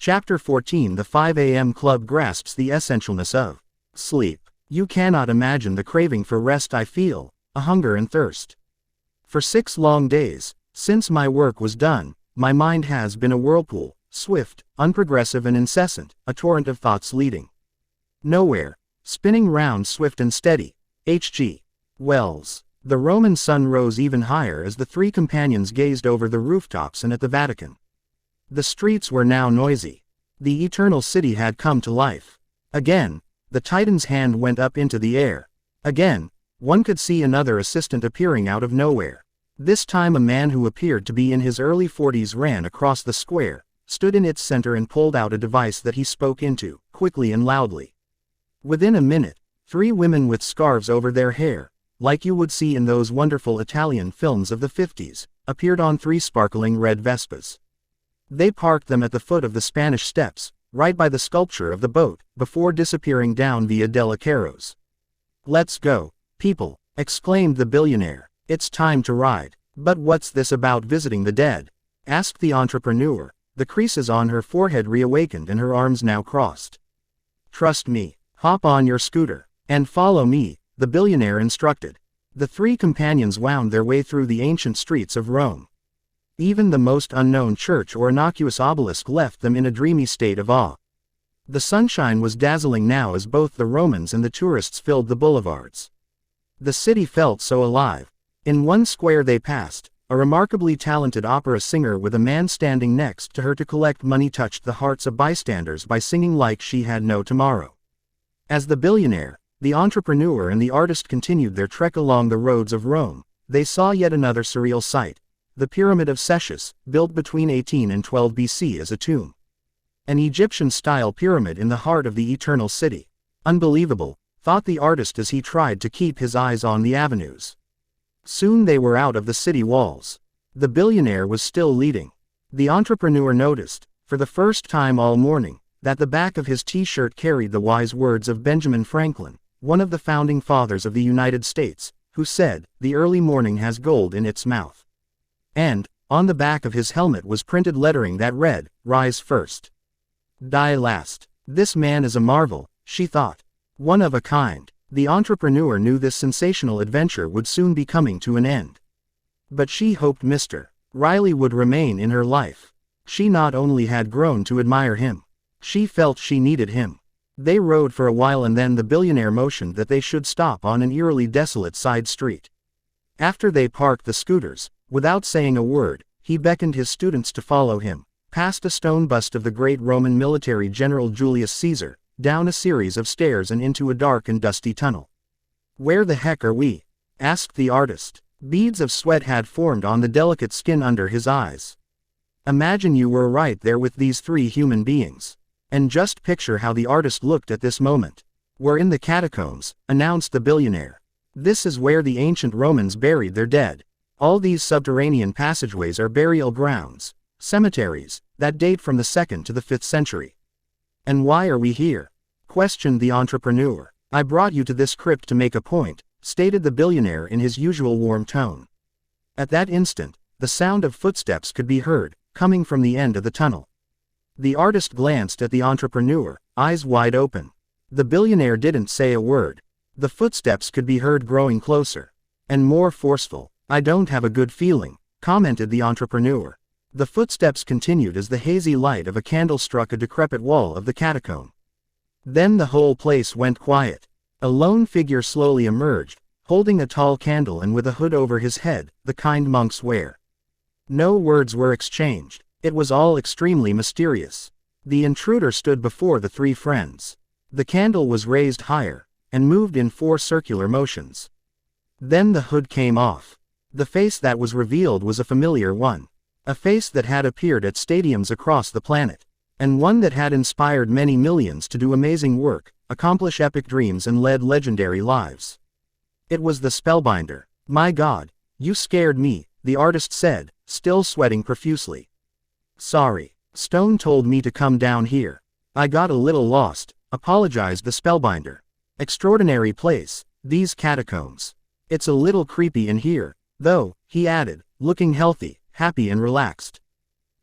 Chapter 14. The 5 a.m. Club grasps the essentialness of sleep. You cannot imagine the craving for rest I feel, a hunger and thirst. For 6 long days, since my work was done, my mind has been a whirlpool, swift, unprogressive and incessant, a torrent of thoughts leading nowhere, spinning round swift and steady. H.G. Wells. The Roman sun rose even higher as the 3 companions gazed over the rooftops and at the Vatican. The streets were now noisy. The eternal city had come to life. Again, the Titan's hand went up into the air. Again, one could see another assistant appearing out of nowhere. This time a man who appeared to be in his early 40s ran across the square, stood in its center and pulled out a device that he spoke into, quickly and loudly. Within a minute, 3 women with scarves over their hair, like you would see in those wonderful Italian films of the 50s, appeared on 3 sparkling red Vespas. They parked them at the foot of the Spanish Steps, right by the sculpture of the boat, before disappearing down Via della Carros. "Let's go, people," exclaimed the billionaire. "It's time to ride." "But what's this about visiting the dead?" asked the entrepreneur, the creases on her forehead reawakened and her arms now crossed. "Trust me. Hop on your scooter and follow me," the billionaire instructed. The 3 companions wound their way through the ancient streets of Rome. Even the most unknown church or innocuous obelisk left them in a dreamy state of awe. The sunshine was dazzling now as both the Romans and the tourists filled the boulevards. The city felt so alive. In one square they passed, a remarkably talented opera singer with a man standing next to her to collect money touched the hearts of bystanders by singing like she had no tomorrow. As the billionaire, the entrepreneur and the artist continued their trek along the roads of Rome, they saw yet another surreal sight. The Pyramid of Ctesias, built between 18 and 12 BC as a tomb. An Egyptian-style pyramid in the heart of the eternal city. Unbelievable, thought the artist as he tried to keep his eyes on the avenues. Soon they were out of the city walls. The billionaire was still leading. The entrepreneur noticed, for the first time all morning, that the back of his t-shirt carried the wise words of Benjamin Franklin, one of the founding fathers of the United States, who said, "The early morning has gold in its mouth." And, on the back of his helmet was printed lettering that read, "Rise first. Die last." This man is a marvel, she thought. One of a kind. The entrepreneur knew this sensational adventure would soon be coming to an end. But she hoped Mr. Riley would remain in her life. She not only had grown to admire him, she felt she needed him. They rode for a while and then the billionaire motioned that they should stop on an eerily desolate side street. After they parked the scooters, without saying a word, he beckoned his students to follow him, past a stone bust of the great Roman military general Julius Caesar, down a series of stairs and into a dark and dusty tunnel. "Where the heck are we?" asked the artist. Beads of sweat had formed on the delicate skin under his eyes. "Imagine you were right there with these 3 human beings. And just picture how the artist looked at this moment." "We're in the catacombs," announced the billionaire. "This is where the ancient Romans buried their dead. All these subterranean passageways are burial grounds, cemeteries, that date from the 2nd to the 5th century." "And why are we here?" questioned the entrepreneur. "I brought you to this crypt to make a point," stated the billionaire in his usual warm tone. At that instant, the sound of footsteps could be heard, coming from the end of the tunnel. The artist glanced at the entrepreneur, eyes wide open. The billionaire didn't say a word. The footsteps could be heard growing closer. And more forceful. "I don't have a good feeling," commented the entrepreneur. The footsteps continued as the hazy light of a candle struck a decrepit wall of the catacomb. Then the whole place went quiet. A lone figure slowly emerged, holding a tall candle and with a hood over his head, the kind monks wear. No words were exchanged. It was all extremely mysterious. The intruder stood before the 3 friends. The candle was raised higher, and moved in 4 circular motions. Then the hood came off. The face that was revealed was a familiar one. A face that had appeared at stadiums across the planet. And one that had inspired many millions to do amazing work, accomplish epic dreams and led legendary lives. It was the Spellbinder. "My God, you scared me," the artist said, still sweating profusely. "Sorry. Stone told me to come down here. I got a little lost," apologized the Spellbinder. "Extraordinary place, these catacombs. It's a little creepy in here, though," he added, looking healthy, happy and relaxed.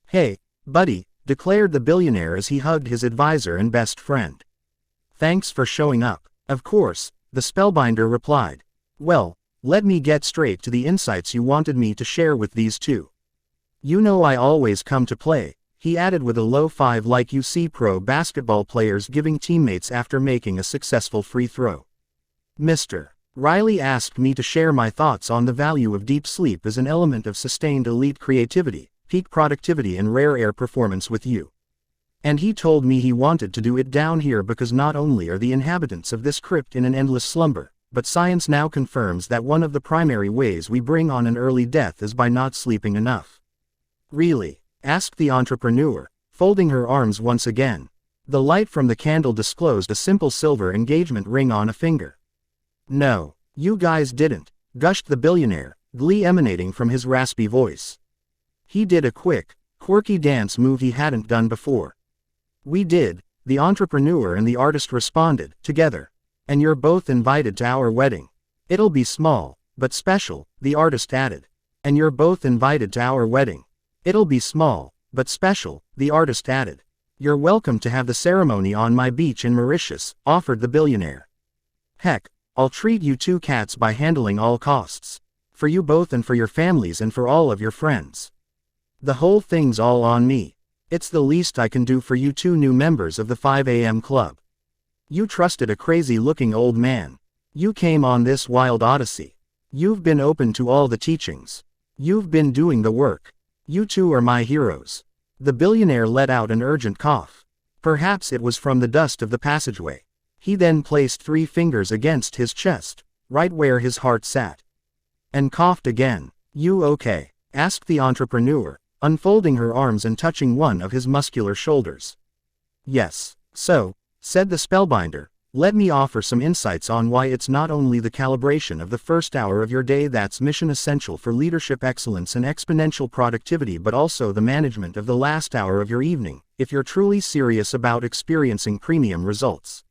"Hey, buddy, declared the billionaire as he hugged his advisor and best friend. "Thanks for showing up." "Of course," the spellbinder replied. "Well, let me get straight to the insights you wanted me to share with these two. You know I always come to play," he added with a low five like you see pro basketball players giving teammates after making a successful free throw. "Mr. Riley asked me to share my thoughts on the value of deep sleep as an element of sustained elite creativity, peak productivity and rare air performance with you. And he told me he wanted to do it down here because not only are the inhabitants of this crypt in an endless slumber, but science now confirms that one of the primary ways we bring on an early death is by not sleeping enough." "Really?" asked the entrepreneur, folding her arms once again. The light from the candle disclosed a simple silver engagement ring on a finger. "No, you guys didn't," gushed the billionaire, glee emanating from his raspy voice. He did a quick, quirky dance move he hadn't done before. "We did," the entrepreneur and the artist responded, together. "And you're both invited to our wedding. It'll be small, but special," the artist added. "And you're both invited to our wedding. It'll be small, but special," the artist added. "You're welcome to have the ceremony on my beach in Mauritius," offered the billionaire. "Heck, I'll treat you two cats by handling all costs. For you both and for your families and for all of your friends. The whole thing's all on me. It's the least I can do for you two new members of the 5 a.m. club. You trusted a crazy-looking old man. You came on this wild odyssey. You've been open to all the teachings. You've been doing the work. You two are my heroes." The billionaire let out an urgent cough. Perhaps it was from the dust of the passageway. He then placed 3 fingers against his chest, right where his heart sat. And coughed again. "You okay?" asked the entrepreneur, unfolding her arms and touching one of his muscular shoulders. "Yes. So," said the spellbinder, "let me offer some insights on why it's not only the calibration of the first hour of your day that's mission essential for leadership excellence and exponential productivity but also the management of the last hour of your evening, if you're truly serious about experiencing premium results."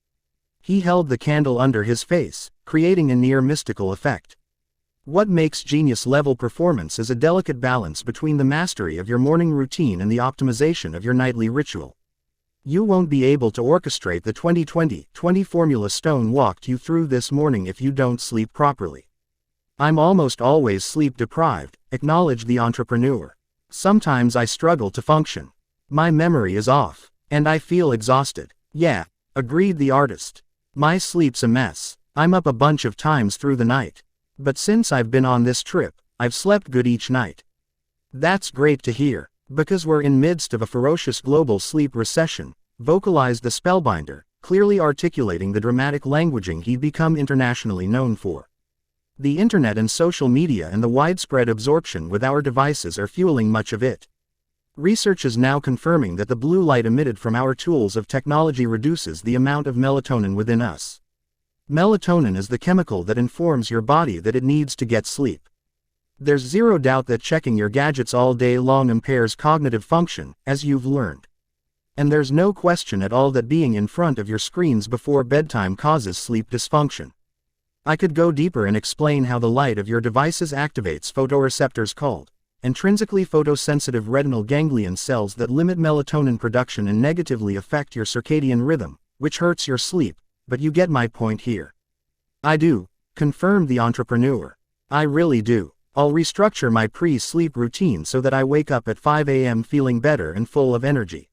He held the candle under his face, creating a near mystical effect. What makes genius-level performance is a delicate balance between the mastery of your morning routine and the optimization of your nightly ritual. You won't be able to orchestrate the 20-20-20 formula Stone walked you through this morning if you don't sleep properly. "I'm almost always sleep-deprived," acknowledged the entrepreneur. "Sometimes I struggle to function. My memory is off, and I feel exhausted." "Yeah," agreed the artist. "My sleep's a mess. I'm up a bunch of times through the night. But since I've been on this trip, I've slept good each night." "That's great to hear, because we're in midst of a ferocious global sleep recession," vocalized the spellbinder, clearly articulating the dramatic languaging he'd become internationally known for. "The internet and social media and the widespread absorption with our devices are fueling much of it. Research is now confirming that the blue light emitted from our tools of technology reduces the amount of melatonin within us. Melatonin is the chemical that informs your body that it needs to get sleep. There's zero doubt that checking your gadgets all day long impairs cognitive function, as you've learned. And there's no question at all that being in front of your screens before bedtime causes sleep dysfunction. I could go deeper and explain how the light of your devices activates photoreceptors called intrinsically photosensitive retinal ganglion cells that limit melatonin production and negatively affect your circadian rhythm, which hurts your sleep. But you get my point here." "I do," confirmed the entrepreneur. "I really do. I'll restructure my pre-sleep routine so that I wake up at 5 a.m. feeling better and full of energy.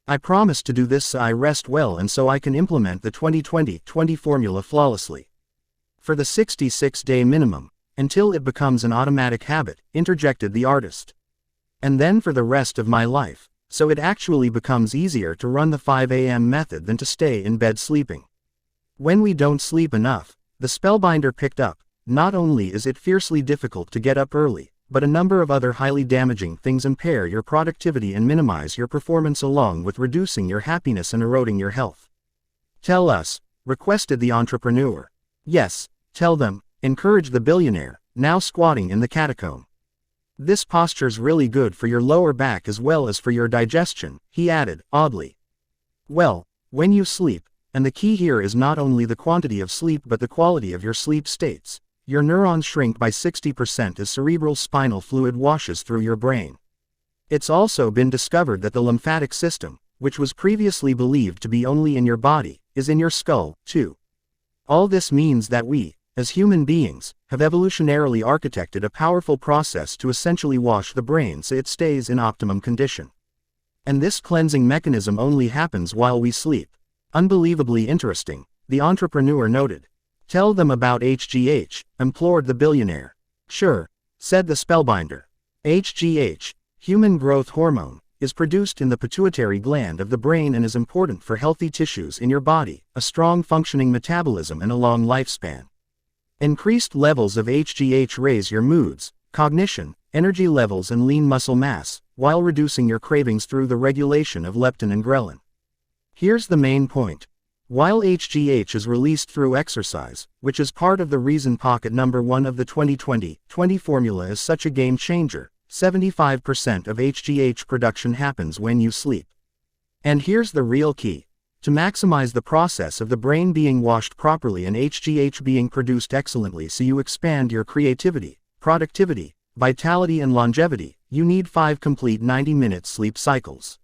I promise to do this so I rest well and so I can implement the 20-20-20 formula flawlessly. For the 66-day minimum, until it becomes an automatic habit," interjected the artist. "And then for the rest of my life, so it actually becomes easier to run the 5 a.m. method than to stay in bed sleeping." When we don't sleep enough, the spellbinder picked up, not only is it fiercely difficult to get up early, but a number of other highly damaging things impair your productivity and minimize your performance along with reducing your happiness and eroding your health. "Tell us," requested the entrepreneur. "Yes, tell them," encouraged the billionaire, now squatting in the catacomb. "This posture's really good for your lower back as well as for your digestion," he added, oddly. "Well, when you sleep, and the key here is not only the quantity of sleep but the quality of your sleep states, your neurons shrink by 60% as cerebral spinal fluid washes through your brain. It's also been discovered that the lymphatic system, which was previously believed to be only in your body, is in your skull, too. All this means that we, as human beings, have evolutionarily architected a powerful process to essentially wash the brain so it stays in optimum condition. And this cleansing mechanism only happens while we sleep. Unbelievably interesting, the entrepreneur noted. Tell them about HGH, implored the billionaire. Sure, said the spellbinder. HGH, human growth hormone, is produced in the pituitary gland of the brain and is important for healthy tissues in your body, a strong functioning metabolism and a long lifespan. Increased levels of HGH raise your moods, cognition, energy levels and lean muscle mass, while reducing your cravings through the regulation of leptin and ghrelin. Here's the main point. While HGH is released through exercise, which is part of the reason pocket number 1 of the 20-20-20 formula is such a game changer, 75% of HGH production happens when you sleep. And here's the real key. To maximize the process of the brain being washed properly and HGH being produced excellently so you expand your creativity, productivity, vitality and longevity, you need 5 complete 90-minute sleep cycles.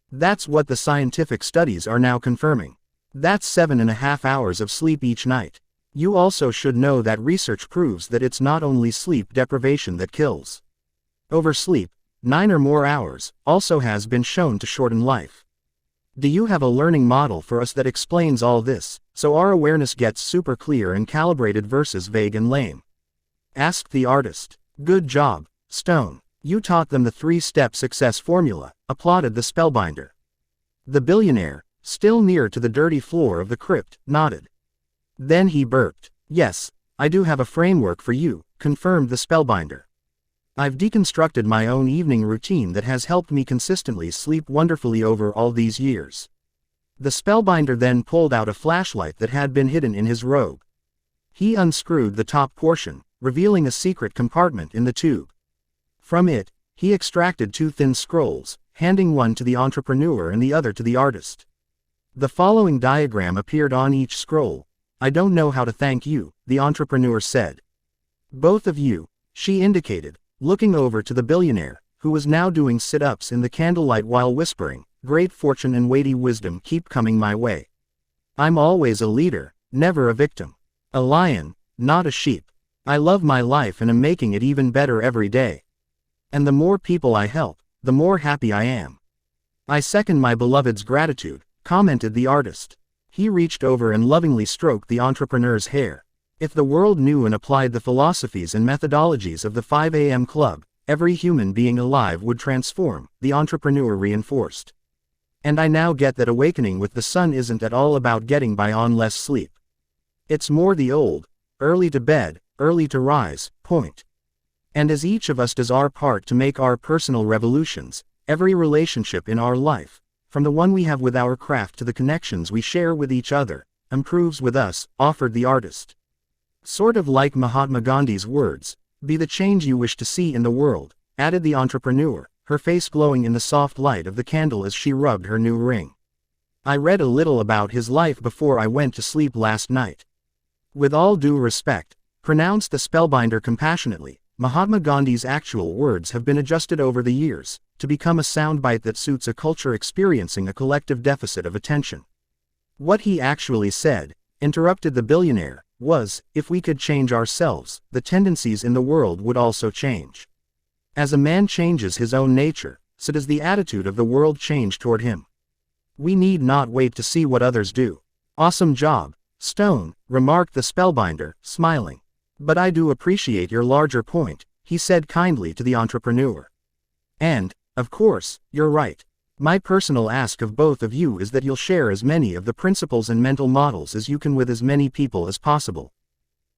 That's what the scientific studies are now confirming. That's 7.5 hours of sleep each night. You also should know that research proves that it's not only sleep deprivation that kills. Oversleep, 9 or more hours, also has been shown to shorten life. Do you have a learning model for us that explains all this, so our awareness gets super clear and calibrated versus vague and lame? Asked the artist. Good job, Stone. You taught them the 3-step success formula, applauded the spellbinder. The billionaire, still near to the dirty floor of the crypt, nodded. Then he burped. Yes, I do have a framework for you, confirmed the spellbinder. I've deconstructed my own evening routine that has helped me consistently sleep wonderfully over all these years. The spellbinder then pulled out a flashlight that had been hidden in his robe. He unscrewed the top portion, revealing a secret compartment in the tube. From it, he extracted 2 thin scrolls, handing one to the entrepreneur and the other to the artist. The following diagram appeared on each scroll. I don't know how to thank you, the entrepreneur said. Both of you, she indicated, looking over to the billionaire, who was now doing sit-ups in the candlelight while whispering, great fortune and weighty wisdom keep coming my way. I'm always a leader, never a victim. A lion, not a sheep. I love my life and am making it even better every day. And the more people I help, the more happy I am. I second my beloved's gratitude, commented the artist. He reached over and lovingly stroked the entrepreneur's hair. If the world knew and applied the philosophies and methodologies of the 5 a.m. Club, every human being alive would transform, the entrepreneur reinforced. And I now get that awakening with the sun isn't at all about getting by on less sleep. It's more the old, early to bed, early to rise, point. And as each of us does our part to make our personal revolutions, every relationship in our life, from the one we have with our craft to the connections we share with each other, improves with us, offered the artist. Sort of like Mahatma Gandhi's words, be the change you wish to see in the world, added the entrepreneur, her face glowing in the soft light of the candle as she rubbed her new ring. I read a little about his life before I went to sleep last night. With all due respect, pronounced the spellbinder compassionately, Mahatma Gandhi's actual words have been adjusted over the years, to become a soundbite that suits a culture experiencing a collective deficit of attention. What he actually said, interrupted the billionaire, was, if we could change ourselves, the tendencies in the world would also change. As a man changes his own nature, so does the attitude of the world change toward him. We need not wait to see what others do. Awesome job, Stone, remarked the spellbinder, smiling. But I do appreciate your larger point, he said kindly to the entrepreneur. And, of course, you're right. My personal ask of both of you is that you'll share as many of the principles and mental models as you can with as many people as possible.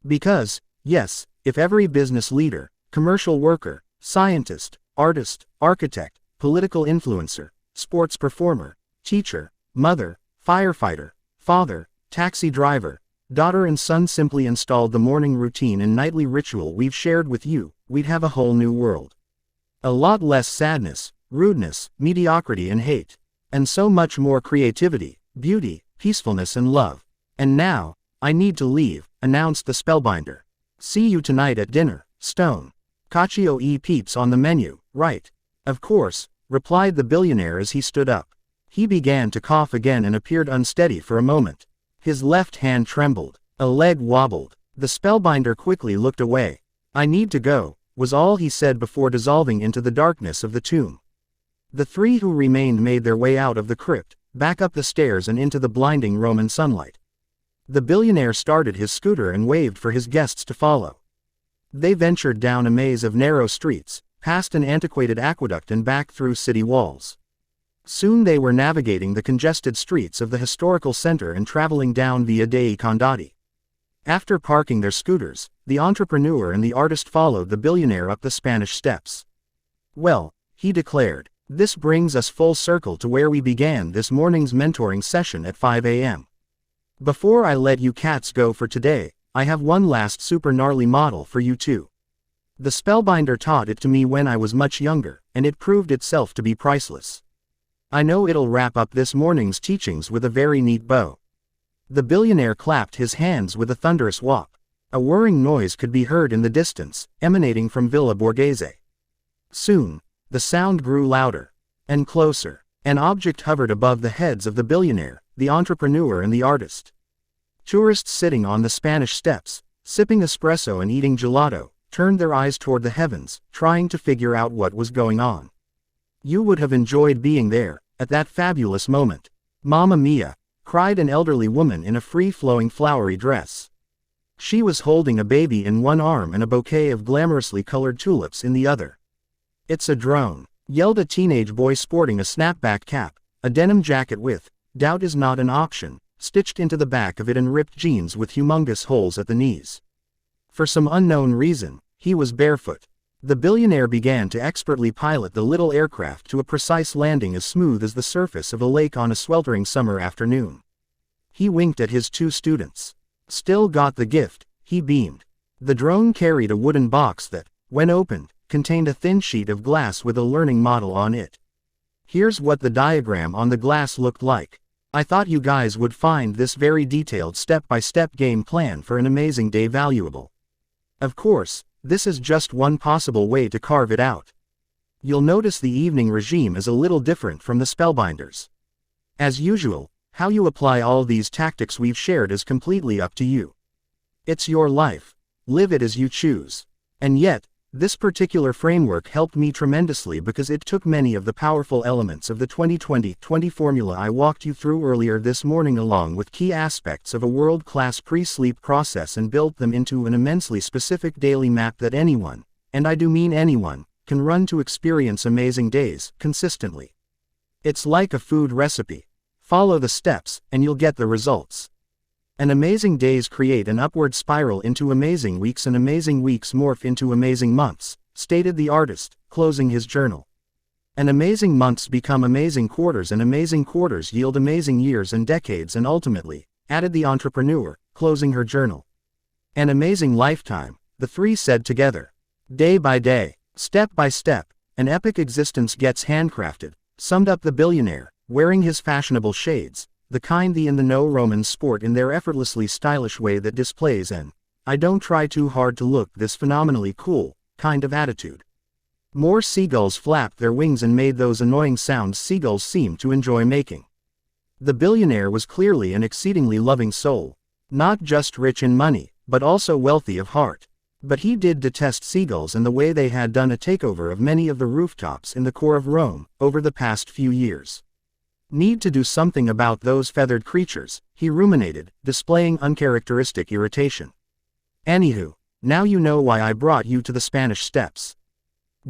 Because, yes, if every business leader, commercial worker, scientist, artist, architect, political influencer, sports performer, teacher, mother, firefighter, father, taxi driver, daughter and son simply installed the morning routine and nightly ritual we've shared with you, we'd have a whole new world. A lot less sadness, rudeness, mediocrity and hate. And so much more creativity, beauty, peacefulness and love. And now, I need to leave, announced the spellbinder. See you tonight at dinner, Stone. Cacio e peeps on the menu, right? "Of course," replied the billionaire as he stood up. He began to cough again and appeared unsteady for a moment. His left hand trembled. A leg wobbled. The spellbinder quickly looked away. "I need to go," was all he said before dissolving into the darkness of the tomb. The three who remained made their way out of the crypt, back up the stairs and into the blinding Roman sunlight. The billionaire started his scooter and waved for his guests to follow. They ventured down a maze of narrow streets, past an antiquated aqueduct and back through city walls. Soon they were navigating the congested streets of the historical center and traveling down Via dei Condotti. After parking their scooters, the entrepreneur and the artist followed the billionaire up the Spanish steps. "Well," he declared, "this brings us full circle to where we began this morning's mentoring session at 5 a.m. Before I let you cats go for today, I have one last super gnarly model for you too. The spellbinder taught it to me when I was much younger, and it proved itself to be priceless. I know it'll wrap up this morning's teachings with a very neat bow." The billionaire clapped his hands with a thunderous whop. A whirring noise could be heard in the distance, emanating from Villa Borghese. Soon, the sound grew louder and closer. An object hovered above the heads of the billionaire, the entrepreneur and the artist. Tourists sitting on the Spanish steps, sipping espresso and eating gelato, turned their eyes toward the heavens, trying to figure out what was going on. "You would have enjoyed being there, at that fabulous moment. Mamma mia!" cried an elderly woman in a free-flowing flowery dress. She was holding a baby in one arm and a bouquet of glamorously colored tulips in the other. "It's a drone," yelled a teenage boy sporting a snapback cap, a denim jacket with "Doubt is not an option" stitched into the back of it and ripped jeans with humongous holes at the knees. For some unknown reason, he was barefoot. The billionaire began to expertly pilot the little aircraft to a precise landing as smooth as the surface of a lake on a sweltering summer afternoon. He winked at his two students. "Still got the gift," he beamed. The drone carried a wooden box that, when opened, contained a thin sheet of glass with a learning model on it. "Here's what the diagram on the glass looked like. I thought you guys would find this very detailed step-by-step game plan for an amazing day valuable. Of course, this is just one possible way to carve it out. You'll notice the evening regime is a little different from the spellbinders. As usual, how you apply all these tactics we've shared is completely up to you. It's your life. Live it as you choose. And yet, this particular framework helped me tremendously because it took many of the powerful elements of the 20-20-20 formula I walked you through earlier this morning along with key aspects of a world-class pre-sleep process and built them into an immensely specific daily map that anyone, and I do mean anyone, can run to experience amazing days, consistently. It's like a food recipe. Follow the steps, and you'll get the results. And amazing days create an upward spiral into amazing weeks and amazing weeks morph into amazing months, stated the artist, closing his journal. And amazing months become amazing quarters and amazing quarters yield amazing years and decades and ultimately, added the entrepreneur, closing her journal. An amazing lifetime, the three said together. Day by day, step by step, an epic existence gets handcrafted, summed up the billionaire, wearing his fashionable shades, the kind the in-the-know Romans sport in their effortlessly stylish way that displays an "I don't try too hard to look this phenomenally cool" kind of attitude. More seagulls flapped their wings and made those annoying sounds seagulls seem to enjoy making. The billionaire was clearly an exceedingly loving soul, not just rich in money, but also wealthy of heart. But he did detest seagulls and the way they had done a takeover of many of the rooftops in the core of Rome over the past few years. Need to do something about those feathered creatures, he ruminated, displaying uncharacteristic irritation. Anywho, now you know why I brought you to the Spanish steps.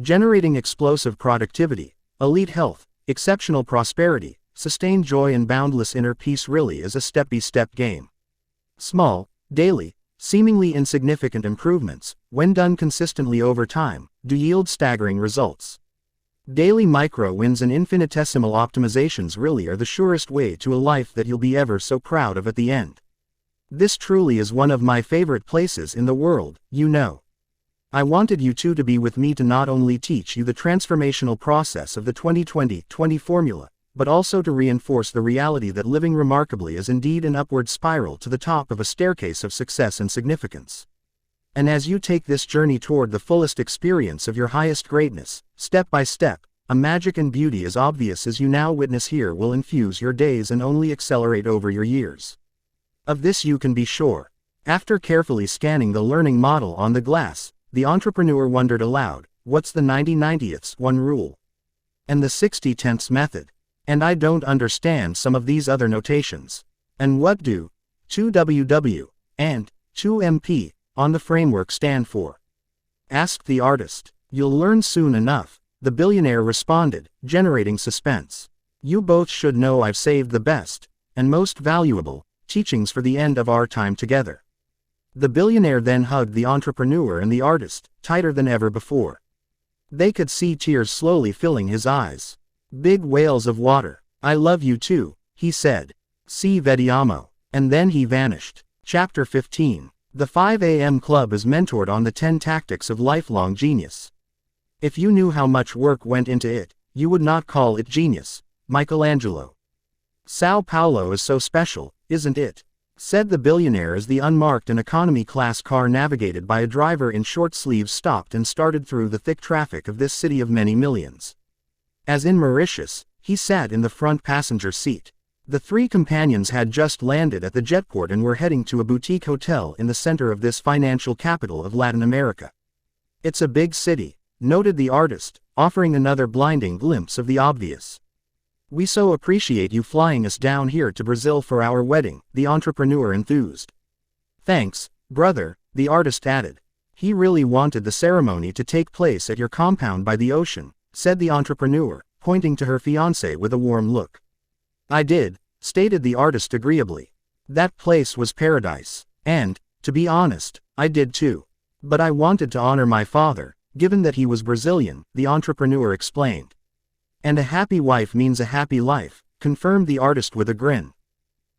Generating explosive productivity, elite health, exceptional prosperity, sustained joy and boundless inner peace really is a step-by-step game. Small, daily, seemingly insignificant improvements, when done consistently over time, do yield staggering results. Daily micro wins and infinitesimal optimizations really are the surest way to a life that you'll be ever so proud of at the end. This truly is one of my favorite places in the world, you know. I wanted you two to be with me to not only teach you the transformational process of the 20-20-20 formula, but also to reinforce the reality that living remarkably is indeed an upward spiral to the top of a staircase of success and significance. And as you take this journey toward the fullest experience of your highest greatness, step by step, a magic and beauty as obvious as you now witness here will infuse your days and only accelerate over your years. Of this you can be sure. After carefully scanning the learning model on the glass, the entrepreneur wondered aloud, what's the 90/90ths one rule? And the 60/10ths method? And I don't understand some of these other notations. And what do 2WW and 2MP on the framework stand for? Asked the artist. You'll learn soon enough, the billionaire responded, generating suspense. You both should know I've saved the best, and most valuable, teachings for the end of our time together. The billionaire then hugged the entrepreneur and the artist, tighter than ever before. They could see tears slowly filling his eyes. Big whales of water. I love you too, he said. Ci vediamo. And then he vanished. Chapter 15. The 5 a.m. Club is mentored on the 10 tactics of lifelong genius. If you knew how much work went into it, you would not call it genius. Michelangelo. Sao Paulo is so special, isn't it? Said the billionaire as the unmarked and economy-class car navigated by a driver in short sleeves stopped and started through the thick traffic of this city of many millions. As in Mauritius, he sat in the front passenger seat. The three companions had just landed at the jetport and were heading to a boutique hotel in the center of this financial capital of Latin America. It's a big city, noted the artist, offering another blinding glimpse of the obvious. We so appreciate you flying us down here to Brazil for our wedding, the entrepreneur enthused. Thanks, brother, the artist added. He really wanted the ceremony to take place at your compound by the ocean, said the entrepreneur, pointing to her fiancé with a warm look. I did, stated the artist agreeably. That place was paradise, and, to be honest, I did too. But I wanted to honor my father, given that he was Brazilian, the entrepreneur explained. And a happy wife means a happy life, confirmed the artist with a grin.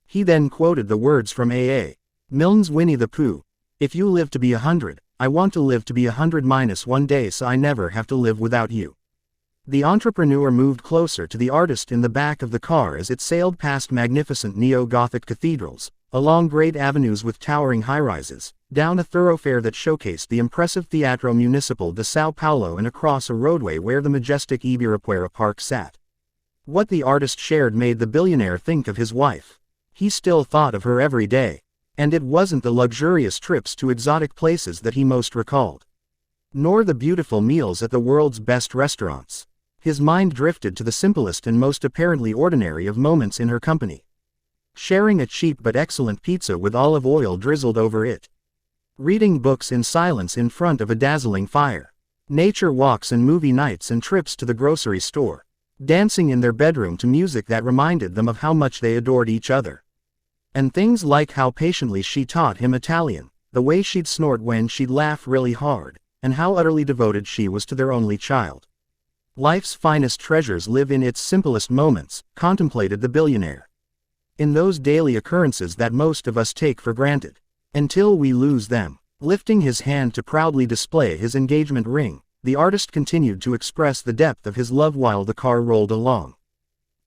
He then quoted the words from A.A. Milne's Winnie the Pooh. If you live to be 100, I want to live to be 100-1 day so I never have to live without you. The entrepreneur moved closer to the artist in the back of the car as it sailed past magnificent neo-Gothic cathedrals, along great avenues with towering high-rises, down a thoroughfare that showcased the impressive Teatro Municipal de São Paulo and across a roadway where the majestic Ibirapuera Park sat. What the artist shared made the billionaire think of his wife. He still thought of her every day. And it wasn't the luxurious trips to exotic places that he most recalled. Nor the beautiful meals at the world's best restaurants. His mind drifted to the simplest and most apparently ordinary of moments in her company. Sharing a cheap but excellent pizza with olive oil drizzled over it. Reading books in silence in front of a dazzling fire. Nature walks and movie nights and trips to the grocery store. Dancing in their bedroom to music that reminded them of how much they adored each other. And things like how patiently she taught him Italian, the way she'd snort when she'd laugh really hard, and how utterly devoted she was to their only child. Life's finest treasures live in its simplest moments, contemplated the billionaire. In those daily occurrences that most of us take for granted. Until we lose them. Lifting his hand to proudly display his engagement ring, the artist continued to express the depth of his love while the car rolled along.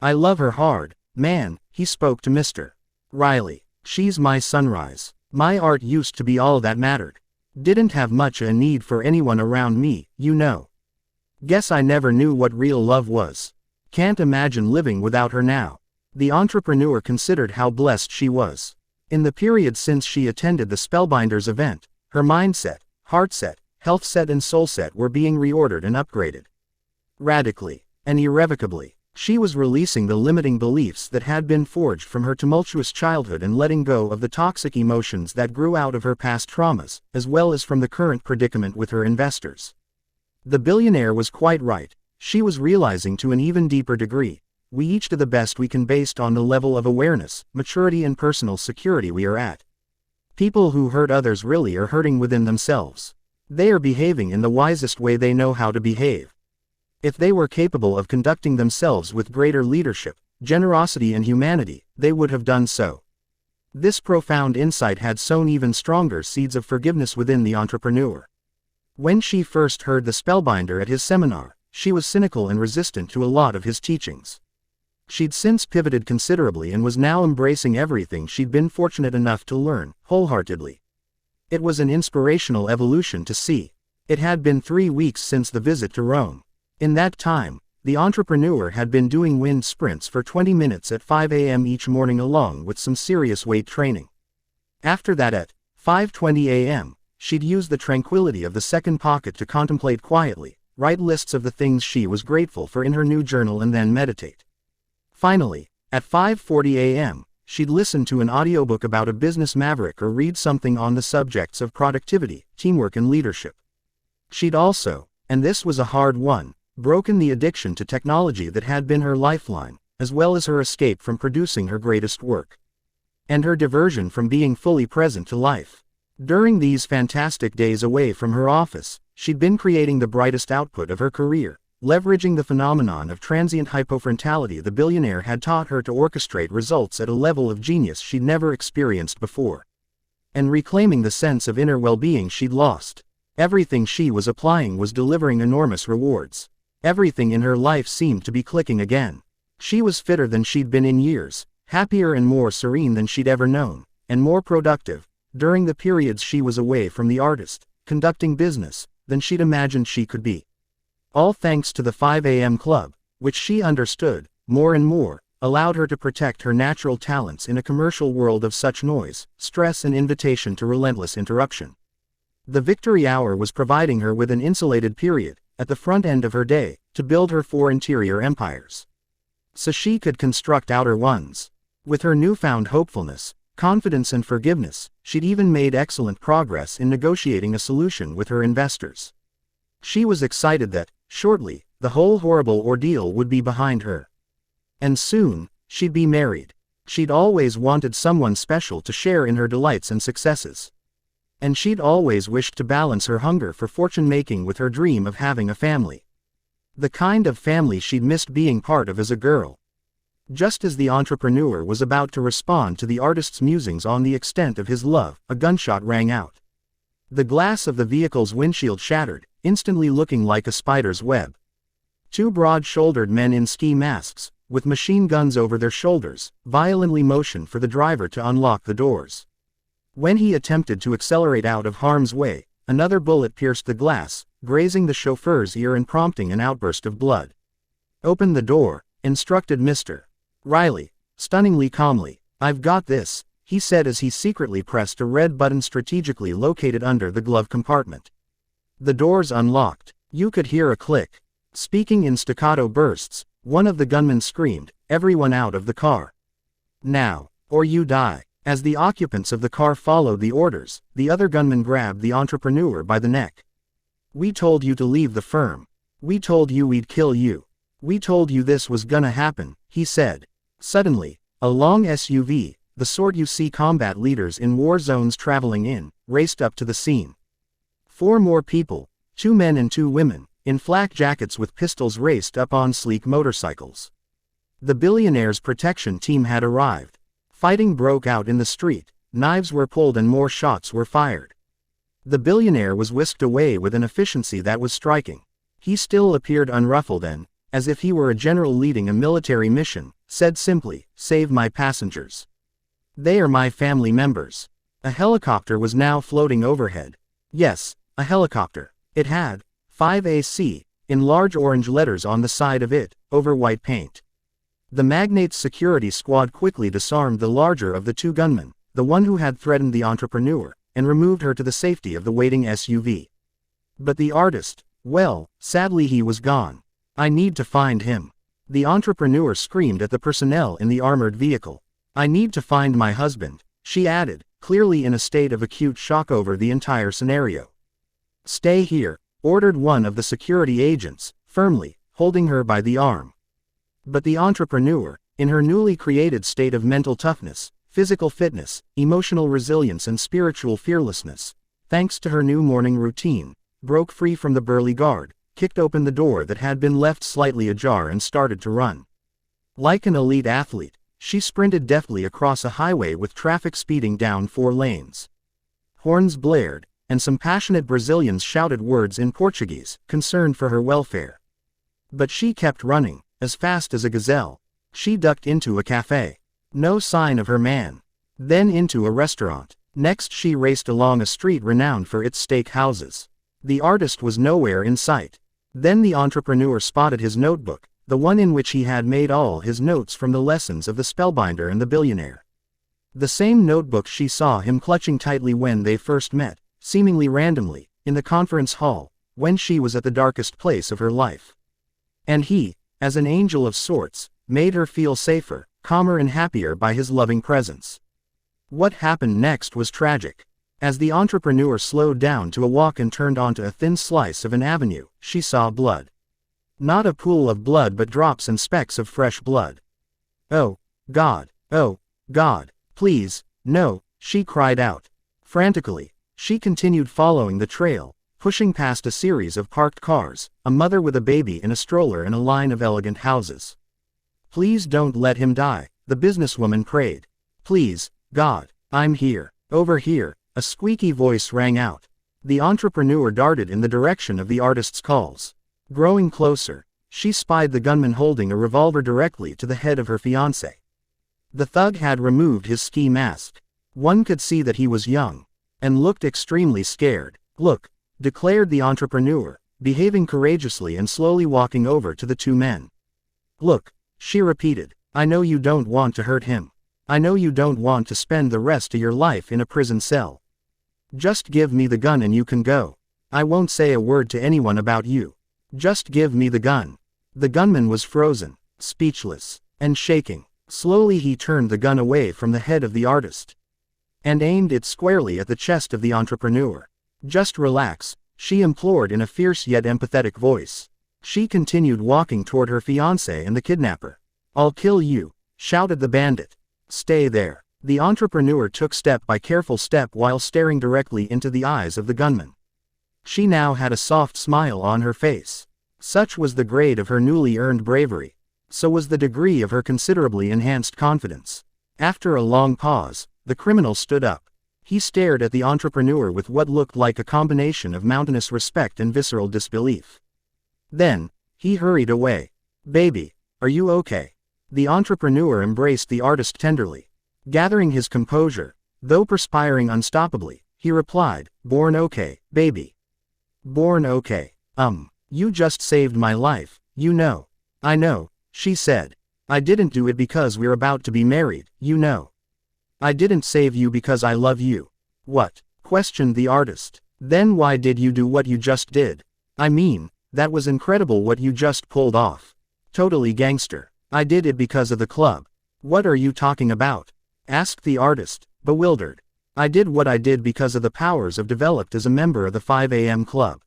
I love her hard, man, he spoke to Mr. Riley. She's my sunrise. My art used to be all that mattered. Didn't have much a need for anyone around me, you know. Guess I never knew what real love was. Can't imagine living without her now. The entrepreneur considered how blessed she was. In the period since she attended the Spellbinders event, her mindset, heartset, healthset and soulset were being reordered and upgraded. Radically and irrevocably, she was releasing the limiting beliefs that had been forged from her tumultuous childhood and letting go of the toxic emotions that grew out of her past traumas, as well as from the current predicament with her investors. The billionaire was quite right. She was realizing to an even deeper degree, we each do the best we can based on the level of awareness, maturity and personal security we are at. People who hurt others really are hurting within themselves. They are behaving in the wisest way they know how to behave. If they were capable of conducting themselves with greater leadership, generosity and humanity, they would have done so. This profound insight had sown even stronger seeds of forgiveness within the entrepreneur. When she first heard the spellbinder at his seminar, she was cynical and resistant to a lot of his teachings. She'd since pivoted considerably and was now embracing everything she'd been fortunate enough to learn, wholeheartedly. It was an inspirational evolution to see. It had been 3 weeks since the visit to Rome. In that time, the entrepreneur had been doing wind sprints for 20 minutes at 5 a.m. each morning along with some serious weight training. After that at 5:20 a.m., she'd use the tranquility of the second pocket to contemplate quietly, write lists of the things she was grateful for in her new journal and then meditate. Finally, at 5:40 a.m., she'd listen to an audiobook about a business maverick or read something on the subjects of productivity, teamwork and leadership. She'd also, and this was a hard one, broken the addiction to technology that had been her lifeline, as well as her escape from producing her greatest work. And her diversion from being fully present to life. During these fantastic days away from her office, she'd been creating the brightest output of her career, leveraging the phenomenon of transient hypofrontality the billionaire had taught her to orchestrate results at a level of genius she'd never experienced before. And reclaiming the sense of inner well-being she'd lost. Everything she was applying was delivering enormous rewards. Everything in her life seemed to be clicking again. She was fitter than she'd been in years, happier and more serene than she'd ever known, and more productive, during the periods she was away from the artist, conducting business, than she'd imagined she could be. All thanks to the 5 a.m. club, which she understood, more and more, allowed her to protect her natural talents in a commercial world of such noise, stress and invitation to relentless interruption. The victory hour was providing her with an insulated period, at the front end of her day, to build her 4 interior empires. So she could construct outer ones. With her newfound hopefulness, confidence and forgiveness, she'd even made excellent progress in negotiating a solution with her investors. She was excited that, shortly, the whole horrible ordeal would be behind her. And soon, she'd be married. She'd always wanted someone special to share in her delights and successes. And she'd always wished to balance her hunger for fortune-making with her dream of having a family. The kind of family she'd missed being part of as a girl. Just as the entrepreneur was about to respond to the artist's musings on the extent of his love, a gunshot rang out. The glass of the vehicle's windshield shattered, instantly looking like a spider's web. 2 broad-shouldered men in ski masks, with machine guns over their shoulders, violently motioned for the driver to unlock the doors. When he attempted to accelerate out of harm's way, another bullet pierced the glass, grazing the chauffeur's ear and prompting an outburst of blood. "Open the door," instructed Mr. Riley, stunningly calmly. "I've got this," he said as he secretly pressed a red button strategically located under the glove compartment. The doors unlocked. You could hear a click. Speaking in staccato bursts, one of the gunmen screamed, "Everyone out of the car. Now, or you die." As the occupants of the car followed the orders, the other gunman grabbed the entrepreneur by the neck. "We told you to leave the firm. We told you we'd kill you. We told you this was gonna happen," he said. Suddenly, a long SUV, the sort you see combat leaders in war zones traveling in, raced up to the scene. 4 more people, 2 men and 2 women, in flak jackets with pistols raced up on sleek motorcycles. The billionaire's protection team had arrived. Fighting broke out in the street, knives were pulled and more shots were fired. The billionaire was whisked away with an efficiency that was striking. He still appeared unruffled and, as if he were a general leading a military mission, said simply, "Save my passengers. They are my family members." A helicopter was now floating overhead. Yes, a helicopter. It had 5AC, in large orange letters on the side of it, over white paint. The magnate's security squad quickly disarmed the larger of the 2 gunmen, the one who had threatened the entrepreneur, and removed her to the safety of the waiting SUV. But the artist, well, sadly he was gone. "I need to find him," the entrepreneur screamed at the personnel in the armored vehicle. "I need to find my husband," she added, clearly in a state of acute shock over the entire scenario. "Stay here," ordered one of the security agents, firmly, holding her by the arm. But the entrepreneur, in her newly created state of mental toughness, physical fitness, emotional resilience and spiritual fearlessness, thanks to her new morning routine, broke free from the burly guard, kicked open the door that had been left slightly ajar and started to run. Like an elite athlete, she sprinted deftly across a highway with traffic speeding down 4 lanes. Horns blared, and some passionate Brazilians shouted words in Portuguese, concerned for her welfare. But she kept running, as fast as a gazelle. She ducked into a cafe. No sign of her man. Then into a restaurant. Next she raced along a street renowned for its steak houses. The artist was nowhere in sight. Then the entrepreneur spotted his notebook, the one in which he had made all his notes from the lessons of the spellbinder and the billionaire. The same notebook she saw him clutching tightly when they first met, seemingly randomly, in the conference hall, when she was at the darkest place of her life. And he, as an angel of sorts, made her feel safer, calmer and happier by his loving presence. What happened next was tragic. As the entrepreneur slowed down to a walk and turned onto a thin slice of an avenue, she saw blood. Not a pool of blood but drops and specks of fresh blood. Oh, God, please, no, she cried out. Frantically, she continued following the trail, pushing past a series of parked cars, a mother with a baby in a stroller and a line of elegant houses. Please don't let him die, the businesswoman prayed. Please, God, I'm here. Over here, a squeaky voice rang out. The entrepreneur darted in the direction of the artist's calls. Growing closer, she spied the gunman holding a revolver directly to the head of her fiancé. The thug had removed his ski mask. One could see that he was young, and looked extremely scared. Look, declared the entrepreneur, behaving courageously and slowly walking over to the two men. Look, she repeated, I know you don't want to hurt him. I know you don't want to spend the rest of your life in a prison cell. Just give me the gun and you can go. I won't say a word to anyone about you. Just give me the gun. The gunman was frozen, speechless, and shaking. Slowly he turned the gun away from the head of the artist and aimed it squarely at the chest of the entrepreneur. Just relax, she implored in a fierce yet empathetic voice. She continued walking toward her fiancé and the kidnapper. I'll kill you, shouted the bandit. Stay there. The entrepreneur took step by careful step while staring directly into the eyes of the gunman. She now had a soft smile on her face. Such was the grade of her newly earned bravery. So was the degree of her considerably enhanced confidence. After a long pause, the criminal stood up. He stared at the entrepreneur with what looked like a combination of mountainous respect and visceral disbelief. Then, he hurried away. Baby, are you okay? The entrepreneur embraced the artist tenderly. Gathering his composure, though perspiring unstoppably, he replied, Born okay, baby. Born okay. You just saved my life, you know. I know, she said. I didn't do it because we're about to be married, you know. I didn't save you because I love you. What? Questioned the artist. Then why did you do what you just did? I mean, that was incredible what you just pulled off. Totally gangster. I did it because of the club. What are you talking about? Asked the artist, bewildered. I did what I did because of the powers I've developed as a member of the 5 a.m. club.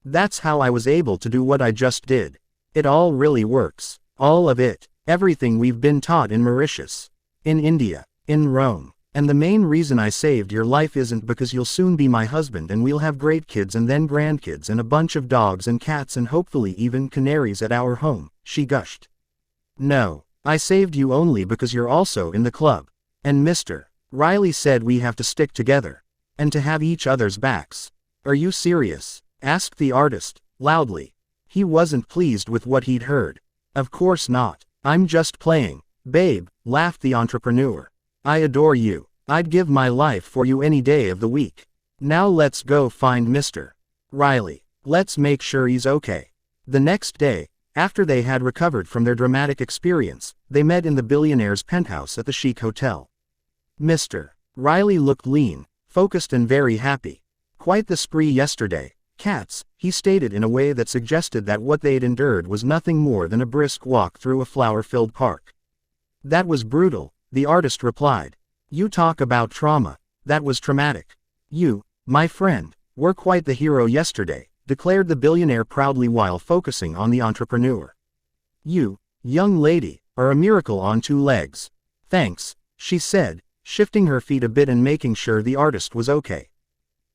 That's how I was able to do what I just did. It all really works. All of it. Everything we've been taught in Mauritius. In India. In Rome. And the main reason I saved your life isn't because you'll soon be my husband and we'll have great kids and then grandkids and a bunch of dogs and cats and hopefully even canaries at our home, she gushed. No, I saved you only because you're also in the club. And Mr. Riley said we have to stick together. And to have each other's backs. Are you serious? Asked the artist, loudly. He wasn't pleased with what he'd heard. Of course not. I'm just playing. Babe, laughed the entrepreneur. I adore you. I'd give my life for you any day of the week. Now let's go find Mr. Riley. Let's make sure he's okay. The next day, after they had recovered from their dramatic experience, they met in the billionaire's penthouse at the chic hotel. Mr. Riley looked lean, focused and very happy. Quite the spree yesterday. Cats, he stated in a way that suggested that what they'd endured was nothing more than a brisk walk through a flower-filled park. That was brutal, the artist replied. You talk about trauma. That was traumatic. You, my friend, were quite the hero yesterday, declared the billionaire proudly while focusing on the entrepreneur. You, young lady, are a miracle on two legs. Thanks, she said, shifting her feet a bit and making sure the artist was okay.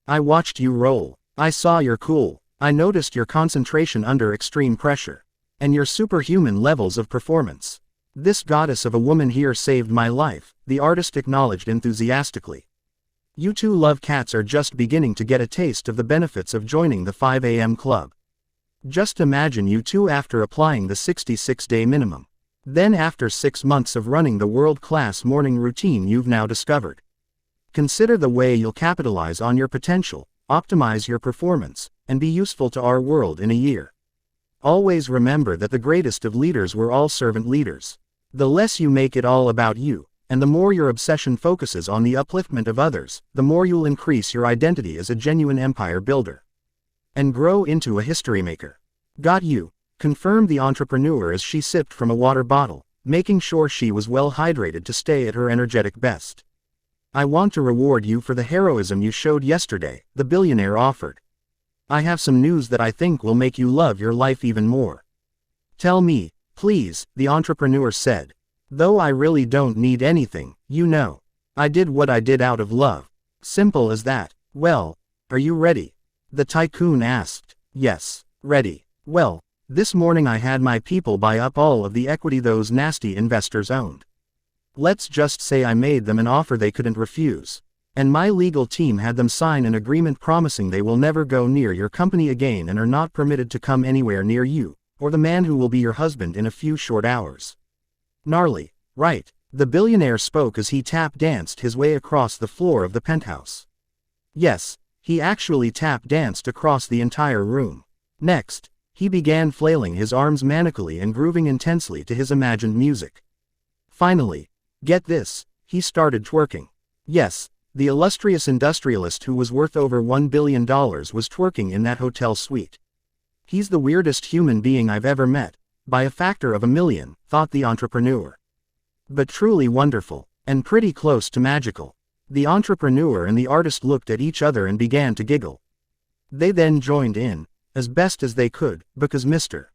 I watched you roll. I saw your cool. I noticed your concentration under extreme pressure. And your superhuman levels of performance. This goddess of a woman here saved my life, the artist acknowledged enthusiastically. You two love cats are just beginning to get a taste of the benefits of joining the 5 a.m. club. Just imagine you two after applying the 66-day minimum. Then after 6 months of running the world-class morning routine you've now discovered. Consider the way you'll capitalize on your potential, optimize your performance, and be useful to our world in a year. Always remember that the greatest of leaders were all servant leaders. The less you make it all about you, and the more your obsession focuses on the upliftment of others, the more you'll increase your identity as a genuine empire builder. And grow into a history maker. Got you, confirmed the entrepreneur as she sipped from a water bottle, making sure she was well hydrated to stay at her energetic best. I want to reward you for the heroism you showed yesterday, the billionaire offered. I have some news that I think will make you love your life even more. Tell me, please, the entrepreneur said. Though I really don't need anything, you know. I did what I did out of love. Simple as that. Well, are you ready? The tycoon asked. Yes, ready. Well, this morning I had my people buy up all of the equity those nasty investors owned. Let's just say I made them an offer they couldn't refuse. And my legal team had them sign an agreement promising they will never go near your company again and are not permitted to come anywhere near you, or the man who will be your husband in a few short hours. Gnarly, right? The billionaire spoke as he tap danced his way across the floor of the penthouse. Yes, he actually tap danced across the entire room. Next, he began flailing his arms manically and grooving intensely to his imagined music. Finally, get this, he started twerking. Yes, the illustrious industrialist who was worth over $1 billion was twerking in that hotel suite. He's the weirdest human being I've ever met, by a factor of 1,000,000, thought the entrepreneur. But truly wonderful, and pretty close to magical. The entrepreneur and the artist looked at each other and began to giggle. They then joined in, as best as they could, because Mr.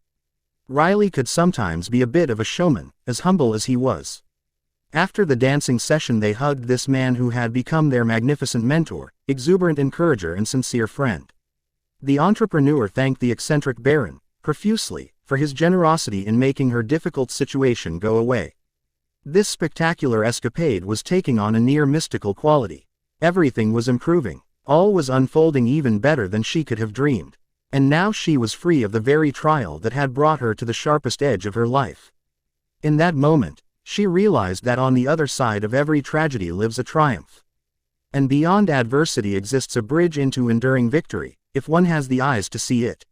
Riley could sometimes be a bit of a showman, as humble as he was. After the dancing session they hugged this man who had become their magnificent mentor, exuberant encourager and sincere friend. The entrepreneur thanked the eccentric baron, profusely, for his generosity in making her difficult situation go away. This spectacular escapade was taking on a near mystical quality. Everything was improving. All was unfolding even better than she could have dreamed. And now she was free of the very trial that had brought her to the sharpest edge of her life. In that moment, she realized that on the other side of every tragedy lives a triumph. And beyond adversity exists a bridge into enduring victory, if one has the eyes to see it.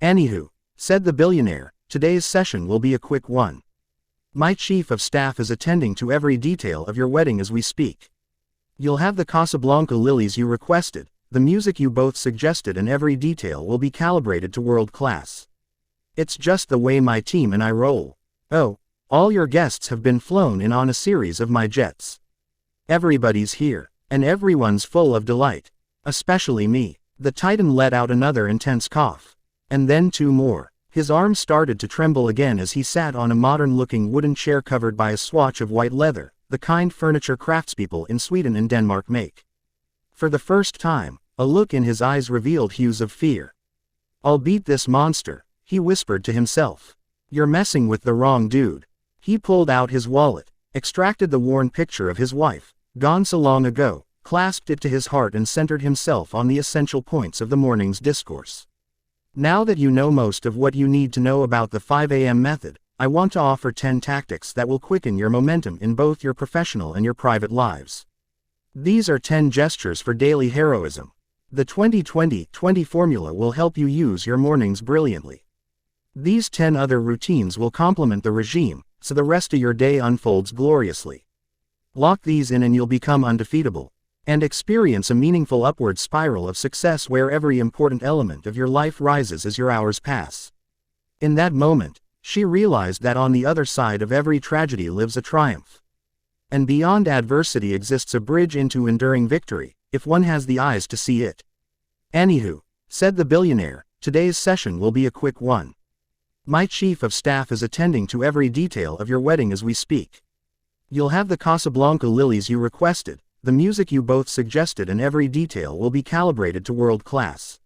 Anywho, said the billionaire, today's session will be a quick one. My chief of staff is attending to every detail of your wedding as we speak. You'll have the Casablanca lilies you requested, the music you both suggested, and every detail will be calibrated to world class. It's just the way my team and I roll. Oh, all your guests have been flown in on a series of my jets. Everybody's here, and everyone's full of delight. Especially me. The Titan let out another intense cough. And then two more. His arms started to tremble again as he sat on a modern-looking wooden chair covered by a swatch of white leather, the kind furniture craftspeople in Sweden and Denmark make. For the first time, a look in his eyes revealed hues of fear. I'll beat this monster, he whispered to himself. You're messing with the wrong dude. He pulled out his wallet, extracted the worn picture of his wife, gone so long ago, clasped it to his heart and centered himself on the essential points of the morning's discourse. Now that you know most of what you need to know about the 5 a.m. method, I want to offer 10 tactics that will quicken your momentum in both your professional and your private lives. These are 10 gestures for daily heroism. The 20-20-20 formula will help you use your mornings brilliantly. These 10 other routines will complement the regime, so the rest of your day unfolds gloriously. Lock these in and you'll become undefeatable, and experience a meaningful upward spiral of success where every important element of your life rises as your hours pass. In that moment, she realized that on the other side of every tragedy lives a triumph. And beyond adversity exists a bridge into enduring victory, if one has the eyes to see it. Anywho, said the billionaire, today's session will be a quick one. My chief of staff is attending to every detail of your wedding as we speak. You'll have the Casablanca lilies you requested, the music you both suggested, and every detail will be calibrated to world class.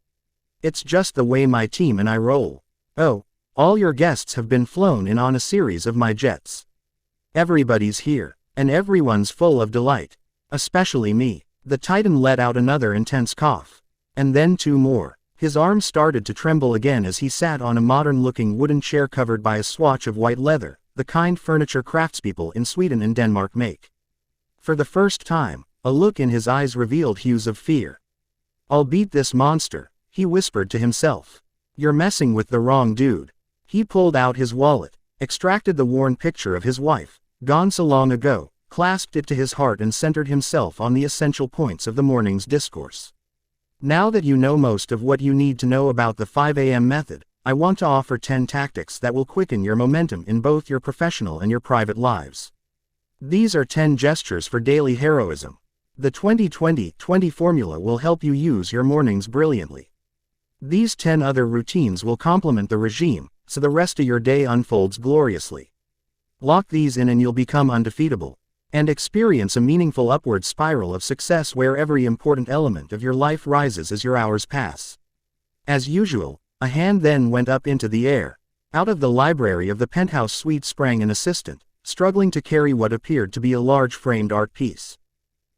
It's just the way my team and I roll. Oh, all your guests have been flown in on a series of my jets. Everybody's here, and everyone's full of delight. Especially me. The Titan let out another intense cough. And then two more. His arms started to tremble again as he sat on a modern-looking wooden chair covered by a swatch of white leather, the kind furniture craftspeople in Sweden and Denmark make. For the first time, a look in his eyes revealed hues of fear. I'll beat this monster, he whispered to himself. You're messing with the wrong dude. He pulled out his wallet, extracted the worn picture of his wife, gone so long ago, clasped it to his heart and centered himself on the essential points of the morning's discourse. Now that you know most of what you need to know about the 5 a.m. method, I want to offer 10 tactics that will quicken your momentum in both your professional and your private lives. These are 10 gestures for daily heroism. The 20-20-20 formula will help you use your mornings brilliantly. These 10 other routines will complement the regime, so the rest of your day unfolds gloriously. Lock these in and you'll become undefeatable, and experience a meaningful upward spiral of success where every important element of your life rises as your hours pass. As usual, a hand then went up into the air. Out of the library of the penthouse suite sprang an assistant, struggling to carry what appeared to be a large framed art piece.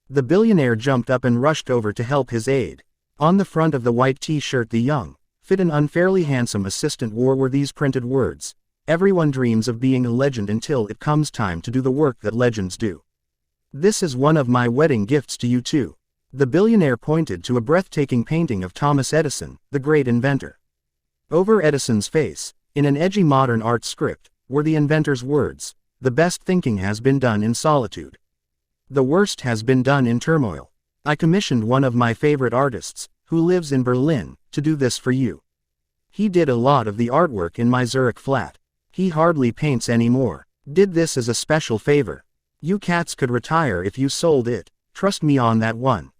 The billionaire jumped up and rushed over to help his aide. On the front of the white t-shirt the young, fit and unfairly handsome assistant wore these printed words: "Everyone dreams of being a legend until it comes time to do the work that legends do. This is one of my wedding gifts to you too." The billionaire pointed to a breathtaking painting of Thomas Edison, the great inventor. Over Edison's face, in an edgy modern art script, were the inventor's words: "The best thinking has been done in solitude. The worst has been done in turmoil. I commissioned one of my favorite artists, who lives in Berlin, to do this for you. He did a lot of the artwork in my Zurich flat. He hardly paints anymore. Did this as a special favor. You cats could retire if you sold it, trust me on that one."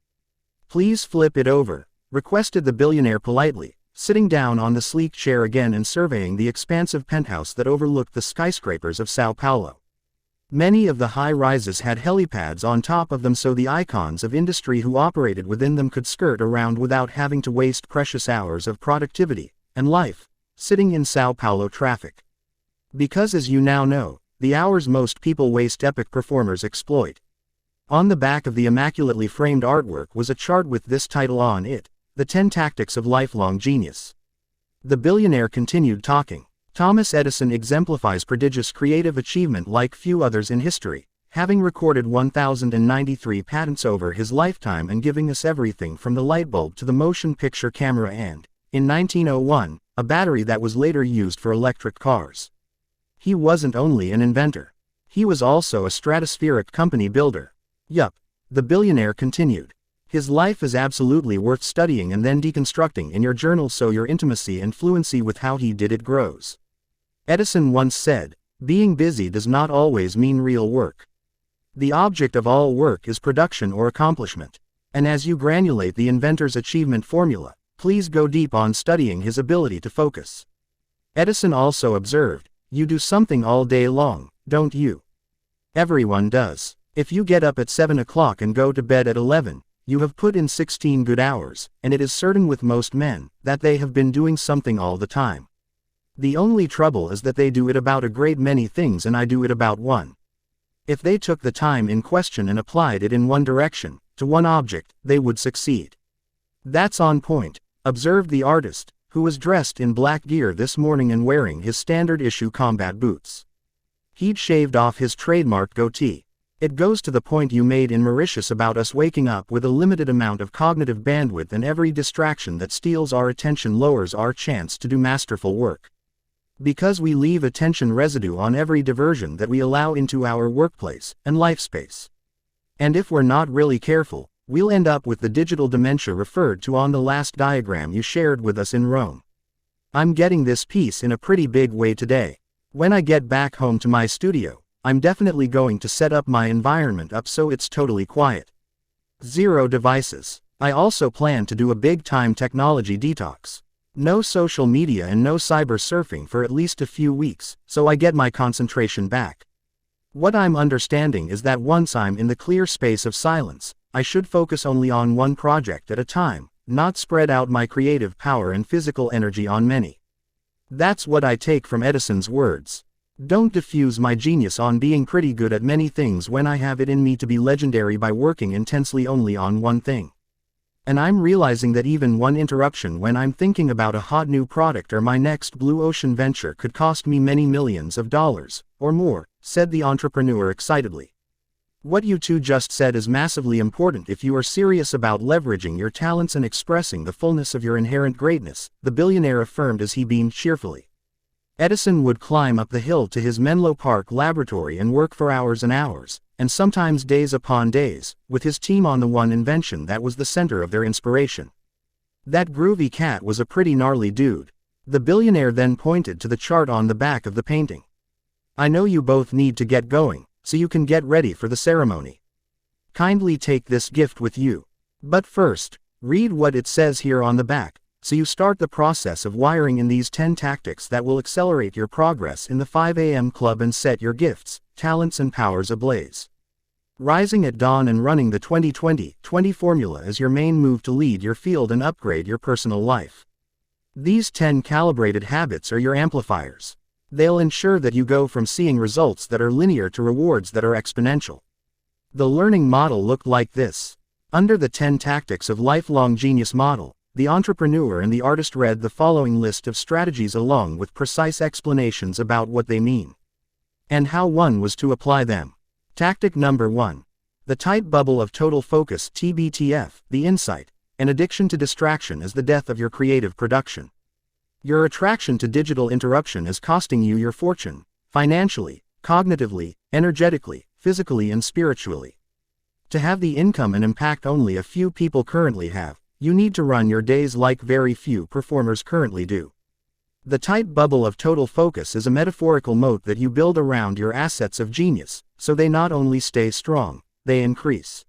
"Please flip it over," requested the billionaire politely, sitting down on the sleek chair again and surveying the expansive penthouse that overlooked the skyscrapers of Sao Paulo. Many of the high-rises had helipads on top of them so the icons of industry who operated within them could skirt around without having to waste precious hours of productivity and life sitting in Sao Paulo traffic. Because as you now know, the hours most people waste epic performers exploit. On the back of the immaculately framed artwork was a chart with this title on it: "The 10 Tactics of Lifelong Genius." The billionaire continued talking. "Thomas Edison exemplifies prodigious creative achievement like few others in history, having recorded 1,093 patents over his lifetime and giving us everything from the light bulb to the motion picture camera and, in 1901, a battery that was later used for electric cars. He wasn't only an inventor. He was also a stratospheric company builder." Yup, the billionaire continued. "His life is absolutely worth studying and then deconstructing in your journal so your intimacy and fluency with how he did it grows. Edison once said, 'Being busy does not always mean real work. The object of all work is production or accomplishment.' And as you granulate the inventor's achievement formula, please go deep on studying his ability to focus." Edison also observed, "You do something all day long, don't you? Everyone does. If you get up at 7 o'clock and go to bed at 11, you have put in 16 good hours, and it is certain with most men that they have been doing something all the time. The only trouble is that they do it about a great many things and I do it about one. If they took the time in question and applied it in one direction, to one object, they would succeed." "That's on point," observed the artist, who was dressed in black gear this morning and wearing his standard-issue combat boots. He'd shaved off his trademark goatee. "It goes to the point you made in Mauritius about us waking up with a limited amount of cognitive bandwidth and every distraction that steals our attention lowers our chance to do masterful work. Because we leave attention residue on every diversion that we allow into our workplace and life space. And if we're not really careful, we'll end up with the digital dementia referred to on the last diagram you shared with us in Rome. I'm getting this piece in a pretty big way today. When I get back home to my studio, I'm definitely going to set up my environment up so it's totally quiet. 0 devices. I also plan to do a big-time technology detox. No social media and no cyber surfing for at least a few weeks, so I get my concentration back. What I'm understanding is that once I'm in the clear space of silence, I should focus only on one project at a time, not spread out my creative power and physical energy on many." That's what I take from Edison's words. Don't diffuse my genius on being pretty good at many things when I have it in me to be legendary by working intensely only on one thing. And I'm realizing that even one interruption when I'm thinking about a hot new product or my next blue ocean venture could cost me many millions of dollars, or more, said the entrepreneur excitedly. What you two just said is massively important if you are serious about leveraging your talents and expressing the fullness of your inherent greatness, the billionaire affirmed as he beamed cheerfully. Edison would climb up the hill to his Menlo Park laboratory and work for hours and hours, and sometimes days upon days, with his team on the one invention that was the center of their inspiration. That groovy cat was a pretty gnarly dude. The billionaire then pointed to the chart on the back of the painting. I know you both need to get going, so you can get ready for the ceremony. Kindly take this gift with you. But first, read what it says here on the back, so you start the process of wiring in these 10 tactics that will accelerate your progress in the 5 a.m. club and set your gifts, talents and powers ablaze. Rising at dawn and running the 20-20-20 formula is your main move to lead your field and upgrade your personal life. These 10 calibrated habits are your amplifiers. They'll ensure that you go from seeing results that are linear to rewards that are exponential. The learning model looked like this. Under the 10 tactics of lifelong genius model, the entrepreneur and the artist read the following list of strategies along with precise explanations about what they mean and how one was to apply them. Tactic number 1. The tight bubble of total focus TBTF, the insight, an addiction to distraction is the death of your creative production. Your attraction to digital interruption is costing you your fortune, financially, cognitively, energetically, physically and spiritually. To have the income and impact only a few people currently have, you need to run your days like very few performers currently do. The tight bubble of total focus is a metaphorical moat that you build around your assets of genius, so they not only stay strong, they increase.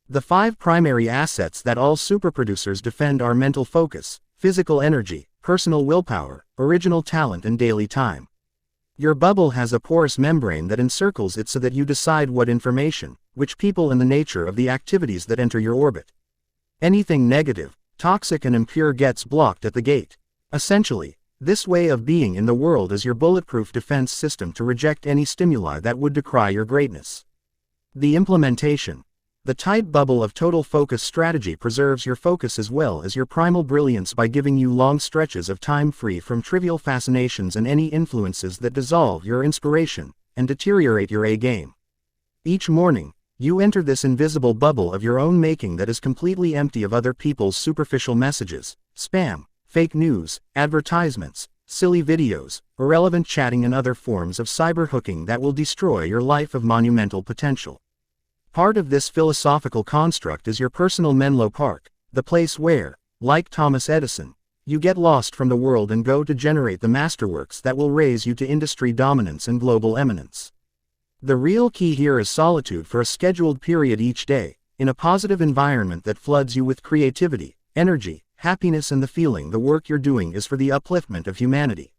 The 5 primary assets that all superproducers defend are mental focus, physical energy, personal willpower, original talent and daily time. Your bubble has a porous membrane that encircles it so that you decide what information, which people and the nature of the activities that enter your orbit. Anything negative, toxic and impure gets blocked at the gate. Essentially, this way of being in the world is your bulletproof defense system to reject any stimuli that would decry your greatness. The implementation. The tight bubble of total focus strategy preserves your focus as well as your primal brilliance by giving you long stretches of time free from trivial fascinations and any influences that dissolve your inspiration and deteriorate your A game. Each morning, you enter this invisible bubble of your own making that is completely empty of other people's superficial messages, spam, fake news, advertisements, silly videos, irrelevant chatting and other forms of cyberhooking that will destroy your life of monumental potential. Part of this philosophical construct is your personal Menlo Park, the place where, like Thomas Edison, you get lost from the world and go to generate the masterworks that will raise you to industry dominance and global eminence. The real key here is solitude for a scheduled period each day, in a positive environment that floods you with creativity, energy, happiness and the feeling the work you're doing is for the upliftment of humanity.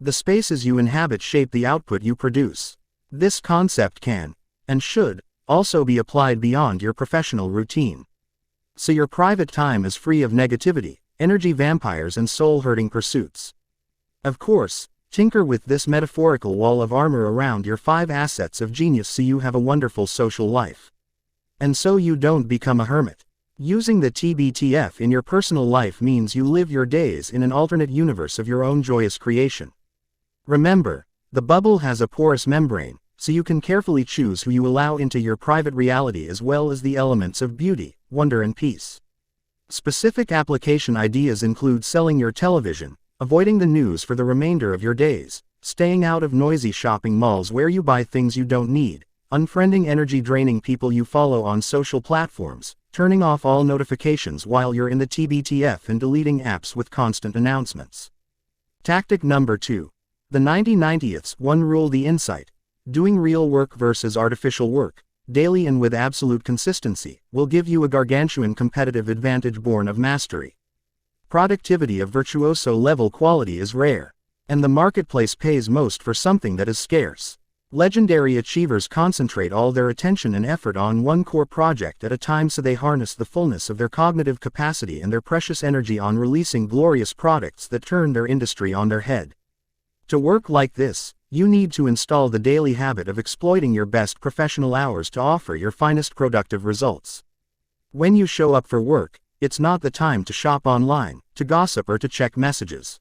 The spaces you inhabit shape the output you produce. This concept can, and should, also be applied beyond your professional routine. So your private time is free of negativity, energy vampires and soul-hurting pursuits. Of course, tinker with this metaphorical wall of armor around your 5 assets of genius so you have a wonderful social life. And so you don't become a hermit. Using the TBTF in your personal life means you live your days in an alternate universe of your own joyous creation. Remember, the bubble has a porous membrane, so you can carefully choose who you allow into your private reality as well as the elements of beauty, wonder and peace. Specific application ideas include selling your television, avoiding the news for the remainder of your days, staying out of noisy shopping malls where you buy things you don't need, unfriending energy-draining people you follow on social platforms, turning off all notifications while you're in the TBTF and deleting apps with constant announcements. Tactic number 2. The 90/90ths 1 rule. The insight. Doing real work versus artificial work, daily and with absolute consistency, will give you a gargantuan competitive advantage born of mastery. Productivity of virtuoso-level quality is rare, and the marketplace pays most for something that is scarce. Legendary achievers concentrate all their attention and effort on one core project at a time so they harness the fullness of their cognitive capacity and their precious energy on releasing glorious products that turn their industry on their head. To work like this, you need to install the daily habit of exploiting your best professional hours to offer your finest productive results. When you show up for work, it's not the time to shop online, to gossip or to check messages.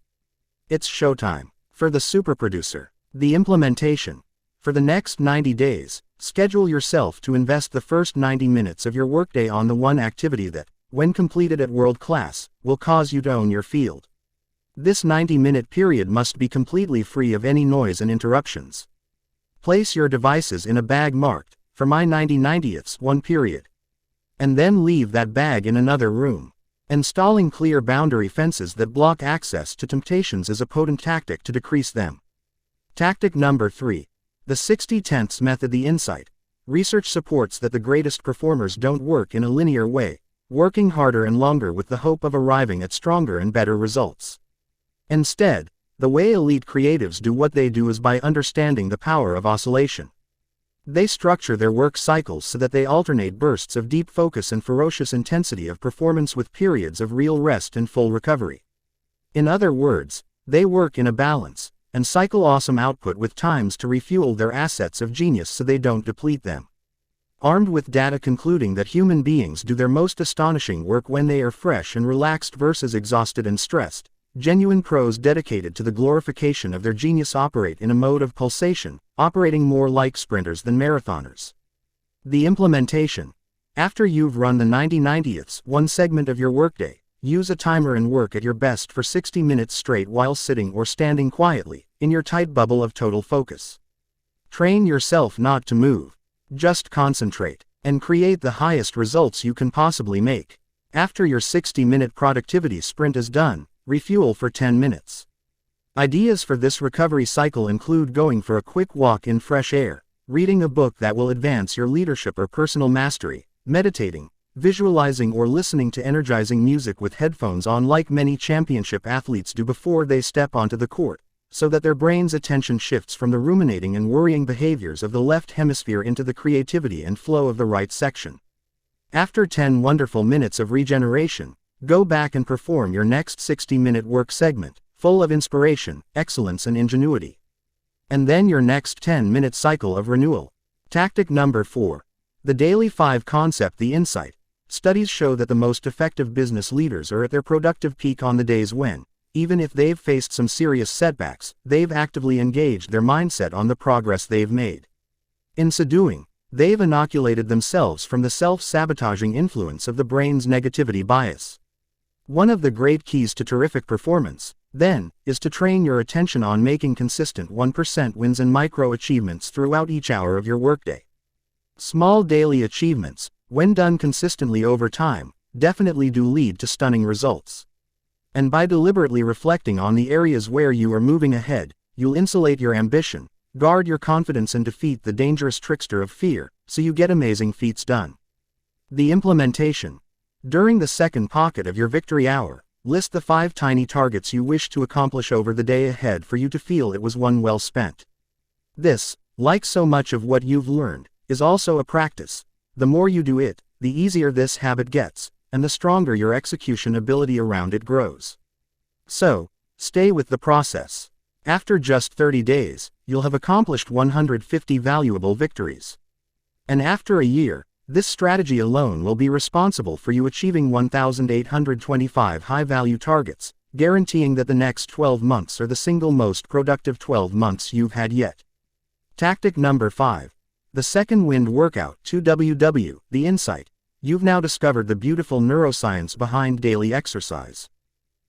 It's showtime. For the superproducer. The implementation. For the next 90 days, schedule yourself to invest the first 90 minutes of your workday on the one activity that, when completed at world class, will cause you to own your field. This 90-minute period must be completely free of any noise and interruptions. Place your devices in a bag marked, "For my 90/90ths, 1 period." And then leave that bag in another room. Installing clear boundary fences that block access to temptations is a potent tactic to decrease them. Tactic number 3. The 60/10ths method. The insight. Research supports that the greatest performers don't work in a linear way, working harder and longer with the hope of arriving at stronger and better results. Instead, the way elite creatives do what they do is by understanding the power of oscillation. They structure their work cycles so that they alternate bursts of deep focus and ferocious intensity of performance with periods of real rest and full recovery. In other words, they work in a balance, and cycle awesome output with times to refuel their assets of genius so they don't deplete them. Armed with data concluding that human beings do their most astonishing work when they are fresh and relaxed versus exhausted and stressed, genuine pros dedicated to the glorification of their genius operate in a mode of pulsation, operating more like sprinters than marathoners. The implementation. After you've run the 90/90ths, one segment of your workday, use a timer and work at your best for 60 minutes straight while sitting or standing quietly, in your tight bubble of total focus. Train yourself not to move. Just concentrate, and create the highest results you can possibly make. After your 60-minute productivity sprint is done, refuel for 10 minutes. Ideas for this recovery cycle include going for a quick walk in fresh air, reading a book that will advance your leadership or personal mastery, meditating, visualizing or listening to energizing music with headphones on like many championship athletes do before they step onto the court, so that their brain's attention shifts from the ruminating and worrying behaviors of the left hemisphere into the creativity and flow of the right section. After 10 wonderful minutes of regeneration, go back and perform your next 60-minute work segment, full of inspiration, excellence and ingenuity. And then your next 10-minute cycle of renewal. Tactic number 4. The Daily 5 Concept. The insight. Studies show that the most effective business leaders are at their productive peak on the days when, even if they've faced some serious setbacks, they've actively engaged their mindset on the progress they've made. In so doing, they've inoculated themselves from the self-sabotaging influence of the brain's negativity bias. One of the great keys to terrific performance, then, is to train your attention on making consistent 1% wins and micro-achievements throughout each hour of your workday. Small daily achievements, when done consistently over time, definitely do lead to stunning results. And by deliberately reflecting on the areas where you are moving ahead, you'll insulate your ambition, guard your confidence and defeat the dangerous trickster of fear, so you get amazing feats done. The implementation. During the second pocket of your victory hour, list the 5 tiny targets you wish to accomplish over the day ahead for you to feel it was one well spent. This, like so much of what you've learned, is also a practice. The more you do it, the easier this habit gets, and the stronger your execution ability around it grows. So, stay with the process. After just 30 days, you'll have accomplished 150 valuable victories. And after a year, this strategy alone will be responsible for you achieving 1,825 high-value targets, guaranteeing that the next 12 months are the single most productive 12 months you've had yet. Tactic number 5. The second wind workout. 2WW. The insight. You've now discovered the beautiful neuroscience behind daily exercise.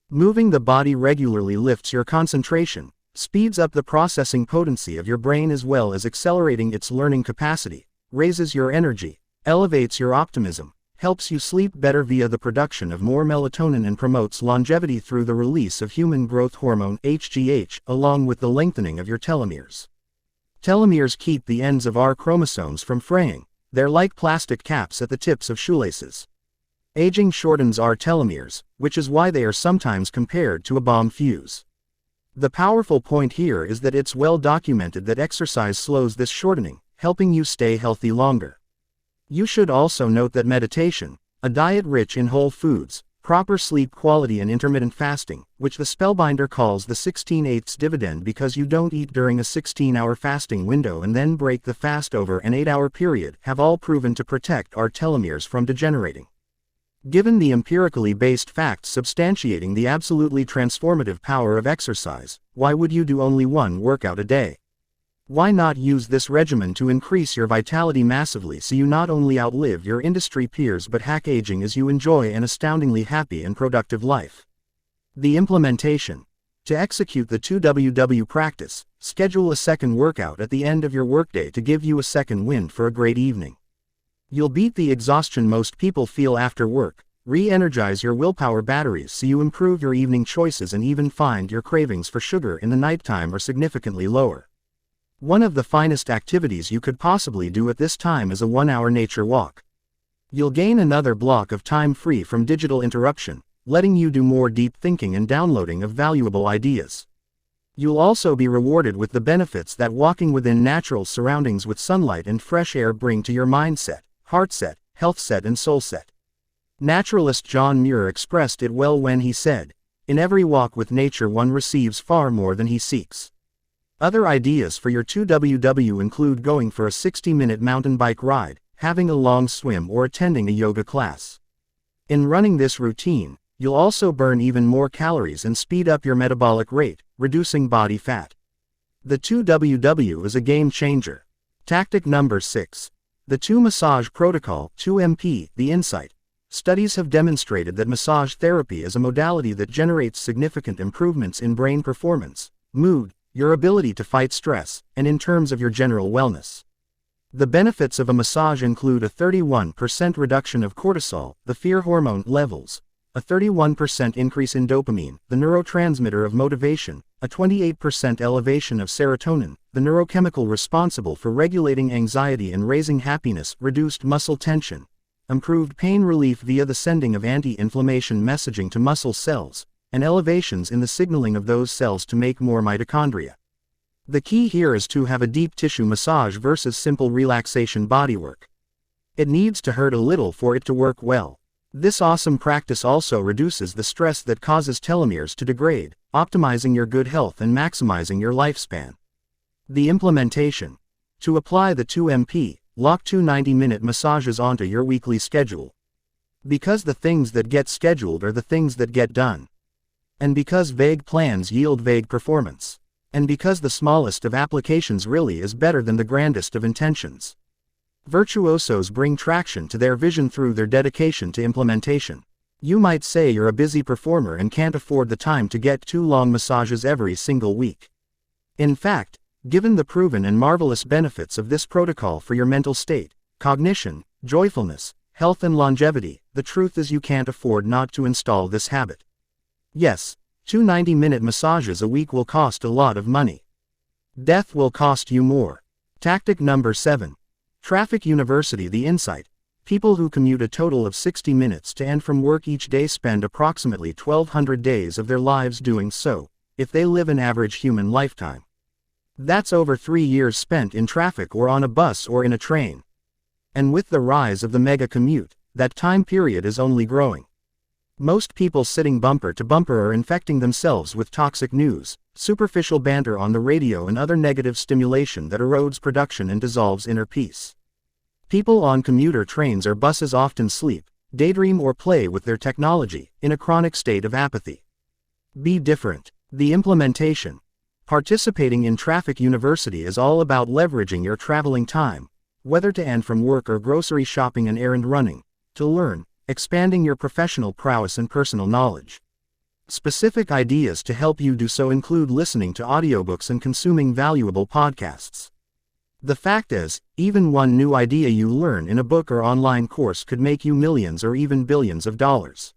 Moving the body regularly lifts your concentration, speeds up the processing potency of your brain as well as accelerating its learning capacity, raises your energy, elevates your optimism, helps you sleep better via the production of more melatonin and promotes longevity through the release of human growth hormone HGH, along with the lengthening of your telomeres. Telomeres keep the ends of our chromosomes from fraying. They're like plastic caps at the tips of shoelaces. Aging shortens our telomeres, which is why they are sometimes compared to a bomb fuse. The powerful point here is that it's well documented that exercise slows this shortening, helping you stay healthy longer. You should also note that meditation, a diet rich in whole foods, proper sleep quality and intermittent fasting, which the spellbinder calls the 16/8 dividend because you don't eat during a 16-hour fasting window and then break the fast over an 8-hour period, have all proven to protect our telomeres from degenerating. Given the empirically based facts substantiating the absolutely transformative power of exercise, why would you do only one workout a day? Why not use this regimen to increase your vitality massively so you not only outlive your industry peers but hack aging as you enjoy an astoundingly happy and productive life? The implementation. To execute the 2WW practice, schedule a second workout at the end of your workday to give you a second wind for a great evening. You'll beat the exhaustion most people feel after work, re-energize your willpower batteries so you improve your evening choices and even find your cravings for sugar in the nighttime are significantly lower. One of the finest activities you could possibly do at this time is a 1-hour nature walk. You'll gain another block of time free from digital interruption, letting you do more deep thinking and downloading of valuable ideas. You'll also be rewarded with the benefits that walking within natural surroundings with sunlight and fresh air bring to your mindset, heart set, health set and soul set. Naturalist John Muir expressed it well when he said, "In every walk with nature one receives far more than he seeks." Other ideas for your 2WW include going for a 60-minute mountain bike ride, having a long swim or attending a yoga class. In running this routine, you'll also burn even more calories and speed up your metabolic rate, reducing body fat. The 2WW is a game changer. Tactic number 6. The 2 Massage Protocol, 2MP, the insight. Studies have demonstrated that massage therapy is a modality that generates significant improvements in brain performance, mood, your ability to fight stress, and in terms of your general wellness. The benefits of a massage include a 31% reduction of cortisol, the fear hormone, levels, a 31% increase in dopamine, the neurotransmitter of motivation, a 28% elevation of serotonin, the neurochemical responsible for regulating anxiety and raising happiness, reduced muscle tension, improved pain relief via the sending of anti-inflammation messaging to muscle cells, and elevations in the signaling of those cells to make more mitochondria. The key here is to have a deep tissue massage versus simple relaxation bodywork. It needs to hurt a little for it to work well. This awesome practice also reduces the stress that causes telomeres to degrade, optimizing your good health and maximizing your lifespan. The implementation. To apply the 2MP, lock 2 90-minute massages onto your weekly schedule. Because the things that get scheduled are the things that get done. And because vague plans yield vague performance. And because the smallest of applications really is better than the grandest of intentions. Virtuosos bring traction to their vision through their dedication to implementation. You might say you're a busy performer and can't afford the time to get 2 long massages every single week. In fact, given the proven and marvelous benefits of this protocol for your mental state, cognition, joyfulness, health and longevity, the truth is you can't afford not to install this habit. Yes, 2 90-minute massages a week will cost a lot of money. Death will cost you more. Tactic number 7. Traffic University, the insight. People who commute a total of 60 minutes to and from work each day spend approximately 1,200 days of their lives doing so, if they live an average human lifetime. That's over 3 years spent in traffic or on a bus or in a train. And with the rise of the mega commute, that time period is only growing. Most people sitting bumper to bumper are infecting themselves with toxic news, superficial banter on the radio and other negative stimulation that erodes production and dissolves inner peace. People on commuter trains or buses often sleep, daydream or play with their technology, in a chronic state of apathy. Be different. The implementation. Participating in Traffic University is all about leveraging your traveling time, whether to and from work or grocery shopping and errand running, to learn, expanding your professional prowess and personal knowledge. Specific ideas to help you do so include listening to audiobooks and consuming valuable podcasts. The fact is, even one new idea you learn in a book or online course could make you millions or even billions of dollars.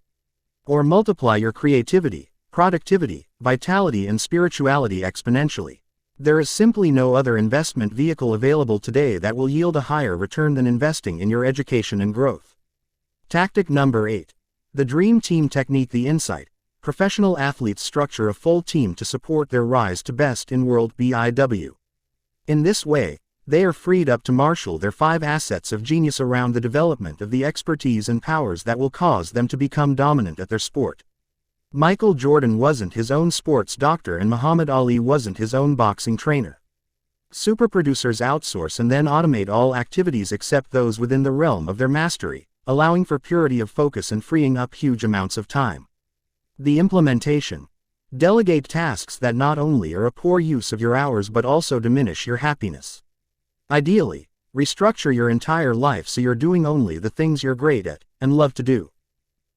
Or multiply your creativity, productivity, vitality and spirituality exponentially. There is simply no other investment vehicle available today that will yield a higher return than investing in your education and growth. Tactic number 8. The Dream Team Technique, the insight. Professional athletes structure a full team to support their rise to best in world BIW. In this way, they are freed up to marshal their 5 assets of genius around the development of the expertise and powers that will cause them to become dominant at their sport. Michael Jordan wasn't his own sports doctor and Muhammad Ali wasn't his own boxing trainer. Superproducers outsource and then automate all activities except those within the realm of their mastery, allowing for purity of focus and freeing up huge amounts of time. The implementation. Delegate tasks that not only are a poor use of your hours but also diminish your happiness. Ideally, restructure your entire life so you're doing only the things you're great at and love to do.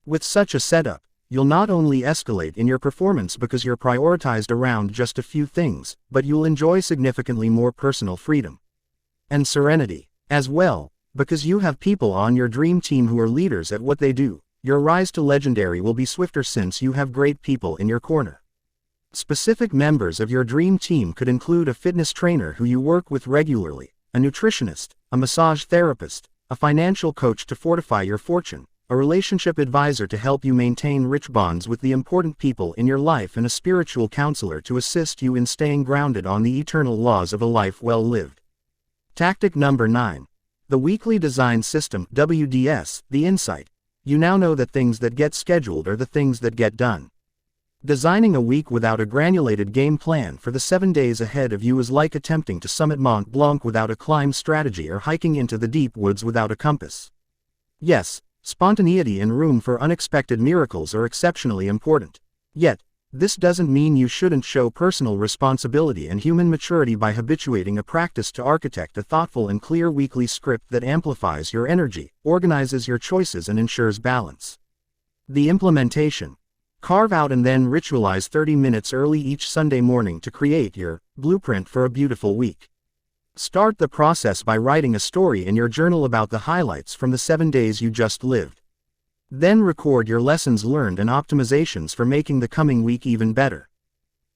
With such a setup, you'll not only escalate in your performance because you're prioritized around just a few things, but you'll enjoy significantly more personal freedom and serenity as well, because you have people on your dream team who are leaders at what they do. Your rise to legendary will be swifter since you have great people in your corner. Specific members of your dream team could include a fitness trainer who you work with regularly, a nutritionist, a massage therapist, a financial coach to fortify your fortune, a relationship advisor to help you maintain rich bonds with the important people in your life, and a spiritual counselor to assist you in staying grounded on the eternal laws of a life well lived. Tactic number 9. The Weekly Design System, WDS, the insight. You now know that things that get scheduled are the things that get done. Designing a week without a granulated game plan for the 7 days ahead of you is like attempting to summit Mont Blanc without a climb strategy or hiking into the deep woods without a compass. Yes, spontaneity and room for unexpected miracles are exceptionally important. Yet, this doesn't mean you shouldn't show personal responsibility and human maturity by habituating a practice to architect a thoughtful and clear weekly script that amplifies your energy, organizes your choices, and ensures balance. The implementation. Carve out and then ritualize 30 minutes early each Sunday morning to create your blueprint for a beautiful week. Start the process by writing a story in your journal about the highlights from the 7 days you just lived. Then record your lessons learned and optimizations for making the coming week even better.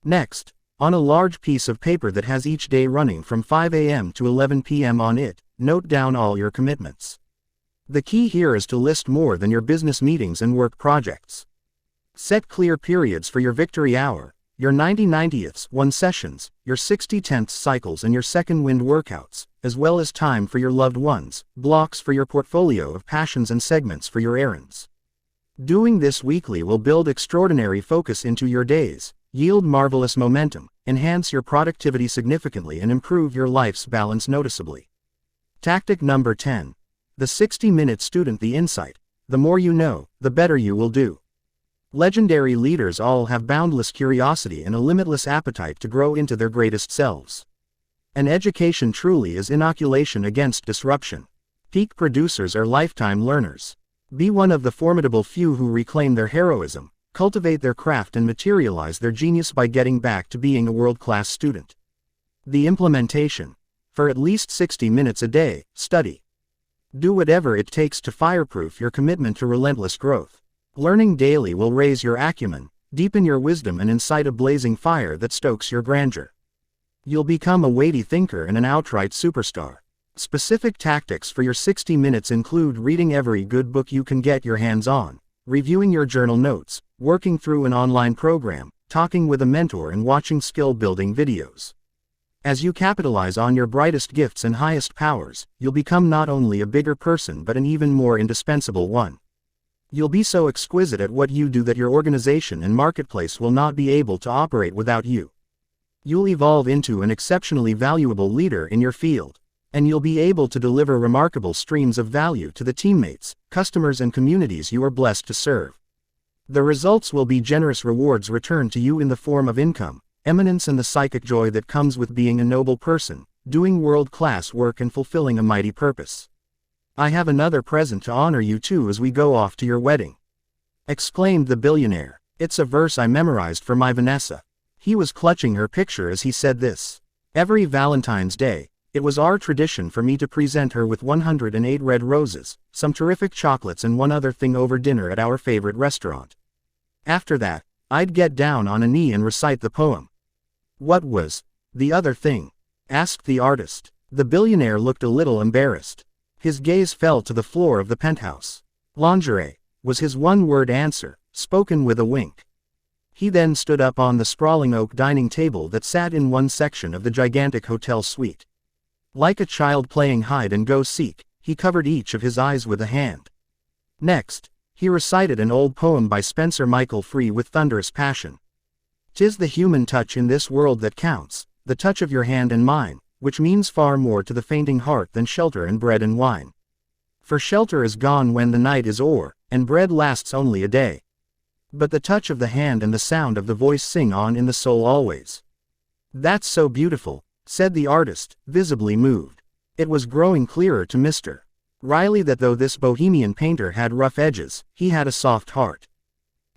Next, on a large piece of paper that has each day running from 5 a.m. to 11 p.m. on it, note down all your commitments. The key here is to list more than your business meetings and work projects. Set clear periods for your victory hour, your 90/90ths, 1 sessions, your 60/10ths cycles, and your second wind workouts, as well as time for your loved ones, blocks for your portfolio of passions, and segments for your errands. Doing this weekly will build extraordinary focus into your days, yield marvelous momentum, enhance your productivity significantly, and improve your life's balance noticeably. Tactic number 10. The 60-minute student, the insight. The more you know, the better you will do. Legendary leaders all have boundless curiosity and a limitless appetite to grow into their greatest selves. An education truly is inoculation against disruption. Peak producers are lifetime learners. Be one of the formidable few who reclaim their heroism, cultivate their craft, and materialize their genius by getting back to being a world-class student. The implementation. For at least 60 minutes a day, study. Do whatever it takes to fireproof your commitment to relentless growth. Learning daily will raise your acumen, deepen your wisdom, and incite a blazing fire that stokes your grandeur. You'll become a weighty thinker and an outright superstar. Specific tactics for your 60 minutes include reading every good book you can get your hands on, reviewing your journal notes, working through an online program, talking with a mentor, and watching skill-building videos. As you capitalize on your brightest gifts and highest powers, you'll become not only a bigger person but an even more indispensable one. You'll be so exquisite at what you do that your organization and marketplace will not be able to operate without you. You'll evolve into an exceptionally valuable leader in your field, and you'll be able to deliver remarkable streams of value to the teammates, customers, and communities you are blessed to serve. The results will be generous rewards returned to you in the form of income, eminence, and the psychic joy that comes with being a noble person, doing world-class work, and fulfilling a mighty purpose. I have another present to honor you too as we go off to your wedding," exclaimed the billionaire. "It's a verse I memorized for my Vanessa." He was clutching her picture as he said this. "Every Valentine's Day, it was our tradition for me to present her with 108 red roses, some terrific chocolates, and one other thing over dinner at our favorite restaurant. After that, I'd get down on a knee and recite the poem." "What was the other thing?" asked the artist. The billionaire looked a little embarrassed. His gaze fell to the floor of the penthouse. "Lingerie," was his one-word answer, spoken with a wink. He then stood up on the sprawling oak dining table that sat in one section of the gigantic hotel suite. Like a child playing hide-and-go-seek, he covered each of his eyes with a hand. Next, he recited an old poem by Spencer Michael Free with thunderous passion. "'Tis the human touch in this world that counts, the touch of your hand and mine, which means far more to the fainting heart than shelter and bread and wine. For shelter is gone when the night is o'er, and bread lasts only a day. But the touch of the hand and the sound of the voice sing on in the soul always." "That's so beautiful," said the artist, visibly moved. It was growing clearer to Mr. Riley that though this bohemian painter had rough edges, he had a soft heart.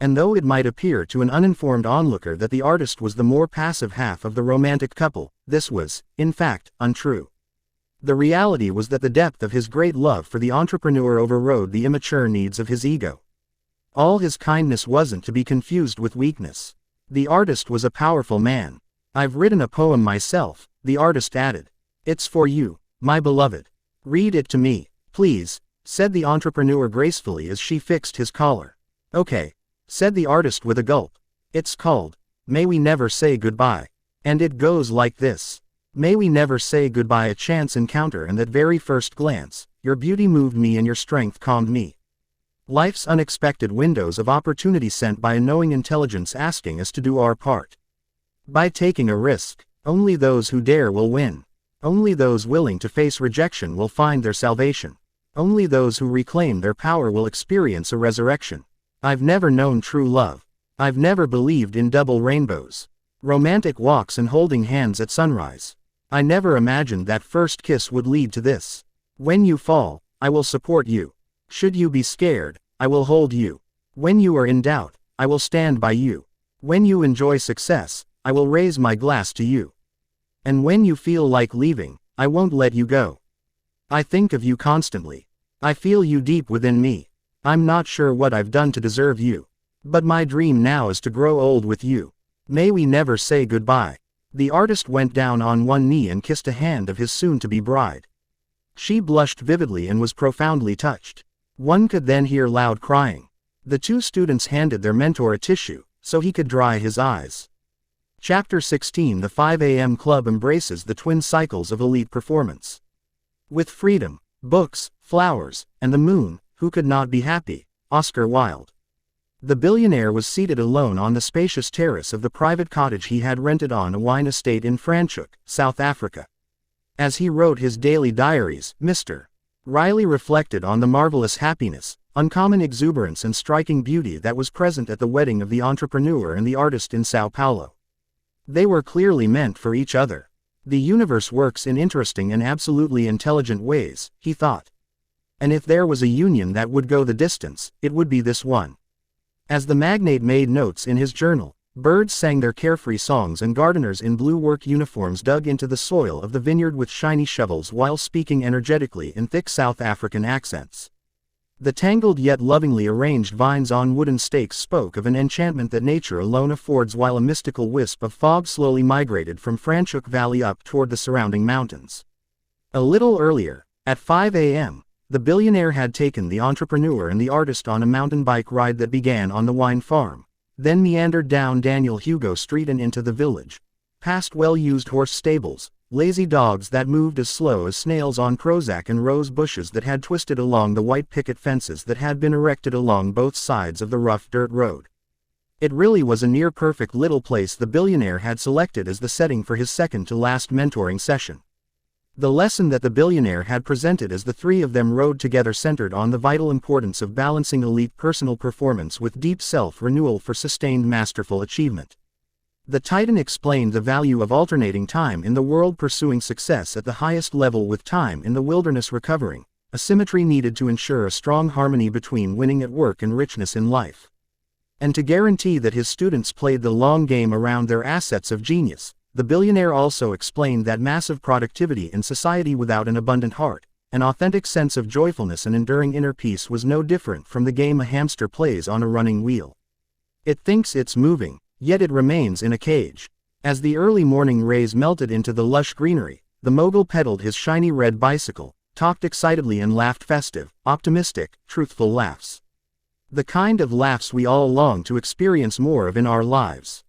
And though it might appear to an uninformed onlooker that the artist was the more passive half of the romantic couple, this was, in fact, untrue. The reality was that the depth of his great love for the entrepreneur overrode the immature needs of his ego. All his kindness wasn't to be confused with weakness. The artist was a powerful man. "I've written a poem myself," the artist added. "It's for you, my beloved. Read it to me, please," said the entrepreneur gracefully as she fixed his collar. "Okay," said the artist with a gulp. "It's called, May We Never Say Goodbye. And it goes like this. May we never say goodbye, a chance encounter and that very first glance, your beauty moved me and your strength calmed me. Life's unexpected windows of opportunity sent by a knowing intelligence asking us to do our part. By taking a risk, only those who dare will win. Only those willing to face rejection will find their salvation. Only those who reclaim their power will experience a resurrection. I've never known true love. I've never believed in double rainbows, romantic walks and holding hands at sunrise. I never imagined that first kiss would lead to this. When you fall, I will support you. Should you be scared, I will hold you. When you are in doubt, I will stand by you. When you enjoy success, I will raise my glass to you. And when you feel like leaving, I won't let you go. I think of you constantly. I feel you deep within me. I'm not sure what I've done to deserve you. But my dream now is to grow old with you. May we never say goodbye." The artist went down on one knee and kissed a hand of his soon-to-be bride. She blushed vividly and was profoundly touched. One could then hear loud crying. The two students handed their mentor a tissue, so he could dry his eyes. Chapter 16. The 5 a.m. Club embraces the twin cycles of elite performance. With freedom, books, flowers, and the moon, who could not be happy? Oscar Wilde. The billionaire was seated alone on the spacious terrace of the private cottage he had rented on a wine estate in Franschhoek, South Africa. As he wrote his daily diaries, Mr. Riley reflected on the marvelous happiness, uncommon exuberance and striking beauty that was present at the wedding of the entrepreneur and the artist in Sao Paulo. They were clearly meant for each other. The universe works in interesting and absolutely intelligent ways, he thought. And if there was a union that would go the distance, it would be this one. As the magnate made notes in his journal, birds sang their carefree songs and gardeners in blue work uniforms dug into the soil of the vineyard with shiny shovels while speaking energetically in thick South African accents. The tangled yet lovingly arranged vines on wooden stakes spoke of an enchantment that nature alone affords, while a mystical wisp of fog slowly migrated from Franschhoek Valley up toward the surrounding mountains. A little earlier, at 5 a.m., the billionaire had taken the entrepreneur and the artist on a mountain bike ride that began on the wine farm, then meandered down Daniel Hugo Street and into the village, past well-used horse stables, lazy dogs that moved as slow as snails on Prozac and rose bushes that had twisted along the white picket fences that had been erected along both sides of the rough dirt road. It really was a near-perfect little place the billionaire had selected as the setting for his second-to-last mentoring session. The lesson that the billionaire had presented as the three of them rode together centered on the vital importance of balancing elite personal performance with deep self-renewal for sustained masterful achievement. The Titan explained the value of alternating time in the world pursuing success at the highest level with time in the wilderness recovering, a symmetry needed to ensure a strong harmony between winning at work and richness in life. And to guarantee that his students played the long game around their assets of genius, the billionaire also explained that massive productivity in society without an abundant heart, an authentic sense of joyfulness and enduring inner peace was no different from the game a hamster plays on a running wheel. It thinks it's moving, yet it remains in a cage. As the early morning rays melted into the lush greenery, the mogul pedaled his shiny red bicycle, talked excitedly and laughed festive, optimistic, truthful laughs. The kind of laughs we all long to experience more of in our lives.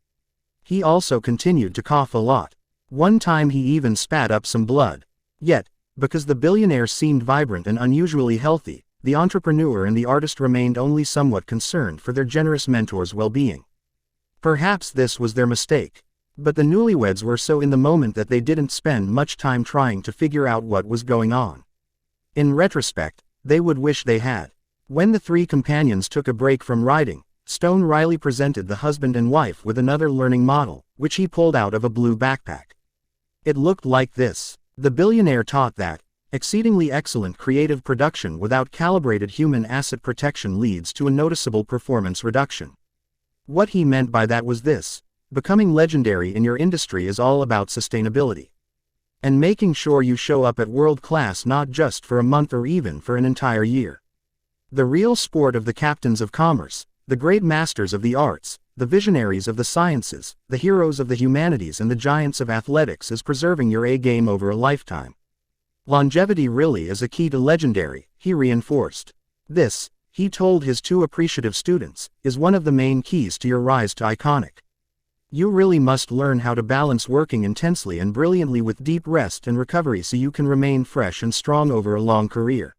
He also continued to cough a lot. One time he even spat up some blood. Yet, because the billionaire seemed vibrant and unusually healthy, the entrepreneur and the artist remained only somewhat concerned for their generous mentor's well-being. Perhaps this was their mistake. But the newlyweds were so in the moment that they didn't spend much time trying to figure out what was going on. In retrospect, they would wish they had. When the three companions took a break from riding, Stone Riley presented the husband and wife with another learning model, which he pulled out of a blue backpack. It looked like this. The billionaire taught that exceedingly excellent creative production without calibrated human asset protection leads to a noticeable performance reduction. What he meant by that was this: becoming legendary in your industry is all about sustainability. And making sure you show up at world class not just for a month or even for an entire year. The real sport of the captains of commerce, the great masters of the arts, the visionaries of the sciences, the heroes of the humanities and the giants of athletics is preserving your A game over a lifetime. Longevity really is a key to legendary, he reinforced. This, he told his two appreciative students, is one of the main keys to your rise to iconic. You really must learn how to balance working intensely and brilliantly with deep rest and recovery so you can remain fresh and strong over a long career.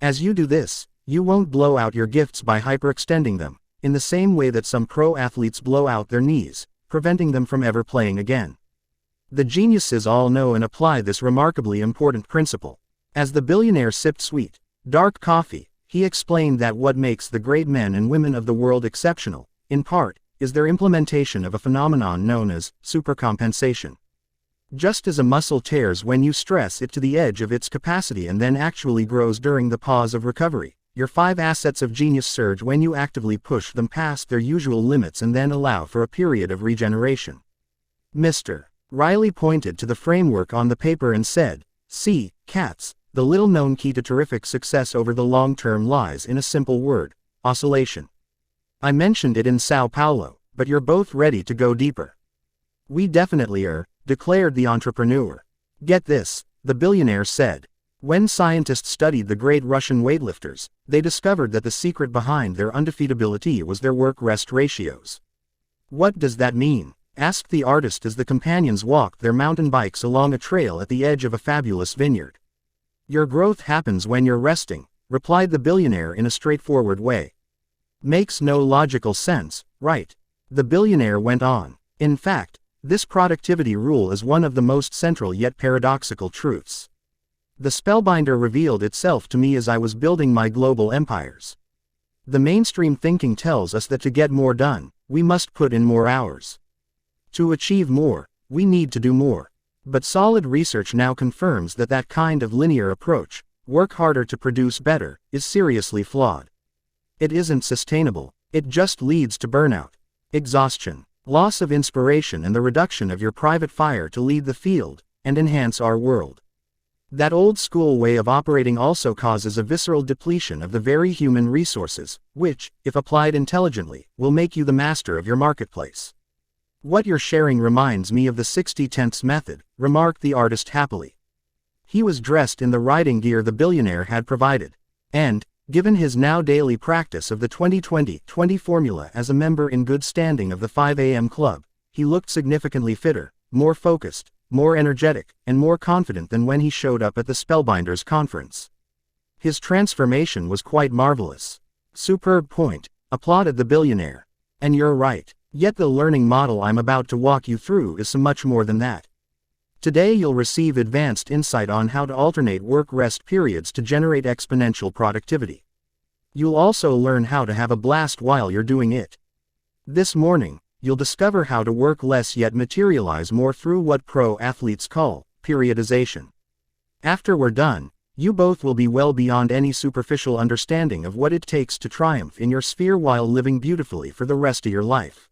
As you do this, you won't blow out your gifts by hyperextending them, in the same way that some pro athletes blow out their knees, preventing them from ever playing again. The geniuses all know and apply this remarkably important principle. As the billionaire sipped sweet, dark coffee, he explained that what makes the great men and women of the world exceptional, in part, is their implementation of a phenomenon known as supercompensation. Just as a muscle tears when you stress it to the edge of its capacity and then actually grows during the pause of recovery, your 5 assets of genius surge when you actively push them past their usual limits and then allow for a period of regeneration. Mr. Riley pointed to the framework on the paper and said, "See, cats, the little-known key to terrific success over the long term lies in a simple word: oscillation. I mentioned it in Sao Paulo, but you're both ready to go deeper." "We definitely are," declared the entrepreneur. "Get this," the billionaire said. "When scientists studied the great Russian weightlifters, they discovered that the secret behind their undefeatability was their work-rest ratios." "What does that mean?" asked the artist as the companions walked their mountain bikes along a trail at the edge of a fabulous vineyard. "Your growth happens when you're resting," replied the billionaire in a straightforward way. "Makes no logical sense, right?" the billionaire went on. "In fact, this productivity rule is one of the most central yet paradoxical truths. The spellbinder revealed itself to me as I was building my global empires. The mainstream thinking tells us that to get more done, we must put in more hours. To achieve more, we need to do more. But solid research now confirms that that kind of linear approach, work harder to produce better, is seriously flawed. It isn't sustainable. It just leads to burnout, exhaustion, loss of inspiration and the reduction of your private fire to lead the field and enhance our world. That old school way of operating also causes a visceral depletion of the very human resources, which, if applied intelligently, will make you the master of your marketplace." "What you're sharing reminds me of the 60-tenths method," remarked the artist happily. He was dressed in the riding gear the billionaire had provided. And, given his now daily practice of the 20-20-20 formula as a member in good standing of the 5 a.m. club, he looked significantly fitter, more focused, more energetic, and more confident than when he showed up at the Spellbinders conference. His transformation was quite marvelous. "Superb point," applauded the billionaire. "And you're right. Yet the learning model I'm about to walk you through is so much more than that. Today you'll receive advanced insight on how to alternate work-rest periods to generate exponential productivity. You'll also learn how to have a blast while you're doing it. This morning, you'll discover how to work less yet materialize more through what pro athletes call periodization. After we're done, you both will be well beyond any superficial understanding of what it takes to triumph in your sphere while living beautifully for the rest of your life."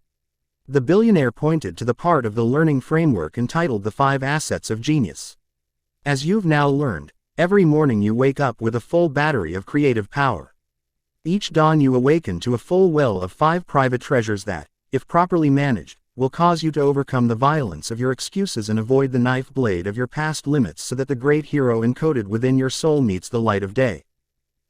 The billionaire pointed to the part of the learning framework entitled The 5 Assets of Genius. "As you've now learned, every morning you wake up with a full battery of creative power. Each dawn you awaken to a full well of 5 private treasures that, if properly managed, will cause you to overcome the violence of your excuses and avoid the knife blade of your past limits so that the great hero encoded within your soul meets the light of day.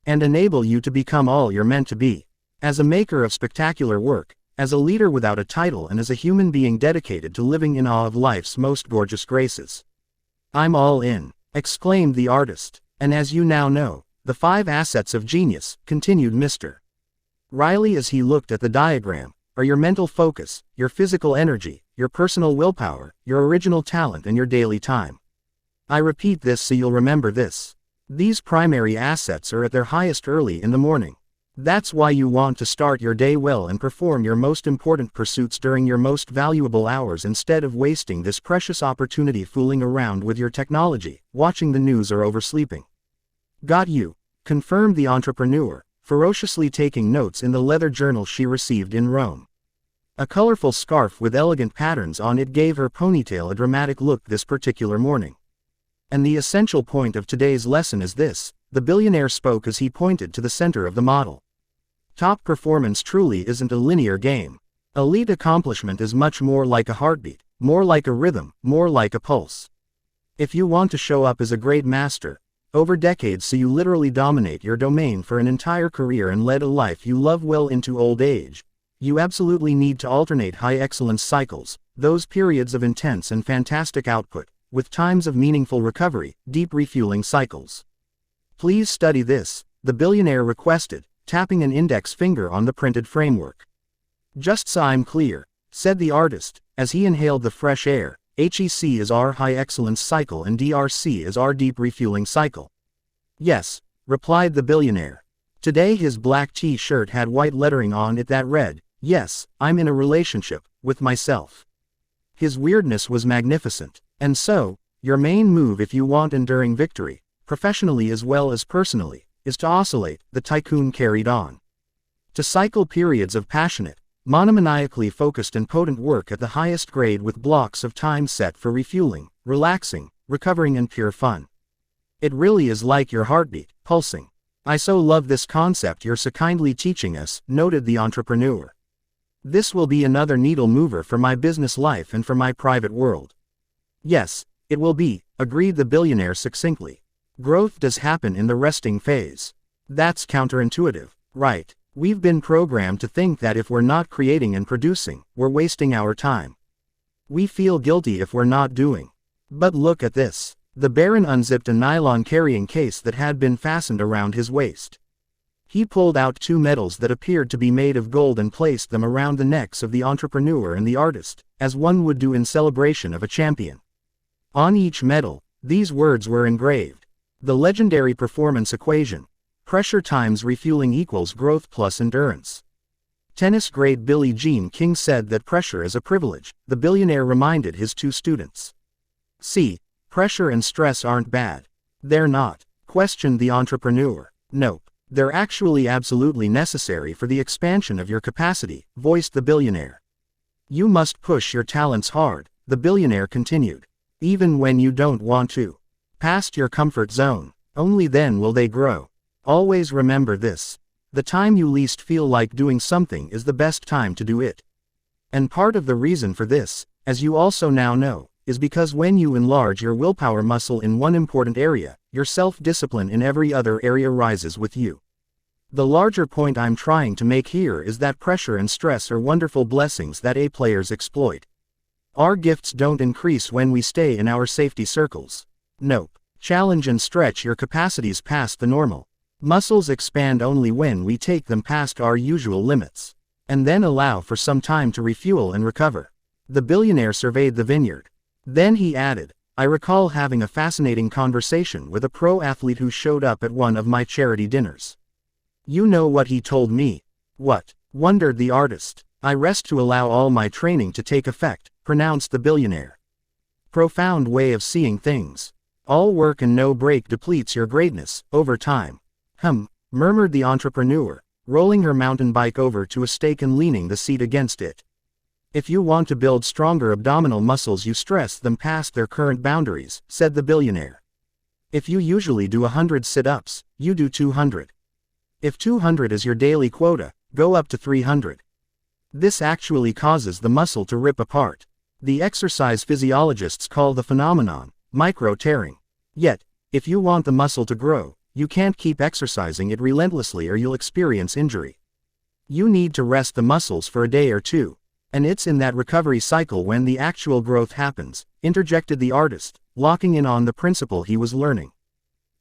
And enable you to become all you're meant to be. As a maker of spectacular work, as a leader without a title and as a human being dedicated to living in awe of life's most gorgeous graces. I'm all in," exclaimed the artist. "And as you now know, the 5 assets of genius," continued Mr. Riley as he looked at the diagram, "are your mental focus, your physical energy, your personal willpower, your original talent and your daily time. I repeat this so you'll remember this. These primary assets are at their highest early in the morning. That's why you want to start your day well and perform your most important pursuits during your most valuable hours instead of wasting this precious opportunity fooling around with your technology, watching the news or oversleeping." "Got you," confirmed the entrepreneur, ferociously taking notes in the leather journal she received in Rome. A colorful scarf with elegant patterns on it gave her ponytail a dramatic look this particular morning. And the essential point of today's lesson is this, the billionaire spoke as he pointed to the center of the model. Top performance truly isn't a linear game. Elite accomplishment is much more like a heartbeat, more like a rhythm, more like a pulse. If you want to show up as a great master, over decades so you literally dominate your domain for an entire career and lead a life you love well into old age, you absolutely need to alternate high excellence cycles, those periods of intense and fantastic output, with times of meaningful recovery, deep refueling cycles. Please study this, the billionaire requested, tapping an index finger on the printed framework. Just so I'm clear, said the artist, as he inhaled the fresh air, HEC is our high excellence cycle and DRC is our deep refueling cycle. Yes, replied the billionaire. Today his black t-shirt had white lettering on it that read, "Yes, I'm in a relationship with myself." His weirdness was magnificent. And so, your main move if you want enduring victory, professionally as well as personally, is to oscillate, the tycoon carried on. To cycle periods of passionate, monomaniacally focused and potent work at the highest grade with blocks of time set for refueling, relaxing, recovering and pure fun. It really is like your heartbeat, pulsing. I so love this concept you're so kindly teaching us, noted the entrepreneur. This will be another needle mover for my business life and for my private world. Yes, it will be, agreed the billionaire succinctly. Growth does happen in the resting phase. That's counterintuitive, right? We've been programmed to think that if we're not creating and producing, we're wasting our time. We feel guilty if we're not doing. But look at this. The Baron unzipped a nylon carrying case that had been fastened around his waist. He pulled out 2 medals that appeared to be made of gold and placed them around the necks of the entrepreneur and the artist, as one would do in celebration of a champion. On each medal, these words were engraved. The legendary performance equation. Pressure times refueling equals growth plus endurance. Tennis great Billie Jean King said that pressure is a privilege, the billionaire reminded his 2 students. See, pressure and stress aren't bad. They're not, questioned the entrepreneur. Nope, they're actually absolutely necessary for the expansion of your capacity, voiced the billionaire. You must push your talents hard, the billionaire continued. Even when you don't want to. Past your comfort zone, only then will they grow. Always remember this. The time you least feel like doing something is the best time to do it. And part of the reason for this, as you also now know, is because when you enlarge your willpower muscle in one important area, your self-discipline in every other area rises with you. The larger point I'm trying to make here is that pressure and stress are wonderful blessings that A players exploit. Our gifts don't increase when we stay in our safety circles. Nope. Challenge and stretch your capacities past the normal. Muscles expand only when we take them past our usual limits. And then allow for some time to refuel and recover. The billionaire surveyed the vineyard. Then he added, I recall having a fascinating conversation with a pro athlete who showed up at one of my charity dinners. You know what he told me? What? Wondered the artist. I rest to allow all my training to take effect, pronounced the billionaire. Profound way of seeing things. All work and no break depletes your greatness, over time. Murmured the entrepreneur, rolling her mountain bike over to a stake and leaning the seat against it. If you want to build stronger abdominal muscles, you stress them past their current boundaries, said the billionaire. If you usually do 100 sit-ups, you do 200. If 200 is your daily quota, go up to 300. This actually causes the muscle to rip apart. The exercise physiologists call the phenomenon micro-tearing. Yet, if you want the muscle to grow, you can't keep exercising it relentlessly or you'll experience injury. You need to rest the muscles for a day or 2. And it's in that recovery cycle when the actual growth happens, interjected the artist, locking in on the principle he was learning.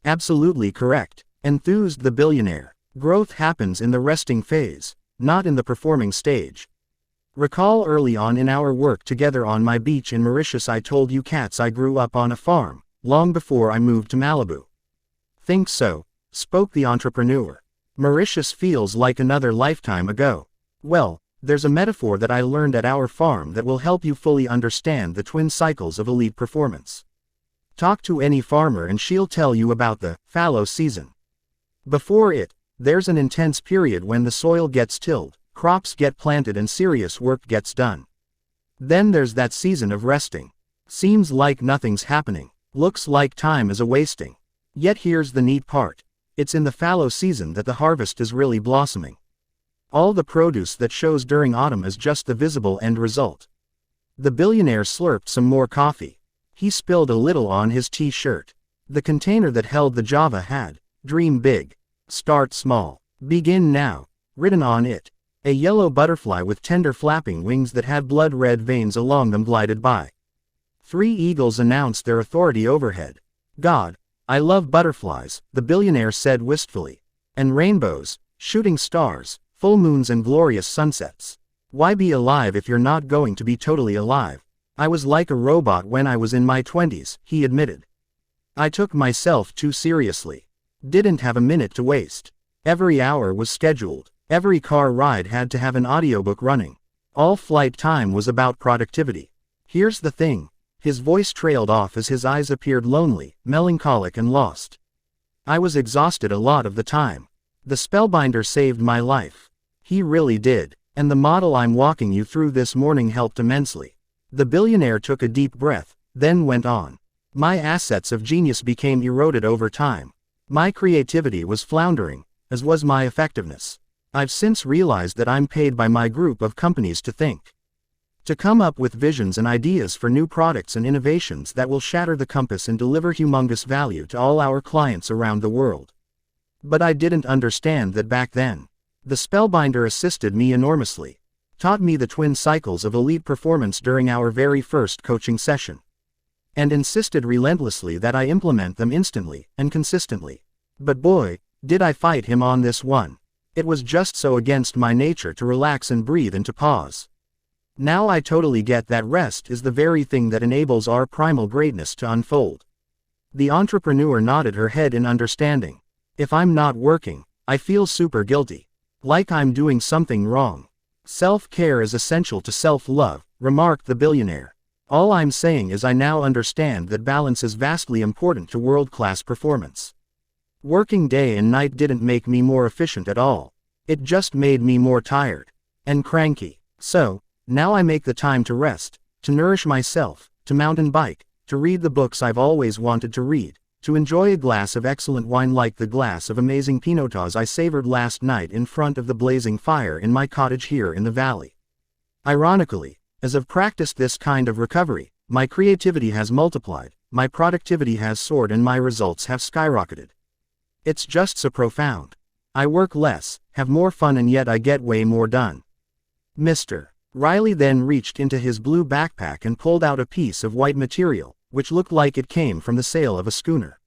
Absolutely correct, enthused the billionaire. Growth happens in the resting phase, not in the performing stage. Recall early on in our work together on my beach in Mauritius I told you cats I grew up on a farm, long before I moved to Malibu. Think so, spoke the entrepreneur. Mauritius feels like another lifetime ago. Well, there's a metaphor that I learned at our farm that will help you fully understand the twin cycles of elite performance. Talk to any farmer and she'll tell you about the fallow season. Before it, there's an intense period when the soil gets tilled, Crops get planted and serious work gets done. Then there's that season of resting. Seems like nothing's happening. Looks like time is a-wasting. Yet here's the neat part. It's in the fallow season that the harvest is really blossoming. All the produce that shows during autumn is just the visible end result. The billionaire slurped some more coffee. He spilled a little on his t-shirt. The container that held the Java had, "Dream big. Start small. Begin now," written on it. A yellow butterfly with tender flapping wings that had blood-red veins along them glided by. 3 eagles announced their authority overhead. "God, I love butterflies," the billionaire said wistfully. "And rainbows, shooting stars, full moons and glorious sunsets. Why be alive if you're not going to be totally alive? I was like a robot when I was in my 20s, he admitted. I took myself too seriously. Didn't have a minute to waste. Every hour was scheduled. Every car ride had to have an audiobook running. All flight time was about productivity. Here's the thing." His voice trailed off as his eyes appeared lonely, melancholic and lost. "I was exhausted a lot of the time. The spellbinder saved my life. He really did. And the model I'm walking you through this morning helped immensely." The billionaire took a deep breath, then went on. "My assets of genius became eroded over time. My creativity was floundering, as was my effectiveness. I've since realized that I'm paid by my group of companies to think. To come up with visions and ideas for new products and innovations that will shatter the compass and deliver humongous value to all our clients around the world. But I didn't understand that back then. The spellbinder assisted me enormously. Taught me the twin cycles of elite performance during our very first coaching session. And insisted relentlessly that I implement them instantly and consistently. But boy, did I fight him on this one. It was just so against my nature to relax and breathe and to pause. Now I totally get that rest is the very thing that enables our primal greatness to unfold." The entrepreneur nodded her head in understanding. "If I'm not working, I feel super guilty. Like I'm doing something wrong. Self-care is essential to self-love," remarked the billionaire. "All I'm saying is I now understand that balance is vastly important to world-class performance. Working day and night didn't make me more efficient at all. It just made me more tired. And cranky. So, now I make the time to rest, to nourish myself, to mountain bike, to read the books I've always wanted to read, to enjoy a glass of excellent wine like the glass of amazing pinotage I savored last night in front of the blazing fire in my cottage here in the valley. Ironically, as I've practiced this kind of recovery, my creativity has multiplied, my productivity has soared and my results have skyrocketed. It's just so profound. I work less, have more fun and yet I get way more done." Mr. Riley then reached into his blue backpack and pulled out a piece of white material, which looked like it came from the sail of a schooner.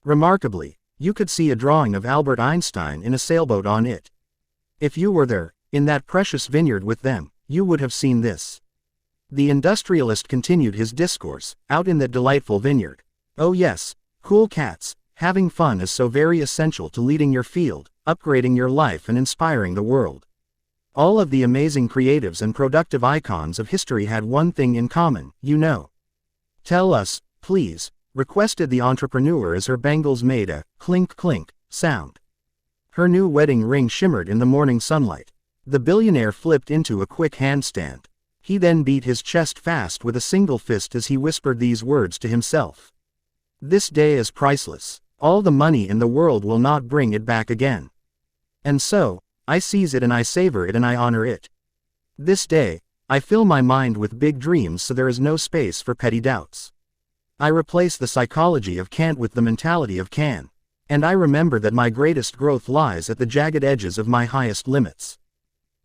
Remarkably, you could see a drawing of Albert Einstein in a sailboat on it. If you were there, in that precious vineyard with them, you would have seen this. The industrialist continued his discourse, out in that delightful vineyard. "Oh yes, cool cats, having fun is so very essential to leading your field, upgrading your life and inspiring the world. All of the amazing creatives and productive icons of history had one thing in common, you know." "Tell us, please," requested the entrepreneur as her bangles made a clink-clink sound. Her new wedding ring shimmered in the morning sunlight. The billionaire flipped into a quick handstand. He then beat his chest fast with a single fist as he whispered these words to himself. "This day is priceless. All the money in the world will not bring it back again. And so, I seize it and I savor it and I honor it. This day, I fill my mind with big dreams so there is no space for petty doubts. I replace the psychology of can't with the mentality of can. And I remember that my greatest growth lies at the jagged edges of my highest limits.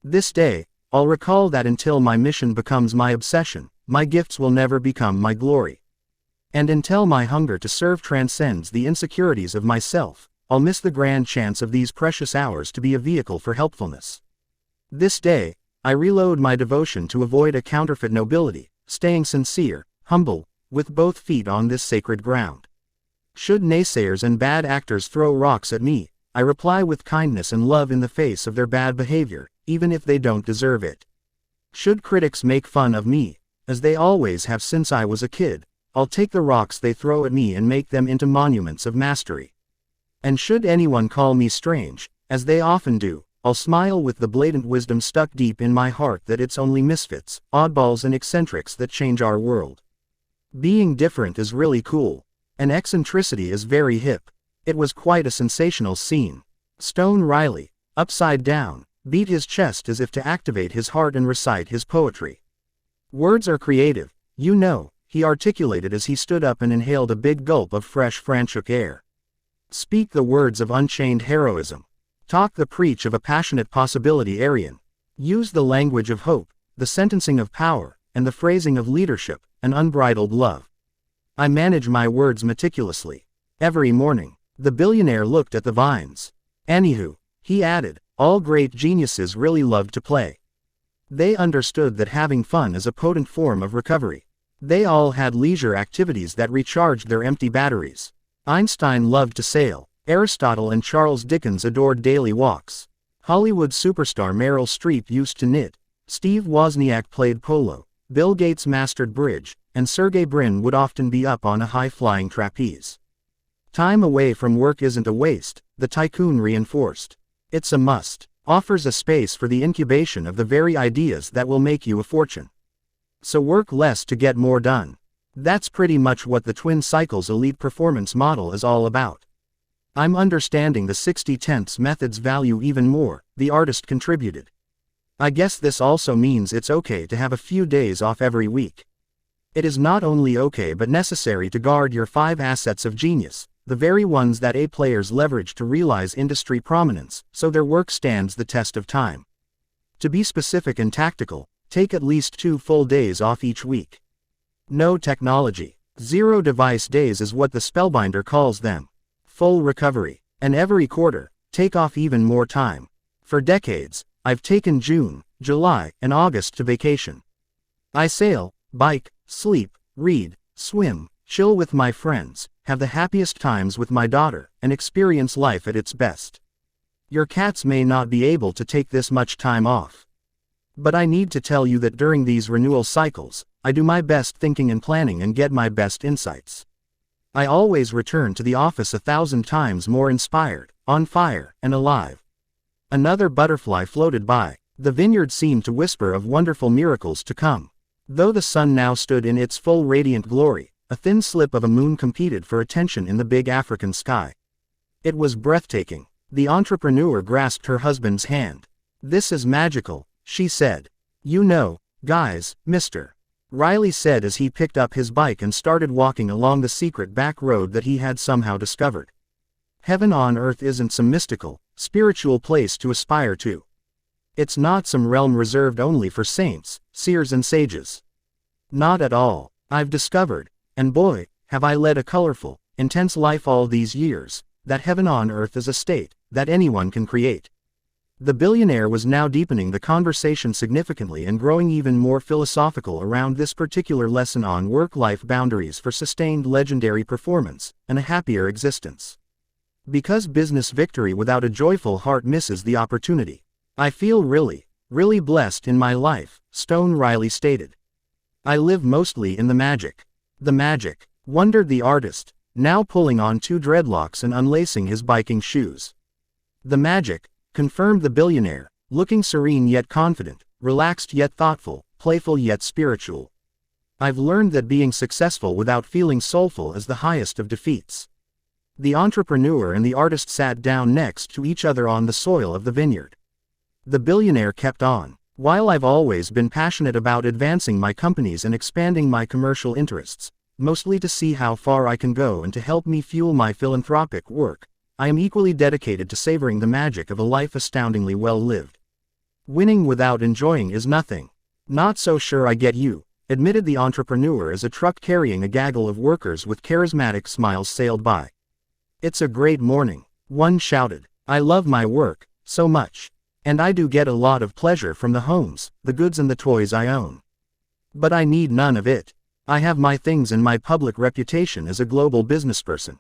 This day, I'll recall that until my mission becomes my obsession, my gifts will never become my glory. And until my hunger to serve transcends the insecurities of myself, I'll miss the grand chance of these precious hours to be a vehicle for helpfulness. This day, I reload my devotion to avoid a counterfeit nobility, staying sincere, humble, with both feet on this sacred ground. Should naysayers and bad actors throw rocks at me, I reply with kindness and love in the face of their bad behavior, even if they don't deserve it. Should critics make fun of me, as they always have since I was a kid, I'll take the rocks they throw at me and make them into monuments of mastery. And should anyone call me strange, as they often do, I'll smile with the blatant wisdom stuck deep in my heart that it's only misfits, oddballs and eccentrics that change our world. Being different is really cool. And eccentricity is very hip. It was quite a sensational scene. Stone Riley, upside down, beat his chest as if to activate his heart and recite his poetry. Words are creative, you know, he articulated as he stood up and inhaled a big gulp of fresh Franschhoek air. Speak the words of unchained heroism. Talk the preach of a passionate possibility Aryan. Use the language of hope, the sentencing of power, and the phrasing of leadership, and unbridled love. I manage my words meticulously. Every morning, the billionaire looked at the vines. Anywho, he added, all great geniuses really loved to play. They understood that having fun is a potent form of recovery. They all had leisure activities that recharged their empty batteries. Einstein loved to sail. Aristotle and Charles Dickens adored daily walks. Hollywood superstar Meryl Streep used to knit. Steve Wozniak played polo. Bill Gates mastered bridge, and Sergey Brin would often be up on a high-flying trapeze. Time away from work isn't a waste, the tycoon reinforced. It's a must. Offers a space for the incubation of the very ideas that will make you a fortune. So work less to get more done. That's pretty much what the Twin Cycles elite performance model is all about. I'm understanding the 60/10 method's value even more, the artist contributed. I guess this also means it's okay to have a few days off every week. It is not only okay but necessary to guard your 5 assets of genius, the very ones that A players leverage to realize industry prominence, so their work stands the test of time. To be specific and tactical, take at least 2 full days off each week. No technology. 0 device days is what the Spellbinder calls them. Full recovery. And every quarter, take off even more time. For decades, I've taken June, July, and August to vacation. I sail, bike, sleep, read, swim, chill with my friends, have the happiest times with my daughter, and experience life at its best. Your cats may not be able to take this much time off. But I need to tell you that during these renewal cycles, I do my best thinking and planning and get my best insights. I always return to the office 1,000 times more inspired, on fire, and alive. Another butterfly floated by. The vineyard seemed to whisper of wonderful miracles to come. Though the sun now stood in its full radiant glory, a thin slip of a moon competed for attention in the big African sky. It was breathtaking. The entrepreneur grasped her husband's hand. This is magical, she said. You know, guys, Mr. Riley said as he picked up his bike and started walking along the secret back road that he had somehow discovered. Heaven on earth isn't some mystical, spiritual place to aspire to. It's not some realm reserved only for saints, seers and sages. Not at all. I've discovered, and boy, have I led a colorful, intense life all these years, that heaven on earth is a state that anyone can create. The billionaire was now deepening the conversation significantly and growing even more philosophical around this particular lesson on work-life boundaries for sustained legendary performance and a happier existence. Because business victory without a joyful heart misses the opportunity. I feel really blessed in my life, Stone Riley stated. I live mostly in the magic. The magic, wondered the artist, now pulling on 2 dreadlocks and unlacing his biking shoes. The magic, confirmed the billionaire, looking serene yet confident, relaxed yet thoughtful, playful yet spiritual. I've learned that being successful without feeling soulful is the highest of defeats. The entrepreneur and the artist sat down next to each other on the soil of the vineyard. The billionaire kept on. While I've always been passionate about advancing my companies and expanding my commercial interests, mostly to see how far I can go and to help me fuel my philanthropic work, I am equally dedicated to savoring the magic of a life astoundingly well lived. Winning without enjoying is nothing. Not so sure I get you, admitted the entrepreneur as a truck carrying a gaggle of workers with charismatic smiles sailed by. It's a great morning, one shouted. I love my work, so much. And I do get a lot of pleasure from the homes, the goods and the toys I own. But I need none of it. I have my things and my public reputation as a global businessperson.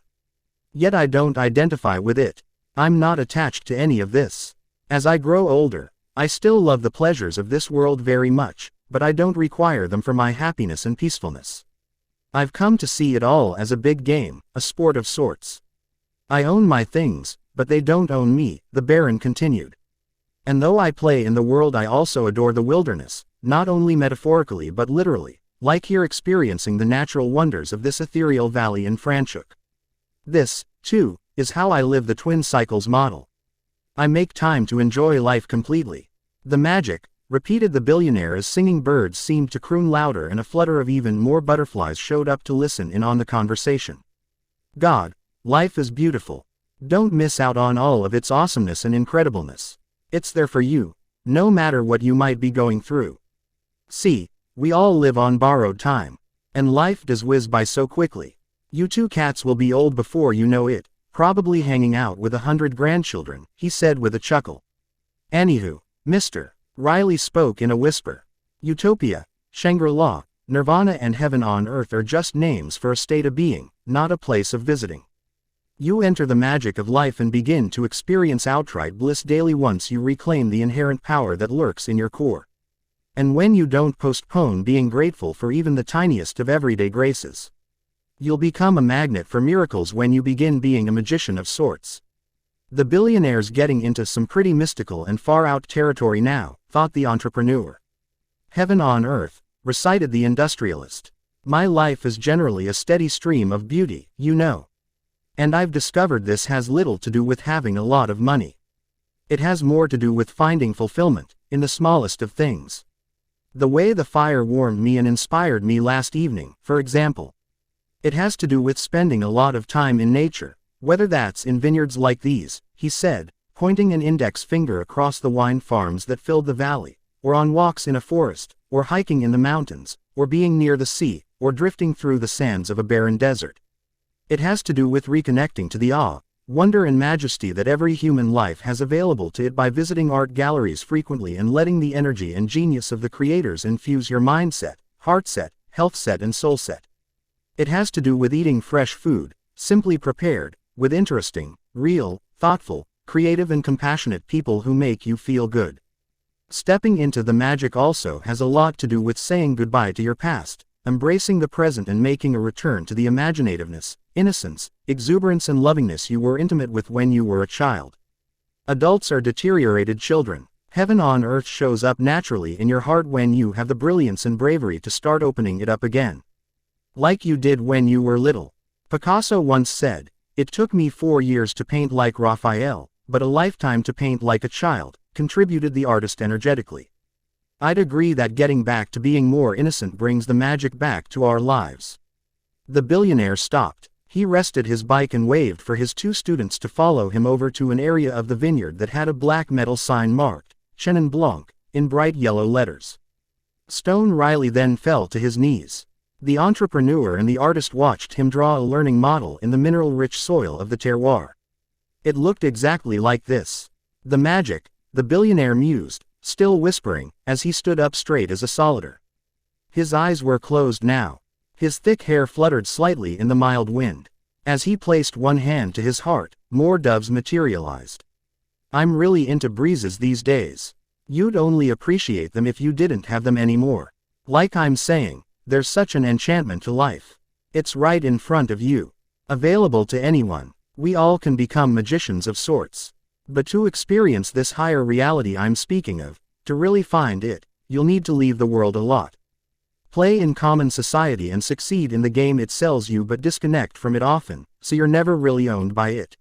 Yet I don't identify with it. I'm not attached to any of this. As I grow older, I still love the pleasures of this world very much, but I don't require them for my happiness and peacefulness. I've come to see it all as a big game, a sport of sorts. I own my things, but they don't own me, the Baron continued. And though I play in the world, I also adore the wilderness, not only metaphorically but literally, like here experiencing the natural wonders of this ethereal valley in Franschhoek. This, too, is how I live the twin cycles model. I make time to enjoy life completely. The magic, repeated the billionaire as singing birds seemed to croon louder and a flutter of even more butterflies showed up to listen in on the conversation. God, life is beautiful. Don't miss out on all of its awesomeness and incredibleness. It's there for you, no matter what you might be going through. See, we all live on borrowed time. And life does whiz by so quickly. You two cats will be old before you know it, probably hanging out with 100 grandchildren, he said with a chuckle. Anywho, Mr. Riley spoke in a whisper. Utopia, Shangri-La, Nirvana and heaven on earth are just names for a state of being, not a place of visiting. You enter the magic of life and begin to experience outright bliss daily once you reclaim the inherent power that lurks in your core. And when you don't postpone being grateful for even the tiniest of everyday graces, you'll become a magnet for miracles when you begin being a magician of sorts. The billionaire's getting into some pretty mystical and far-out territory now, thought the entrepreneur. Heaven on earth, recited the industrialist. My life is generally a steady stream of beauty, you know. And I've discovered this has little to do with having a lot of money. It has more to do with finding fulfillment, in the smallest of things. The way the fire warmed me and inspired me last evening, for example. It has to do with spending a lot of time in nature, whether that's in vineyards like these, he said, pointing an index finger across the wine farms that filled the valley, or on walks in a forest, or hiking in the mountains, or being near the sea, or drifting through the sands of a barren desert. It has to do with reconnecting to the awe, wonder and majesty that every human life has available to it by visiting art galleries frequently and letting the energy and genius of the creators infuse your mindset, heart set, health set and soul set. It has to do with eating fresh food, simply prepared, with interesting, real, thoughtful, creative and compassionate people who make you feel good. Stepping into the magic also has a lot to do with saying goodbye to your past, embracing the present and making a return to the imaginativeness, innocence, exuberance and lovingness you were intimate with when you were a child. Adults are deteriorated children. Heaven on earth shows up naturally in your heart when you have the brilliance and bravery to start opening it up again. Like you did when you were little. Picasso once said, "It took me 4 years to paint like Raphael, but a lifetime to paint like a child," contributed the artist energetically. I'd agree that getting back to being more innocent brings the magic back to our lives. The billionaire stopped. He rested his bike and waved for his 2 students to follow him over to an area of the vineyard that had a black metal sign marked, Chenin Blanc, in bright yellow letters. Stone Riley then fell to his knees. The entrepreneur and the artist watched him draw a learning model in the mineral-rich soil of the terroir. It looked exactly like this. The magic, the billionaire mused, still whispering, as he stood up straight as a solitaire. His eyes were closed now. His thick hair fluttered slightly in the mild wind. As he placed one hand to his heart, more doves materialized. I'm really into breezes these days. You'd only appreciate them if you didn't have them anymore. Like I'm saying, there's such an enchantment to life. It's right in front of you. Available to anyone. We all can become magicians of sorts. But to experience this higher reality I'm speaking of, to really find it, you'll need to leave the world a lot. Play in common society and succeed in the game it sells you but disconnect from it often, so you're never really owned by it.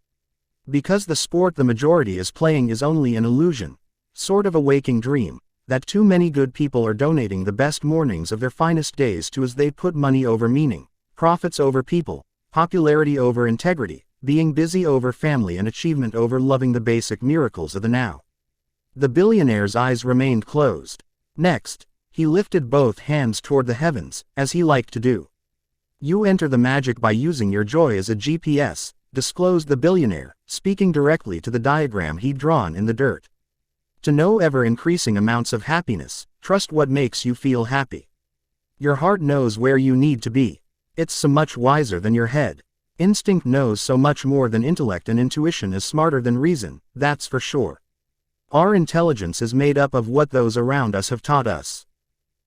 Because the sport the majority is playing is only an illusion, sort of a waking dream, that too many good people are donating the best mornings of their finest days to as they put money over meaning, profits over people, popularity over integrity, being busy over family and achievement over loving the basic miracles of the now. The billionaire's eyes remained closed. Next, he lifted both hands toward the heavens, as he liked to do. You enter the magic by using your joy as a GPS, disclosed the billionaire, speaking directly to the diagram he'd drawn in the dirt. To know ever-increasing amounts of happiness, trust what makes you feel happy. Your heart knows where you need to be. It's so much wiser than your head. Instinct knows so much more than intellect and intuition is smarter than reason, that's for sure. Our intelligence is made up of what those around us have taught us.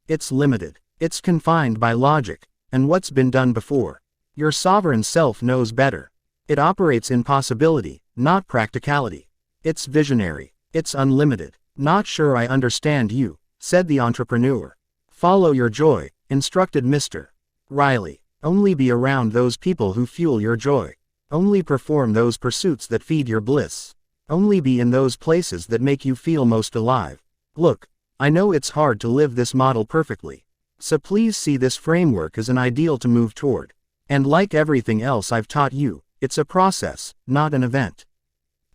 It's limited. It's confined by logic, and what's been done before. Your sovereign self knows better. It operates in possibility, not practicality. It's visionary. It's unlimited. Not sure I understand you, said the entrepreneur. Follow your joy, instructed Mr. Riley. Only be around those people who fuel your joy. Only perform those pursuits that feed your bliss. Only be in those places that make you feel most alive. Look, I know it's hard to live this model perfectly. So please see this framework as an ideal to move toward. And like everything else I've taught you, it's a process, not an event.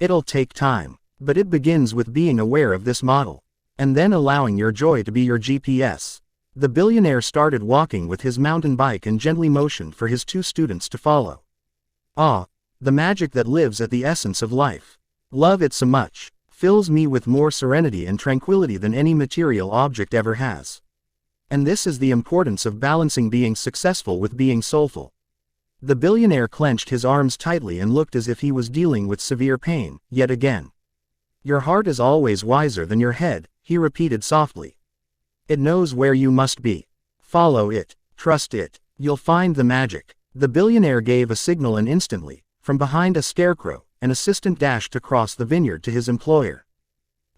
It'll take time, but it begins with being aware of this model, and then allowing your joy to be your GPS. The billionaire started walking with his mountain bike and gently motioned for his 2 students to follow. Ah, the magic that lives at the essence of life. Love it so much, fills me with more serenity and tranquility than any material object ever has. And this is the importance of balancing being successful with being soulful. The billionaire clenched his arms tightly and looked as if he was dealing with severe pain, yet again. Your heart is always wiser than your head, he repeated softly. It knows where you must be. Follow it, trust it, you'll find the magic. The billionaire gave a signal and instantly, from behind a scarecrow, an assistant dashed across the vineyard to his employer.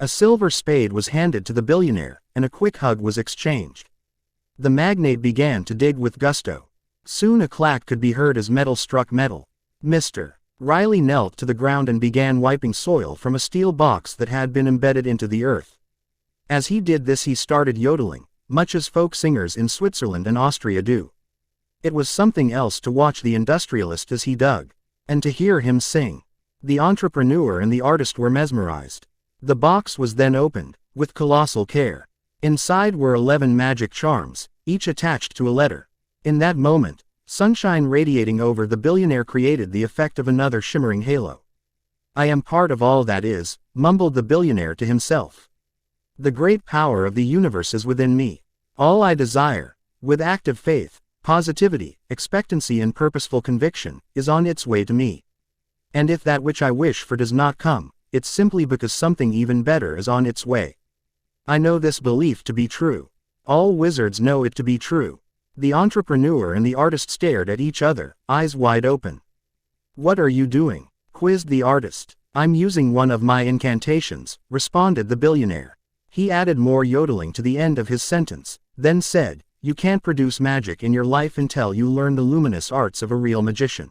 A silver spade was handed to the billionaire, and a quick hug was exchanged. The magnate began to dig with gusto. Soon a clack could be heard as metal struck metal. Mr. Riley knelt to the ground and began wiping soil from a steel box that had been embedded into the earth. As he did this he started yodeling, much as folk singers in Switzerland and Austria do. It was something else to watch the industrialist as he dug, and to hear him sing. The entrepreneur and the artist were mesmerized. The box was then opened, with colossal care. Inside were 11 magic charms, each attached to a letter. In that moment, sunshine radiating over the billionaire created the effect of another shimmering halo. I am part of all that is, mumbled the billionaire to himself. The great power of the universe is within me. All I desire, with active faith, positivity, expectancy and purposeful conviction, is on its way to me. And if that which I wish for does not come, it's simply because something even better is on its way. I know this belief to be true. All wizards know it to be true. The entrepreneur and the artist stared at each other, eyes wide open. What are you doing? Quizzed the artist. I'm using one of my incantations, responded the billionaire. He added more yodeling to the end of his sentence, then said, you can't produce magic in your life until you learn the luminous arts of a real magician.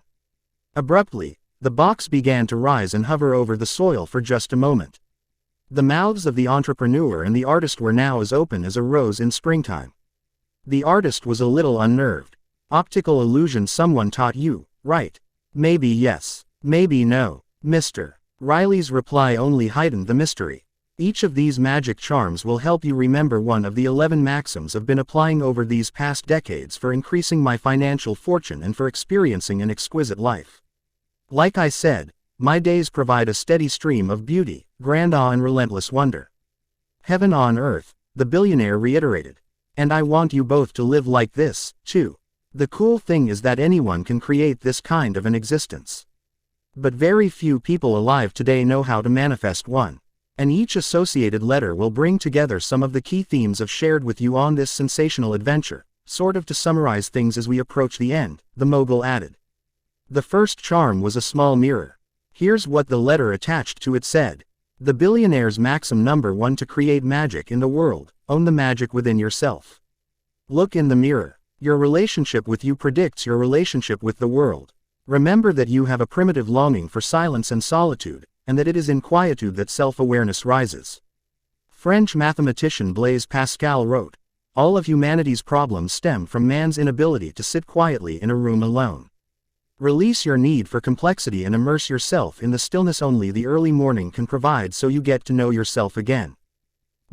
Abruptly, the box began to rise and hover over the soil for just a moment. The mouths of the entrepreneur and the artist were now as open as a rose in springtime. The artist was a little unnerved. Optical illusion someone taught you, right? Maybe yes, maybe no. Mr. Riley's reply only heightened the mystery. Each of these magic charms will help you remember one of the 11 maxims I've been applying over these past decades for increasing my financial fortune and for experiencing an exquisite life. Like I said, my days provide a steady stream of beauty, grand awe and relentless wonder. Heaven on earth, the billionaire reiterated. And I want you both to live like this, too. The cool thing is that anyone can create this kind of an existence. But very few people alive today know how to manifest one. And each associated letter will bring together some of the key themes I've shared with you on this sensational adventure, sort of to summarize things as we approach the end, the mogul added. The first charm was a small mirror. Here's what the letter attached to it said. The billionaire's maxim number 1 to create magic in the world, own the magic within yourself. Look in the mirror. Your relationship with you predicts your relationship with the world. Remember that you have a primitive longing for silence and solitude, and that it is in quietude that self-awareness rises. French mathematician Blaise Pascal wrote, all of humanity's problems stem from man's inability to sit quietly in a room alone. Release your need for complexity and immerse yourself in the stillness only the early morning can provide so you get to know yourself again.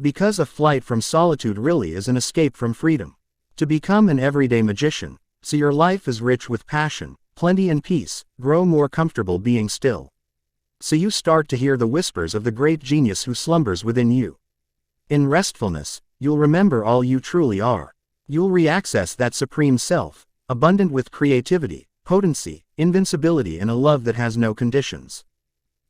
Because a flight from solitude really is an escape from freedom. To become an everyday magician, so your life is rich with passion, plenty and peace, grow more comfortable being still. So you start to hear the whispers of the great genius who slumbers within you. In restfulness, you'll remember all you truly are. You'll re-access that supreme self, abundant with creativity, potency, invincibility and a love that has no conditions.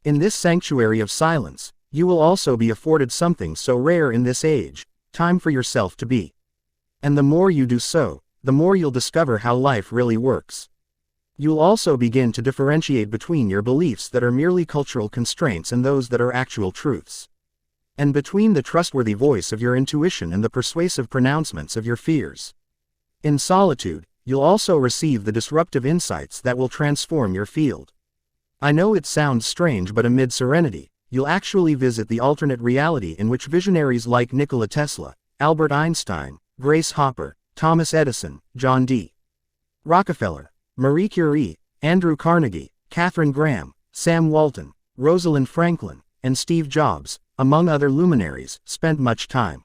In this sanctuary of silence, you will also be afforded something so rare in this age, time for yourself to be. And the more you do so, the more you'll discover how life really works. You'll also begin to differentiate between your beliefs that are merely cultural constraints and those that are actual truths. and between the trustworthy voice of your intuition and the persuasive pronouncements of your fears. In solitude, you'll also receive the disruptive insights that will transform your field. I know it sounds strange, but amid serenity, you'll actually visit the alternate reality in which visionaries like Nikola Tesla, Albert Einstein, Grace Hopper, Thomas Edison, John D. Rockefeller, Marie Curie, Andrew Carnegie, Katharine Graham, Sam Walton, Rosalind Franklin, and Steve Jobs, among other luminaries, spent much time.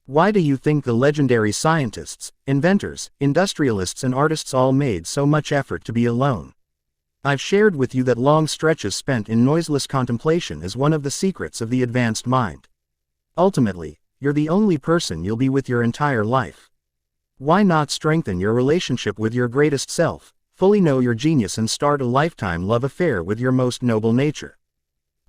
Why do you think the legendary scientists, inventors, industrialists and artists all made so much effort to be alone? I've shared with you that long stretches spent in noiseless contemplation is one of the secrets of the advanced mind. Ultimately, you're the only person you'll be with your entire life. Why not strengthen your relationship with your greatest self, fully know your genius and start a lifetime love affair with your most noble nature?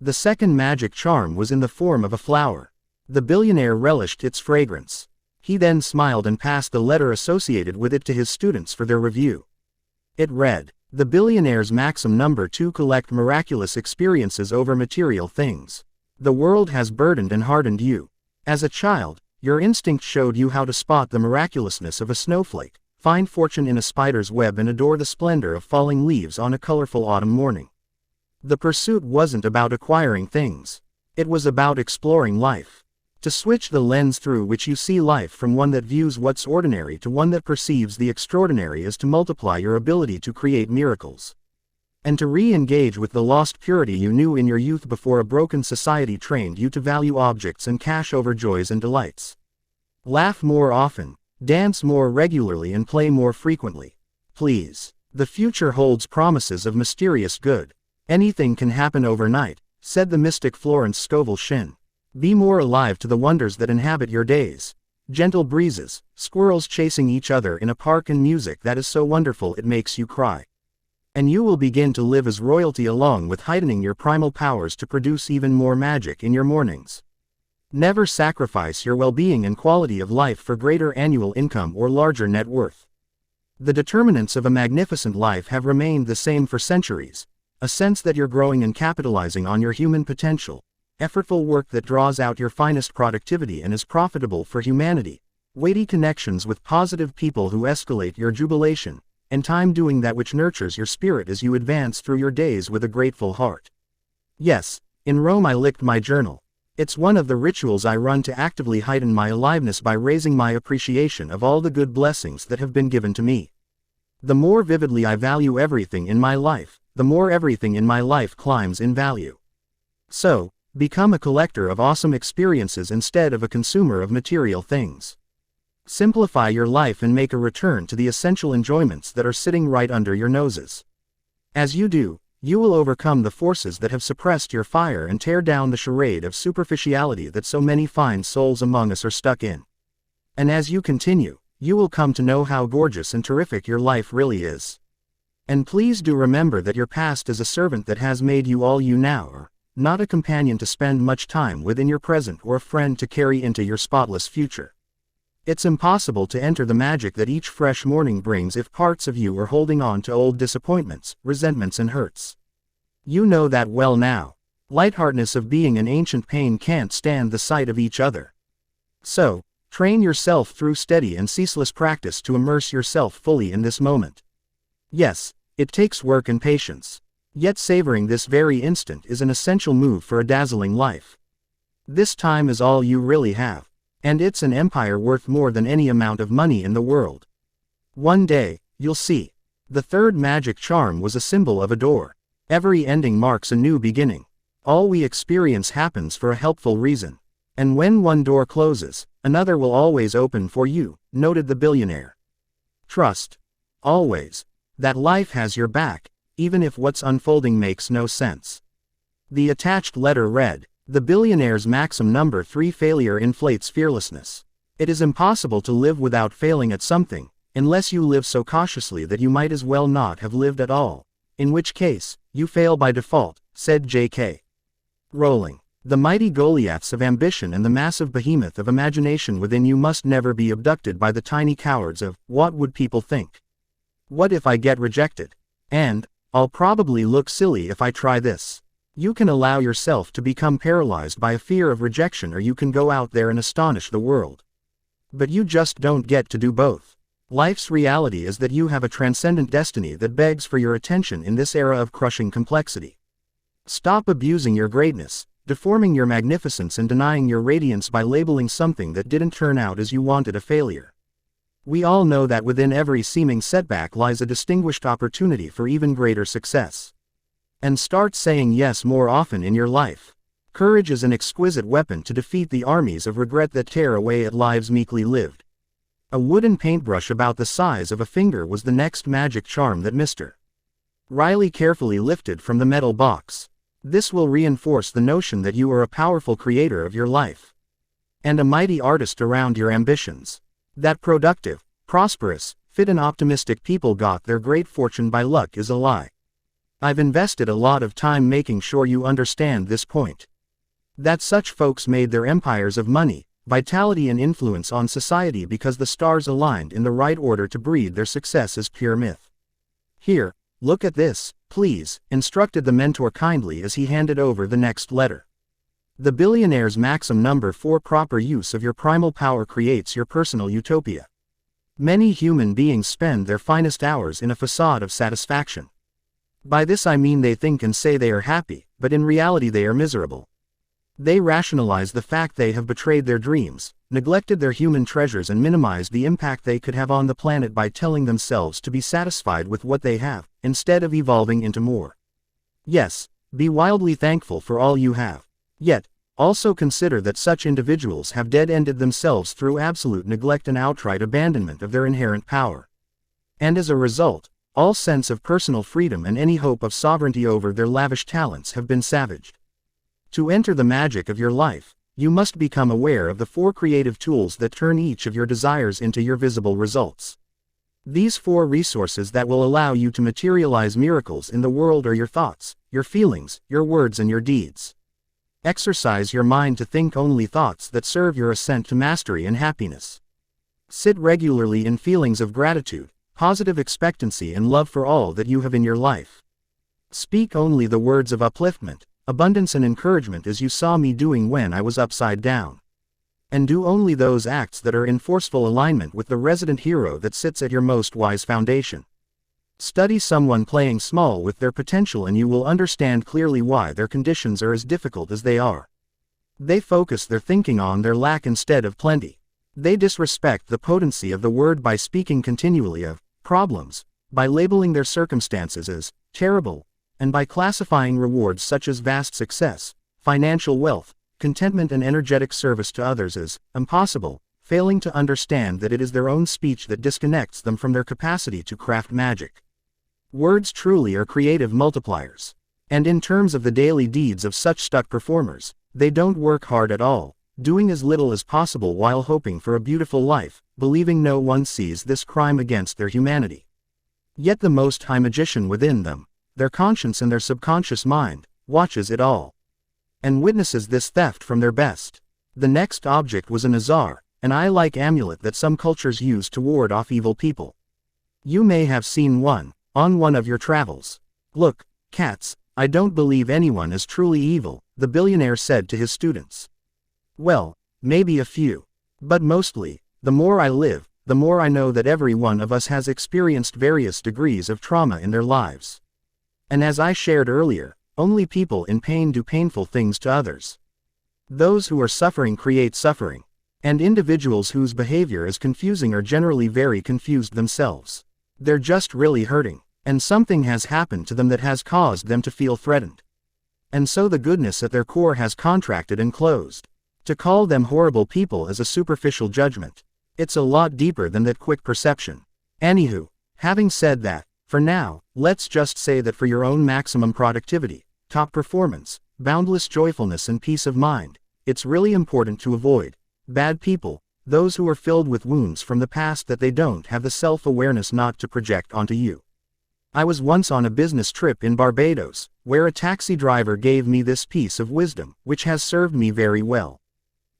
The second magic charm was in the form of a flower. The billionaire relished its fragrance. He then smiled and passed the letter associated with it to his students for their review. It read, "The billionaire's maxim number 2: collect miraculous experiences over material things. The world has burdened and hardened you. As a child, your instinct showed you how to spot the miraculousness of a snowflake, find fortune in a spider's web and adore the splendor of falling leaves on a colorful autumn morning. The pursuit wasn't about acquiring things. It was about exploring life. To switch the lens through which you see life from one that views what's ordinary to one that perceives the extraordinary is to multiply your ability to create miracles. And to re-engage with the lost purity you knew in your youth before a broken society trained you to value objects and cash over joys and delights. Laugh more often, dance more regularly and play more frequently. Please. The future holds promises of mysterious good. Anything can happen overnight," said the mystic Florence Scovel Shinn. "Be more alive to the wonders that inhabit your days. Gentle breezes, squirrels chasing each other in a park and music that is so wonderful it makes you cry. And you will begin to live as royalty along with heightening your primal powers to produce even more magic in your mornings. Never sacrifice your well-being and quality of life for greater annual income or larger net worth. The determinants of a magnificent life have remained the same for centuries. A sense that you're growing and capitalizing on your human potential, effortful work that draws out your finest productivity and is profitable for humanity, weighty connections with positive people who escalate your jubilation, and time doing that which nurtures your spirit as you advance through your days with a grateful heart. Yes, in Rome I licked my journal. It's one of the rituals I run to actively heighten my aliveness by raising my appreciation of all the good blessings that have been given to me. The more vividly I value everything in my life, the more everything in my life climbs in value. So, become a collector of awesome experiences instead of a consumer of material things. Simplify your life and make a return to the essential enjoyments that are sitting right under your noses. As you do, you will overcome the forces that have suppressed your fire and tear down the charade of superficiality that so many fine souls among us are stuck in. And as you continue, you will come to know how gorgeous and terrific your life really is. And please do remember that your past is a servant that has made you all you now are, not a companion to spend much time with in your present or a friend to carry into your spotless future. It's impossible to enter the magic that each fresh morning brings if parts of you are holding on to old disappointments, resentments and hurts. You know that well now. Lightheartedness of being an ancient pain can't stand the sight of each other. So, train yourself through steady and ceaseless practice to immerse yourself fully in this moment. Yes, it takes work and patience. Yet savoring this very instant is an essential move for a dazzling life. This time is all you really have. And it's an empire worth more than any amount of money in the world. One day, you'll see. The third magic charm was a symbol of a door. Every ending marks a new beginning. All we experience happens for a helpful reason. And when one door closes, another will always open for you, noted the billionaire. Trust, always, that life has your back, even if what's unfolding makes no sense. The attached letter read, "The billionaire's maxim number 3: failure inflates fearlessness. It is impossible to live without failing at something, unless you live so cautiously that you might as well not have lived at all, in which case, you fail by default," said J.K. Rowling. The mighty Goliaths of ambition and the massive behemoth of imagination within you must never be abducted by the tiny cowards of, "What would people think? What if I get rejected? And, I'll probably look silly if I try this." You can allow yourself to become paralyzed by a fear of rejection, or you can go out there and astonish the world. But you just don't get to do both. Life's reality is that you have a transcendent destiny that begs for your attention in this era of crushing complexity. Stop abusing your greatness, deforming your magnificence, and denying your radiance by labeling something that didn't turn out as you wanted a failure. We all know that within every seeming setback lies a distinguished opportunity for even greater success. And start saying yes more often in your life. Courage is an exquisite weapon to defeat the armies of regret that tear away at lives meekly lived. A wooden paintbrush about the size of a finger was the next magic charm that Mr. Riley carefully lifted from the metal box. This will reinforce the notion that you are a powerful creator of your life and a mighty artist around your ambitions. That productive, prosperous, fit and optimistic people got their great fortune by luck is a lie. I've invested a lot of time making sure you understand this point. That such folks made their empires of money, vitality and influence on society because the stars aligned in the right order to breed their success is pure myth. Here, look at this, please, instructed the mentor kindly as he handed over the next letter. The billionaire's maxim number 4: proper use of your primal power creates your personal utopia. Many human beings spend their finest hours in a facade of satisfaction. By this I mean they think and say they are happy, but in reality they are miserable. They rationalize the fact they have betrayed their dreams, neglected their human treasures, and minimized the impact they could have on the planet by telling themselves to be satisfied with what they have, instead of evolving into more. Yes, be wildly thankful for all you have. Yet, also consider that such individuals have dead-ended themselves through absolute neglect and outright abandonment of their inherent power. And as a result, all sense of personal freedom and any hope of sovereignty over their lavish talents have been savaged. To enter the magic of your life, you must become aware of the 4 creative tools that turn each of your desires into your visible results. These 4 resources that will allow you to materialize miracles in the world are your thoughts, your feelings, your words, and your deeds. Exercise your mind to think only thoughts that serve your ascent to mastery and happiness. Sit regularly in feelings of gratitude, positive expectancy, and love for all that you have in your life. Speak only the words of upliftment, abundance, and encouragement as you saw me doing when I was upside down. And do only those acts that are in forceful alignment with the resident hero that sits at your most wise foundation. Study someone playing small with their potential and you will understand clearly why their conditions are as difficult as they are. They focus their thinking on their lack instead of plenty. They disrespect the potency of the word by speaking continually of problems, by labeling their circumstances as terrible, and by classifying rewards such as vast success, financial wealth, contentment, and energetic service to others as impossible, failing to understand that it is their own speech that disconnects them from their capacity to craft magic. Words truly are creative multipliers. And in terms of the daily deeds of such stuck performers, they don't work hard at all, doing as little as possible while hoping for a beautiful life, believing no one sees this crime against their humanity. Yet the Most High magician within them, their conscience and their subconscious mind, watches it all and witnesses this theft from their best. The next object was an azar, an eye-like amulet that some cultures use to ward off evil people. You may have seen one on one of your travels. Look, cats, I don't believe anyone is truly evil, the billionaire said to his students. Well, maybe a few. But mostly, the more I live, the more I know that every one of us has experienced various degrees of trauma in their lives. And as I shared earlier, only people in pain do painful things to others. Those who are suffering create suffering. And individuals whose behavior is confusing are generally very confused themselves. They're just really hurting, and something has happened to them that has caused them to feel threatened. And so the goodness at their core has contracted and closed. To call them horrible people is a superficial judgment. It's a lot deeper than that quick perception. Anywho, having said that, for now, let's just say that for your own maximum productivity, top performance, boundless joyfulness, and peace of mind, it's really important to avoid bad people, those who are filled with wounds from the past that they don't have the self-awareness not to project onto you. I was once on a business trip in Barbados, where a taxi driver gave me this piece of wisdom, which has served me very well.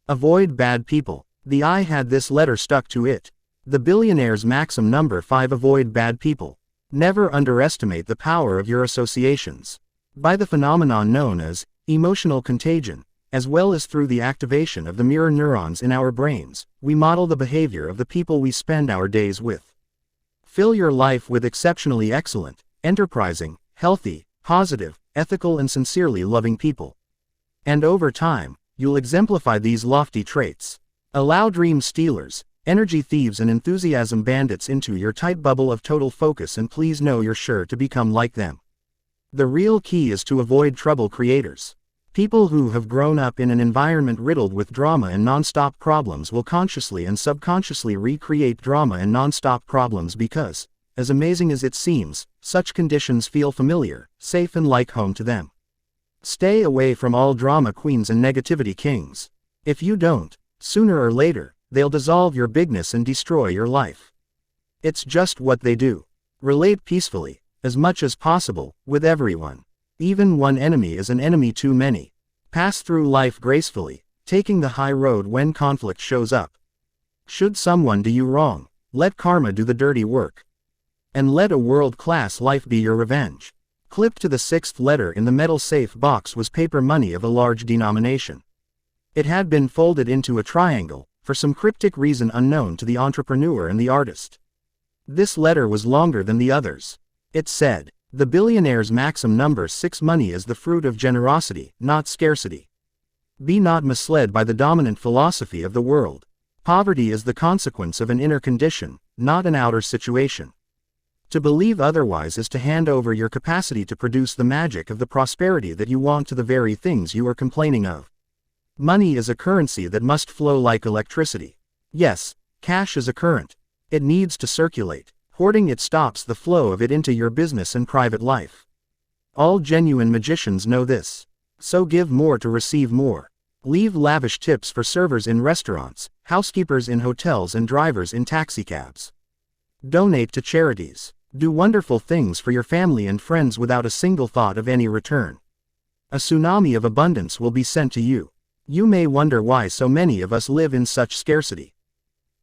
Avoid bad people. The eye had this letter stuck to it. The billionaire's maxim number 5: avoid bad people. Never underestimate the power of your associations. by the phenomenon known as emotional contagion, as well as through the activation of the mirror neurons in our brains, we model the behavior of the people we spend our days with. Fill your life with exceptionally excellent, enterprising, healthy, positive, ethical and sincerely loving people. And over time, you'll exemplify these lofty traits. Allow dream stealers, energy thieves and enthusiasm bandits into your tight bubble of total focus, and please know you're sure to become like them. The real key is to avoid trouble creators. People who have grown up in an environment riddled with drama and non-stop problems will consciously and subconsciously recreate drama and non-stop problems because, as amazing as it seems, such conditions feel familiar, safe and like home to them. Stay away from all drama queens and negativity kings. If you don't, sooner or later, they'll dissolve your bigness and destroy your life. It's just what they do. Relate peacefully, as much as possible, with everyone. Even one enemy is an enemy too many. Pass through life gracefully, taking the high road when conflict shows up. Should someone do you wrong, let karma do the dirty work. And let a world-class life be your revenge. Clipped to the 6th letter in the metal safe box was paper money of a large denomination. It had been folded into a triangle, for some cryptic reason unknown to the entrepreneur and the artist. This letter was longer than the others. It said, "The billionaire's maxim number 6: money is the fruit of generosity, not scarcity. Be not misled by the dominant philosophy of the world. Poverty is the consequence of an inner condition, not an outer situation. To believe otherwise is to hand over your capacity to produce the magic of the prosperity that you want to the very things you are complaining of. Money is a currency that must flow like electricity. Yes, cash is a current. It needs to circulate. Hoarding it stops the flow of it into your business and private life. All genuine magicians know this. So give more to receive more. Leave lavish tips for servers in restaurants, housekeepers in hotels and drivers in taxicabs. Donate to charities. Do wonderful things for your family and friends without a single thought of any return. A tsunami of abundance will be sent to you. You may wonder why so many of us live in such scarcity.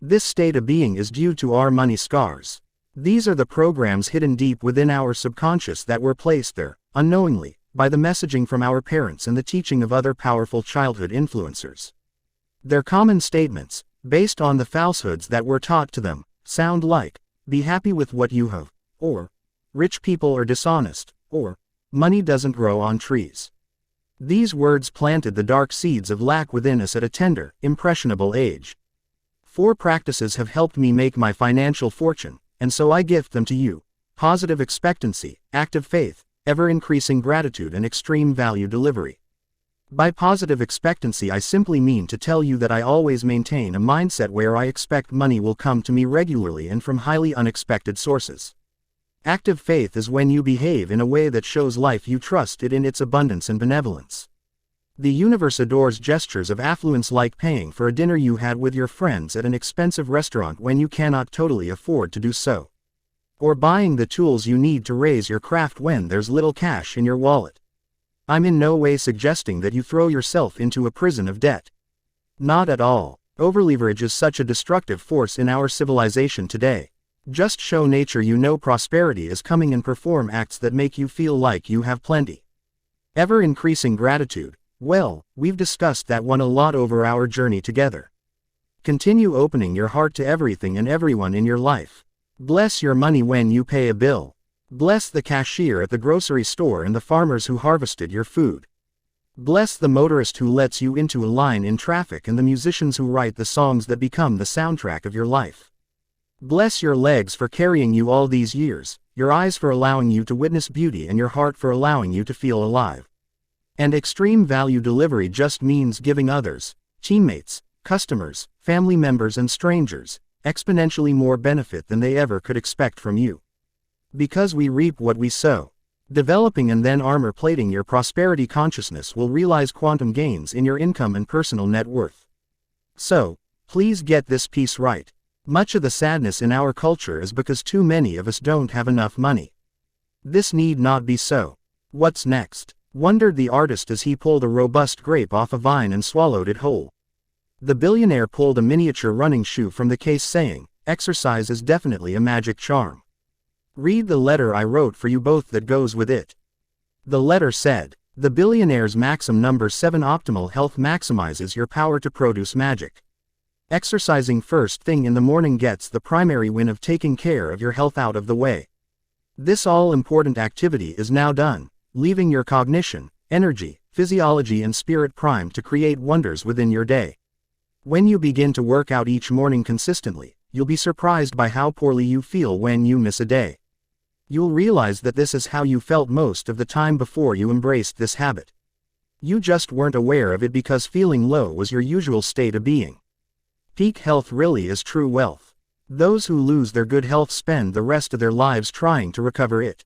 This state of being is due to our money scars. These are the programs hidden deep within our subconscious that were placed there, unknowingly, by the messaging from our parents and the teaching of other powerful childhood influencers. Their common statements, based on the falsehoods that were taught to them, sound like, "Be happy with what you have," or "Rich people are dishonest," or "Money doesn't grow on trees." These words planted the dark seeds of lack within us at a tender, impressionable age. 4 practices have helped me make my financial fortune, and so I gift them to you: positive expectancy, active faith, ever-increasing gratitude and extreme value delivery. By positive expectancy I simply mean to tell you that I always maintain a mindset where I expect money will come to me regularly and from highly unexpected sources. Active faith is when you behave in a way that shows life you trust it in its abundance and benevolence. The universe adores gestures of affluence, like paying for a dinner you had with your friends at an expensive restaurant when you cannot totally afford to do so. Or buying the tools you need to raise your craft when there's little cash in your wallet. I'm in no way suggesting that you throw yourself into a prison of debt. Not at all. Overleverage is such a destructive force in our civilization today. Just show nature you know prosperity is coming and perform acts that make you feel like you have plenty. Ever-increasing gratitude. Well, we've discussed that one a lot over our journey together. Continue opening your heart to everything and everyone in your life. Bless your money when you pay a bill. Bless the cashier at the grocery store and the farmers who harvested your food. Bless the motorist who lets you into a line in traffic and the musicians who write the songs that become the soundtrack of your life. Bless your legs for carrying you all these years, your eyes for allowing you to witness beauty and your heart for allowing you to feel alive. And extreme value delivery just means giving others, teammates, customers, family members and strangers, exponentially more benefit than they ever could expect from you. Because we reap what we sow. Developing and then armor plating your prosperity consciousness will realize quantum gains in your income and personal net worth. So, please get this piece right. Much of the sadness in our culture is because too many of us don't have enough money. This need not be so. What's next? Wondered the artist as he pulled a robust grape off a vine and swallowed it whole. The billionaire pulled a miniature running shoe from the case, saying, "Exercise is definitely a magic charm. Read the letter I wrote for you both that goes with it." The letter said, "The billionaire's maxim number 7 optimal health maximizes your power to produce magic. Exercising first thing in the morning gets the primary win of taking care of your health out of the way. This all-important activity is now done, leaving your cognition, energy, physiology and spirit primed to create wonders within your day. When you begin to work out each morning consistently, you'll be surprised by how poorly you feel when you miss a day. You'll realize that this is how you felt most of the time before you embraced this habit. You just weren't aware of it because feeling low was your usual state of being. Peak health really is true wealth. Those who lose their good health spend the rest of their lives trying to recover it.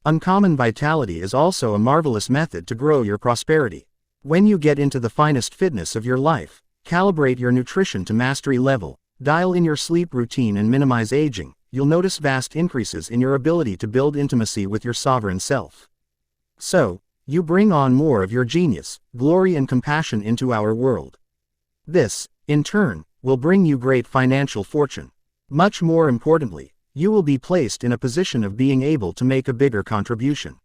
Uncommon vitality is also a marvelous method to grow your prosperity. When you get into the finest fitness of your life, calibrate your nutrition to mastery level, dial in your sleep routine and minimize aging, you'll notice vast increases in your ability to build intimacy with your sovereign self. So, you bring on more of your genius, glory and compassion into our world. This, in turn, will bring you great financial fortune. Much more importantly, you will be placed in a position of being able to make a bigger contribution.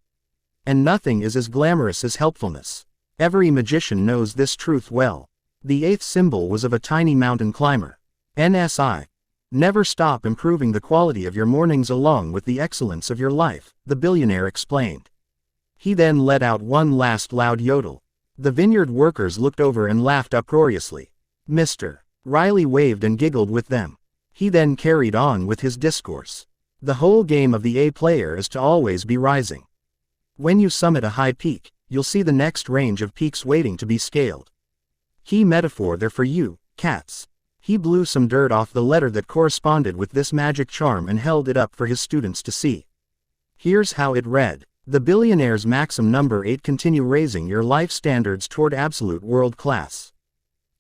And nothing is as glamorous as helpfulness. Every magician knows this truth well. The 8th symbol was of a tiny mountain climber. NSI. Never stop improving the quality of your mornings along with the excellence of your life, the billionaire explained. He then let out one last loud yodel. The vineyard workers looked over and laughed uproariously. Mr. Riley waved and giggled with them. He then carried on with his discourse. The whole game of the A player is to always be rising. When you summit a high peak, you'll see the next range of peaks waiting to be scaled. Key metaphor there for you, cats. He blew some dirt off the letter that corresponded with this magic charm and held it up for his students to see. Here's how it read. The billionaire's maxim number 8: continue raising your life standards toward absolute world class.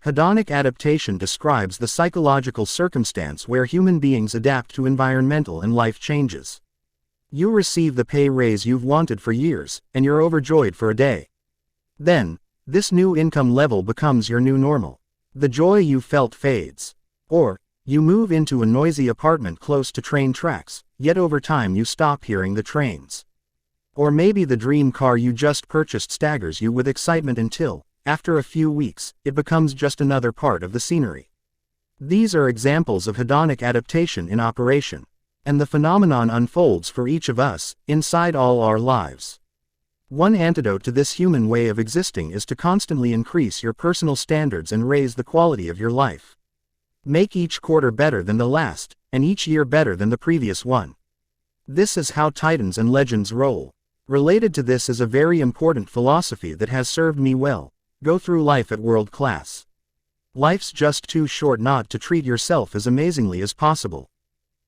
Hedonic adaptation describes the psychological circumstance where human beings adapt to environmental and life changes. You receive the pay raise you've wanted for years, and you're overjoyed for a day. Then, this new income level becomes your new normal. The joy you felt fades. Or, you move into a noisy apartment close to train tracks, yet over time you stop hearing the trains. Or maybe the dream car you just purchased staggers you with excitement until, after a few weeks, it becomes just another part of the scenery. These are examples of hedonic adaptation in operation. And the phenomenon unfolds for each of us, inside all our lives. One antidote to this human way of existing is to constantly increase your personal standards and raise the quality of your life. Make each quarter better than the last, and each year better than the previous one. This is how titans and legends roll. Related to this is a very important philosophy that has served me well. Go through life at world class. Life's just too short not to treat yourself as amazingly as possible.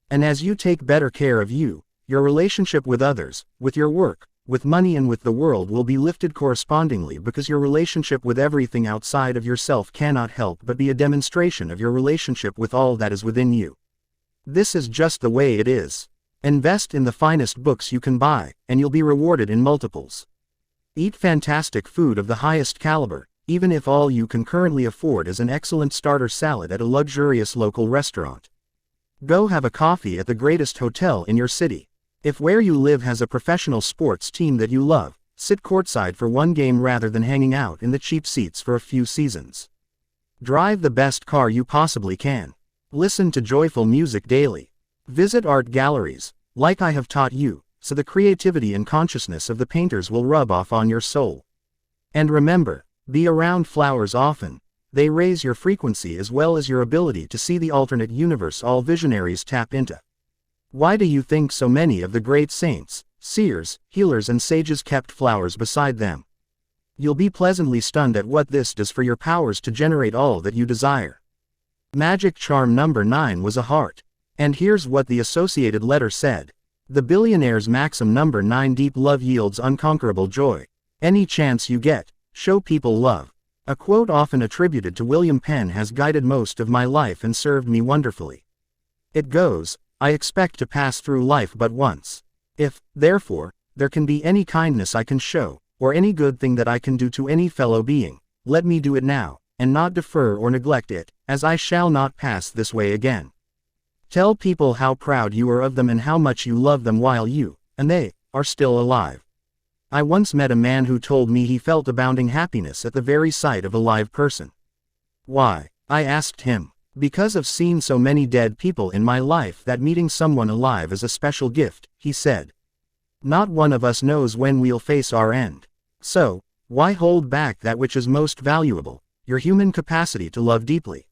And as you take better care of you, your relationship with others, with your work, with money and with the world will be lifted correspondingly, because your relationship with everything outside of yourself cannot help but be a demonstration of your relationship with all that is within you. This is just the way it is. Invest in the finest books you can buy, and you'll be rewarded in multiples. Eat fantastic food of the highest caliber, even if all you can currently afford is an excellent starter salad at a luxurious local restaurant. Go have a coffee at the greatest hotel in your city. If where you live has a professional sports team that you love, sit courtside for one game rather than hanging out in the cheap seats for a few seasons. Drive the best car you possibly can. Listen to joyful music daily. Visit art galleries, like I have taught you, so the creativity and consciousness of the painters will rub off on your soul. And remember, be around flowers often. They raise your frequency as well as your ability to see the alternate universe all visionaries tap into. Why do you think so many of the great saints, seers, healers and sages kept flowers beside them? You'll be pleasantly stunned at what this does for your powers to generate all that you desire. Magic charm number 9 was a heart. And here's what the associated letter said. The billionaire's maxim number 9: deep love yields unconquerable joy. Any chance you get, show people love. A quote often attributed to William Penn has guided most of my life and served me wonderfully. It goes, I expect to pass through life but once. If, therefore, there can be any kindness I can show, or any good thing that I can do to any fellow being, let me do it now, and not defer or neglect it, as I shall not pass this way again. Tell people how proud you are of them and how much you love them while you, and they, are still alive. I once met a man who told me he felt abounding happiness at the very sight of a live person. Why? I asked him. Because I've seen so many dead people in my life that meeting someone alive is a special gift, he said. Not one of us knows when we'll face our end. So, why hold back that which is most valuable, your human capacity to love deeply?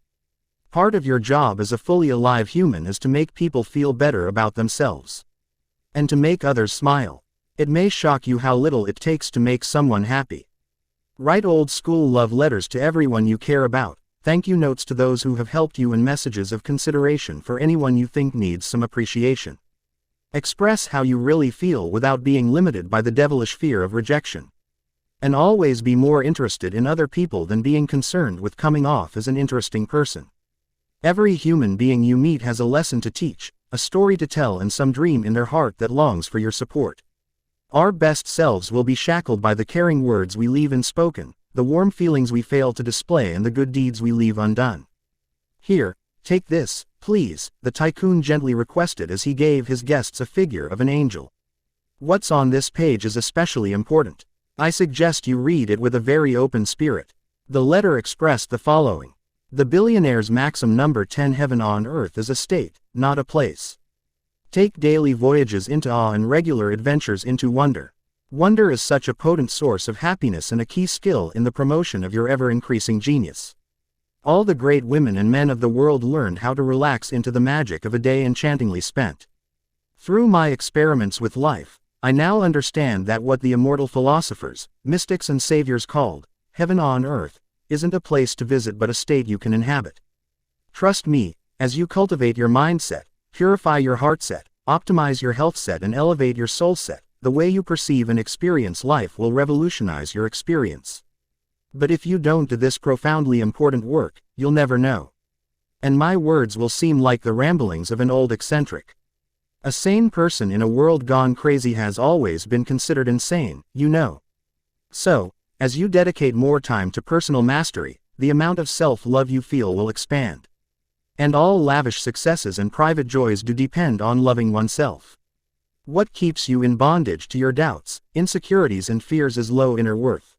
Part of your job as a fully alive human is to make people feel better about themselves. And to make others smile. It may shock you how little it takes to make someone happy. Write old school love letters to everyone you care about, thank you notes to those who have helped you, and messages of consideration for anyone you think needs some appreciation. Express how you really feel without being limited by the devilish fear of rejection. And always be more interested in other people than being concerned with coming off as an interesting person. Every human being you meet has a lesson to teach, a story to tell, and some dream in their heart that longs for your support. Our best selves will be shackled by the caring words we leave unspoken, the warm feelings we fail to display, and the good deeds we leave undone. Here, take this, please, the tycoon gently requested as he gave his guests a figure of an angel. What's on this page is especially important. I suggest you read it with a very open spirit. The letter expressed the following. The billionaire's maxim number 10: heaven on earth is a state, not a place. Take daily voyages into awe and regular adventures into wonder. Wonder is such a potent source of happiness and a key skill in the promotion of your ever-increasing genius. All the great women and men of the world learned how to relax into the magic of a day enchantingly spent. Through my experiments with life, I now understand that what the immortal philosophers, mystics and saviors called heaven on earth isn't a place to visit but a state you can inhabit. Trust me, as you cultivate your mindset, purify your heart set, optimize your health set, and elevate your soul set, the way you perceive and experience life will revolutionize your experience. But if you don't do this profoundly important work, you'll never know. And my words will seem like the ramblings of an old eccentric. A sane person in a world gone crazy has always been considered insane, you know. So, as you dedicate more time to personal mastery, the amount of self-love you feel will expand. And all lavish successes and private joys do depend on loving oneself. What keeps you in bondage to your doubts, insecurities and fears is low inner worth.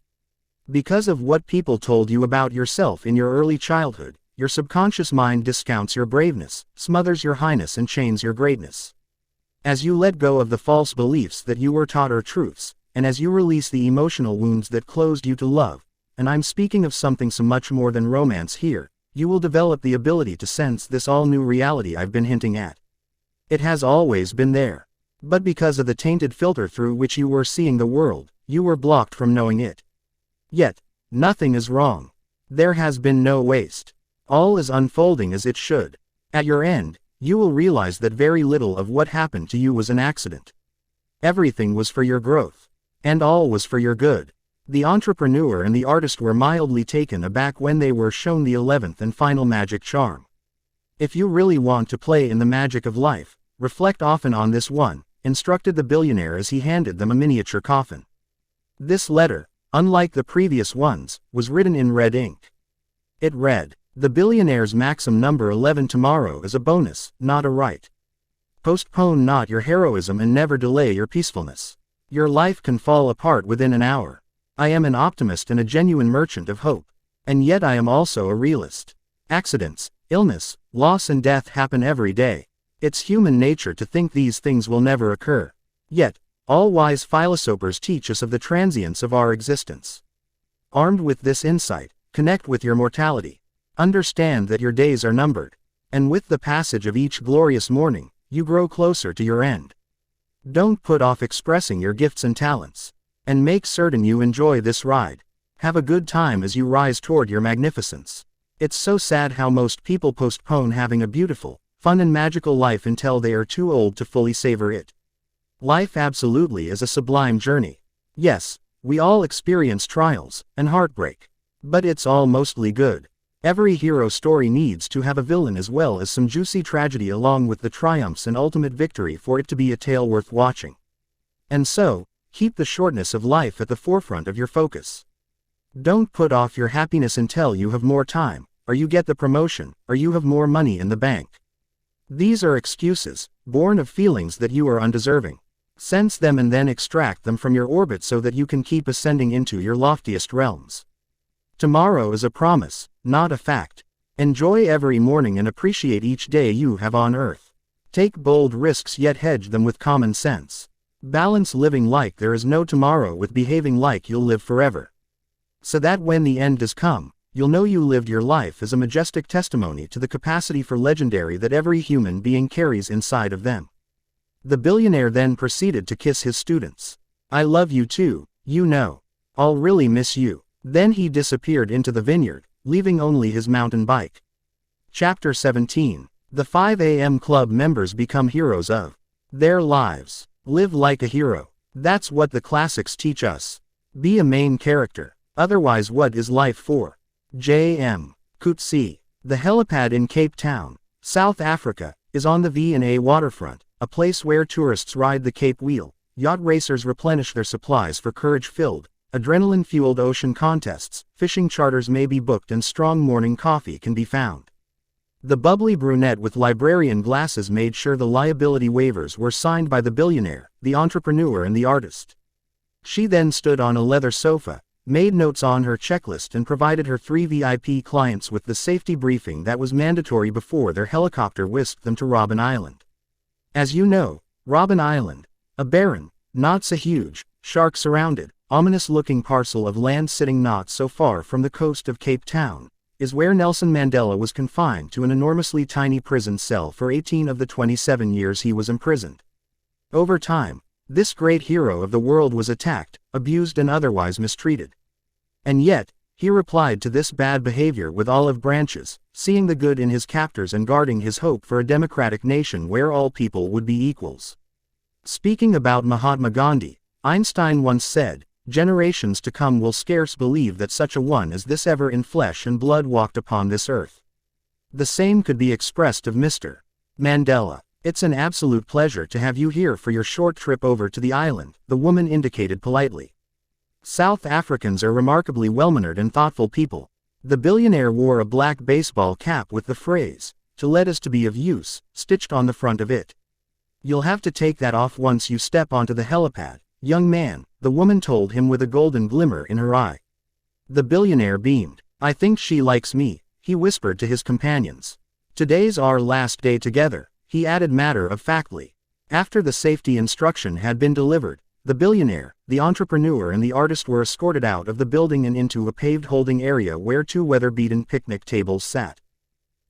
Because of what people told you about yourself in your early childhood, your subconscious mind discounts your braveness, smothers your highness and chains your greatness. As you let go of the false beliefs that you were taught are truths, and as you release the emotional wounds that closed you to love, and I'm speaking of something so much more than romance here, you will develop the ability to sense this all-new reality I've been hinting at. It has always been there. But because of the tainted filter through which you were seeing the world, you were blocked from knowing it. Yet, nothing is wrong. There has been no waste. All is unfolding as it should. At your end, you will realize that very little of what happened to you was an accident. Everything was for your growth. And all was for your good. The entrepreneur and the artist were mildly taken aback when they were shown the 11th and final magic charm. If you really want to play in the magic of life, reflect often on this one, instructed the billionaire as he handed them a miniature coffin. This letter, unlike the previous ones, was written in red ink. It read, "The billionaire's maxim number 11: tomorrow is a bonus, not a right. Postpone not your heroism and never delay your peacefulness. Your life can fall apart within an hour. I am an optimist and a genuine merchant of hope. And yet I am also a realist. Accidents, illness, loss and death happen every day. It's human nature to think these things will never occur. Yet, all wise philosophers teach us of the transience of our existence. Armed with this insight, connect with your mortality. Understand that your days are numbered. And with the passage of each glorious morning, you grow closer to your end. Don't put off expressing your gifts and talents. And make certain you enjoy this ride. Have a good time as you rise toward your magnificence. It's so sad how most people postpone having a beautiful, fun and magical life until they are too old to fully savor it. Life absolutely is a sublime journey. Yes, we all experience trials and heartbreak. But it's all mostly good. Every hero story needs to have a villain as well as some juicy tragedy along with the triumphs and ultimate victory for it to be a tale worth watching. And so, keep the shortness of life at the forefront of your focus. Don't put off your happiness until you have more time, or you get the promotion, or you have more money in the bank. These are excuses, born of feelings that you are undeserving. Sense them and then extract them from your orbit so that you can keep ascending into your loftiest realms. Tomorrow is a promise, not a fact. Enjoy every morning and appreciate each day you have on Earth. Take bold risks yet hedge them with common sense. Balance living like there is no tomorrow with behaving like you'll live forever. So that when the end does come, you'll know you lived your life as a majestic testimony to the capacity for legendary that every human being carries inside of them. The billionaire then proceeded to kiss his students. I love you too, you know. I'll really miss you. Then he disappeared into the vineyard, leaving only his mountain bike. Chapter 17. The 5 a.m. Club members become heroes of their lives. Live like a hero. That's what the classics teach us. Be a main character. Otherwise, what is life for? J.M. Coetzee. The helipad in Cape Town, South Africa, is on the V&A waterfront, a place where tourists ride the Cape Wheel, yacht racers replenish their supplies for courage-filled, adrenaline-fueled ocean contests, fishing charters may be booked and strong morning coffee can be found. The bubbly brunette with librarian glasses made sure the liability waivers were signed by the billionaire, the entrepreneur and the artist. She then stood on a leather sofa, made notes on her checklist and provided her 3 VIP clients with the safety briefing that was mandatory before their helicopter whisked them to Robin Island. As you know, Robin Island, a barren, not so huge, shark-surrounded, ominous-looking parcel of land sitting not so far from the coast of Cape Town, is where Nelson Mandela was confined to an enormously tiny prison cell for 18 of the 27 years he was imprisoned. Over time, this great hero of the world was attacked, abused and otherwise mistreated. And yet, he replied to this bad behavior with olive branches, seeing the good in his captors and guarding his hope for a democratic nation where all people would be equals. Speaking about Mahatma Gandhi, Einstein once said, "Generations to come will scarce believe that such a one as this ever in flesh and blood walked upon this earth." The same could be expressed of Mr. Mandela. It's an absolute pleasure to have you here for your short trip over to the island, the woman indicated politely. South Africans are remarkably well-mannered and thoughtful people. The billionaire wore a black baseball cap with the phrase, "To let us to be of use," stitched on the front of it. You'll have to take that off once you step onto the helipad, young man, the woman told him with a golden glimmer in her eye. The billionaire beamed. I think she likes me, he whispered to his companions. Today's our last day together, he added matter-of-factly. After the safety instruction had been delivered, the billionaire, the entrepreneur and the artist were escorted out of the building and into a paved holding area where 2 weather-beaten picnic tables sat.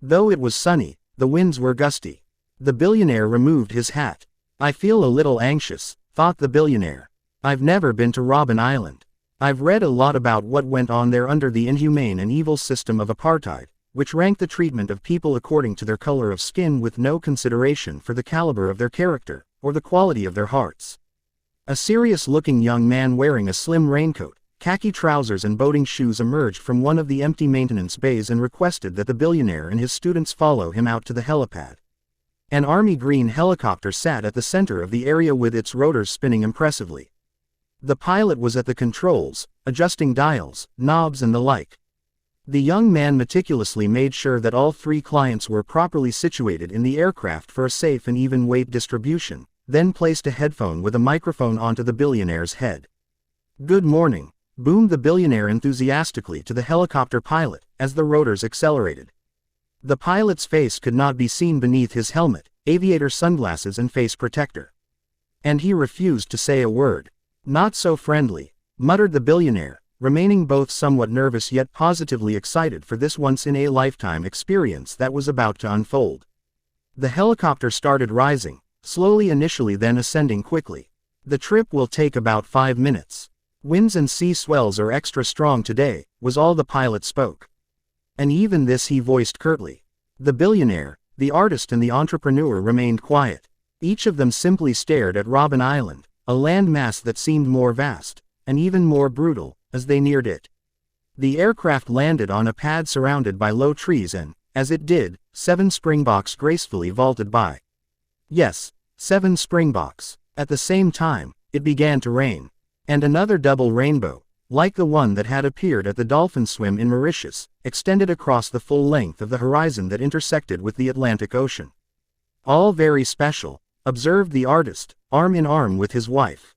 Though it was sunny, the winds were gusty. The billionaire removed his hat. I feel a little anxious, thought the billionaire. I've never been to Robin Island. I've read a lot about what went on there under the inhumane and evil system of apartheid, which ranked the treatment of people according to their color of skin with no consideration for the caliber of their character, or the quality of their hearts. A serious-looking young man wearing a slim raincoat, khaki trousers and boating shoes emerged from one of the empty maintenance bays and requested that the billionaire and his students follow him out to the helipad. An army green helicopter sat at the center of the area with its rotors spinning impressively. The pilot was at the controls, adjusting dials, knobs and the like. The young man meticulously made sure that all 3 clients were properly situated in the aircraft for a safe and even weight distribution, then placed a headphone with a microphone onto the billionaire's head. Good morning, boomed the billionaire enthusiastically to the helicopter pilot, as the rotors accelerated. The pilot's face could not be seen beneath his helmet, aviator sunglasses and face protector. And he refused to say a word. Not so friendly, muttered the billionaire, remaining both somewhat nervous yet positively excited for this once-in-a-lifetime experience that was about to unfold. The helicopter started rising, slowly initially then ascending quickly. The trip will take about 5 minutes. Winds and sea swells are extra strong today, was all the pilot spoke. And even this he voiced curtly. The billionaire, the artist and the entrepreneur remained quiet. Each of them simply stared at Robin Island, a land mass that seemed more vast, and even more brutal, as they neared it. The aircraft landed on a pad surrounded by low trees and, as it did, 7 springboks gracefully vaulted by. Yes, 7 springboks. At the same time, it began to rain. And another double rainbow, like the one that had appeared at the dolphin swim in Mauritius, extended across the full length of the horizon that intersected with the Atlantic Ocean. All very special, observed the artist, arm in arm with his wife.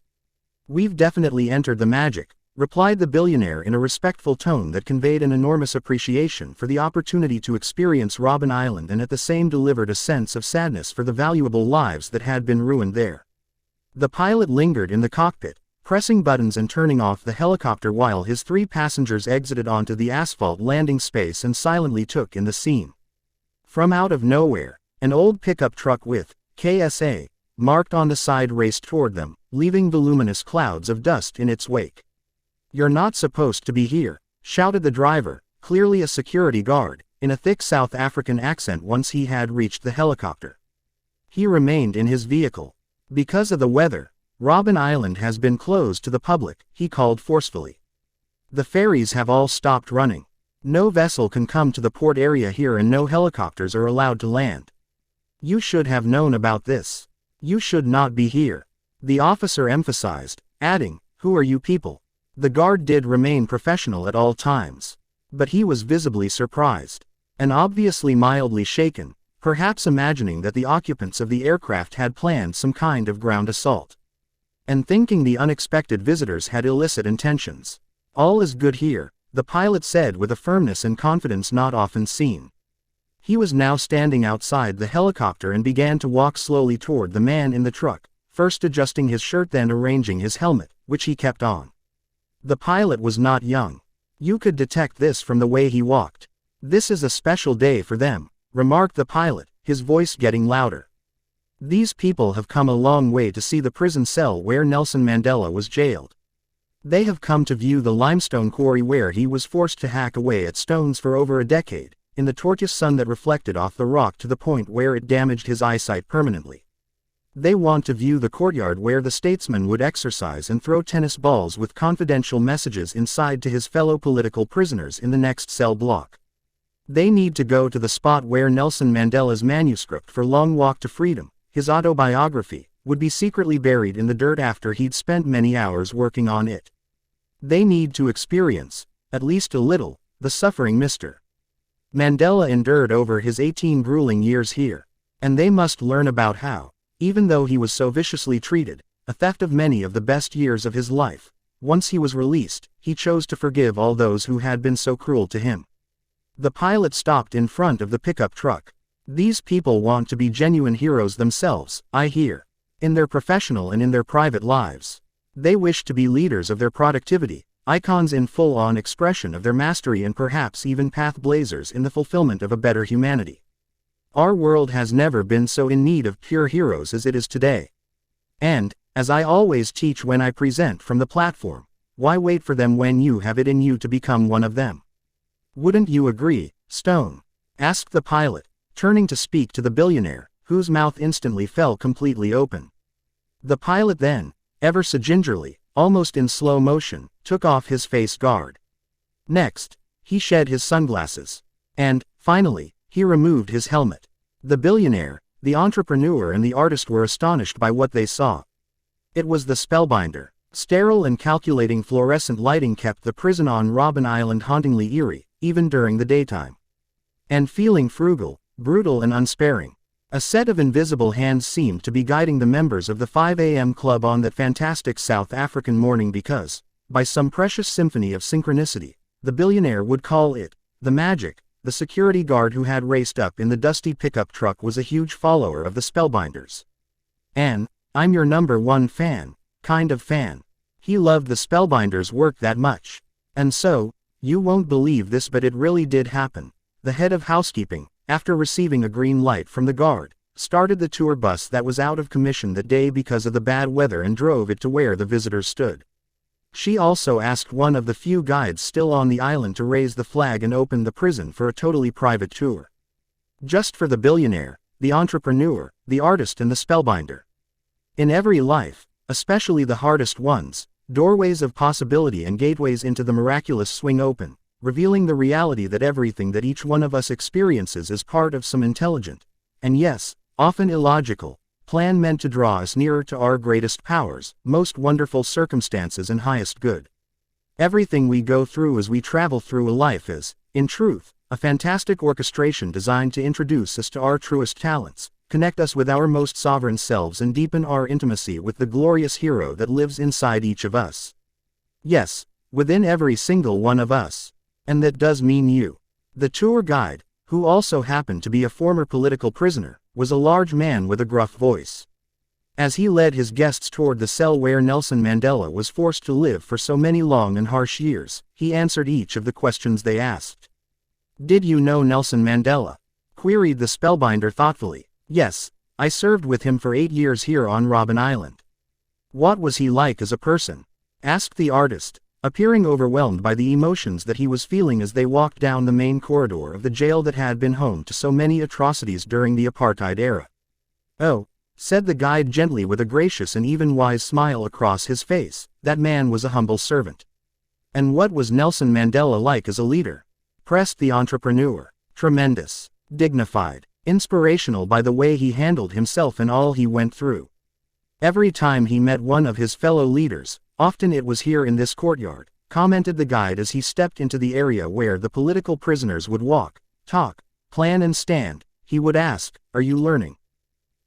"We've definitely entered the magic," replied the billionaire in a respectful tone that conveyed an enormous appreciation for the opportunity to experience Robin Island and at the same delivered a sense of sadness for the valuable lives that had been ruined there. The pilot lingered in the cockpit, pressing buttons and turning off the helicopter while his 3 passengers exited onto the asphalt landing space and silently took in the scene. From out of nowhere, an old pickup truck with KSA marked on the side raced toward them, leaving voluminous clouds of dust in its wake. "You're not supposed to be here," shouted the driver, clearly a security guard, in a thick South African accent once he had reached the helicopter. He remained in his vehicle. "Because of the weather, Robin Island has been closed to the public," he called forcefully. "The ferries have all stopped running. No vessel can come to the port area here and no helicopters are allowed to land. You should have known about this. You should not be here," the officer emphasized, adding, "Who are you people?" The guard did remain professional at all times. But he was visibly surprised, and obviously mildly shaken, perhaps imagining that the occupants of the aircraft had planned some kind of ground assault. And thinking the unexpected visitors had illicit intentions. "All is good here," the pilot said with a firmness and confidence not often seen. He was now standing outside the helicopter and began to walk slowly toward the man in the truck, first adjusting his shirt then arranging his helmet, which he kept on. The pilot was not young. You could detect this from the way he walked. "This is a special day for them," remarked the pilot, his voice getting louder. "These people have come a long way to see the prison cell where Nelson Mandela was jailed. They have come to view the limestone quarry where he was forced to hack away at stones for over a decade, in the tortuous sun that reflected off the rock to the point where it damaged his eyesight permanently. They want to view the courtyard where the statesman would exercise and throw tennis balls with confidential messages inside to his fellow political prisoners in the next cell block. They need to go to the spot where Nelson Mandela's manuscript for Long Walk to Freedom, his autobiography, would be secretly buried in the dirt after he'd spent many hours working on it. They need to experience, at least a little, the suffering Mr. Mandela endured over his 18 grueling years here. And they must learn about how, even though he was so viciously treated, a theft of many of the best years of his life, once he was released, he chose to forgive all those who had been so cruel to him." The pilot stopped in front of the pickup truck. "These people want to be genuine heroes themselves, I hear. In their professional and in their private lives. They wish to be leaders of their productivity, icons in full-on expression of their mastery and perhaps even path blazers in the fulfillment of a better humanity. Our world has never been so in need of pure heroes as it is today. And, as I always teach when I present from the platform, why wait for them when you have it in you to become one of them? Wouldn't you agree, Stone?" asked the pilot, turning to speak to the billionaire, whose mouth instantly fell completely open. The pilot then, ever so gingerly, almost in slow motion, took off his face guard. Next, he shed his sunglasses. And, finally, he removed his helmet. The billionaire, the entrepreneur and the artist were astonished by what they saw. It was the spellbinder. Sterile and calculating fluorescent lighting kept the prison on Robin Island hauntingly eerie, even during the daytime. And feeling frugal, brutal and unsparing. A set of invisible hands seemed to be guiding the members of the 5 a.m. club on that fantastic South African morning because, by some precious symphony of synchronicity, the billionaire would call it, the magic. The security guard who had raced up in the dusty pickup truck was a huge follower of the spellbinders. "And, I'm your #1 fan, kind of fan." He loved the spellbinders' work that much. And so, you won't believe this but it really did happen. The head of housekeeping, after receiving a green light from the guard, started the tour bus that was out of commission that day because of the bad weather and drove it to where the visitors stood. She also asked one of the few guides still on the island to raise the flag and open the prison for a totally private tour. Just for the billionaire, the entrepreneur, the artist and the spellbinder. In every life, especially the hardest ones, doorways of possibility and gateways into the miraculous swing open, revealing the reality that everything that each one of us experiences is part of some intelligent, and yes, often illogical, plan meant to draw us nearer to our greatest powers, most wonderful circumstances and highest good. Everything we go through as we travel through a life is, in truth, a fantastic orchestration designed to introduce us to our truest talents, connect us with our most sovereign selves and deepen our intimacy with the glorious hero that lives inside each of us. Yes, within every single one of us. And that does mean you. The tour guide, who also happened to be a former political prisoner, was a large man with a gruff voice. As he led his guests toward the cell where Nelson Mandela was forced to live for so many long and harsh years, he answered each of the questions they asked. "Did you know Nelson Mandela?" queried the spellbinder thoughtfully. "Yes, I served with him for 8 years here on Robben Island." "What was he like as a person?" asked the artist, appearing overwhelmed by the emotions that he was feeling as they walked down the main corridor of the jail that had been home to so many atrocities during the apartheid era. "Oh," said the guide gently with a gracious and even wise smile across his face, "that man was a humble servant." "And what was Nelson Mandela like as a leader?" pressed the entrepreneur. "Tremendous. Dignified. Inspirational by the way he handled himself and all he went through. Every time he met one of his fellow leaders, often it was here in this courtyard," commented the guide as he stepped into the area where the political prisoners would walk, talk, plan and stand, he would ask, "Are you learning?"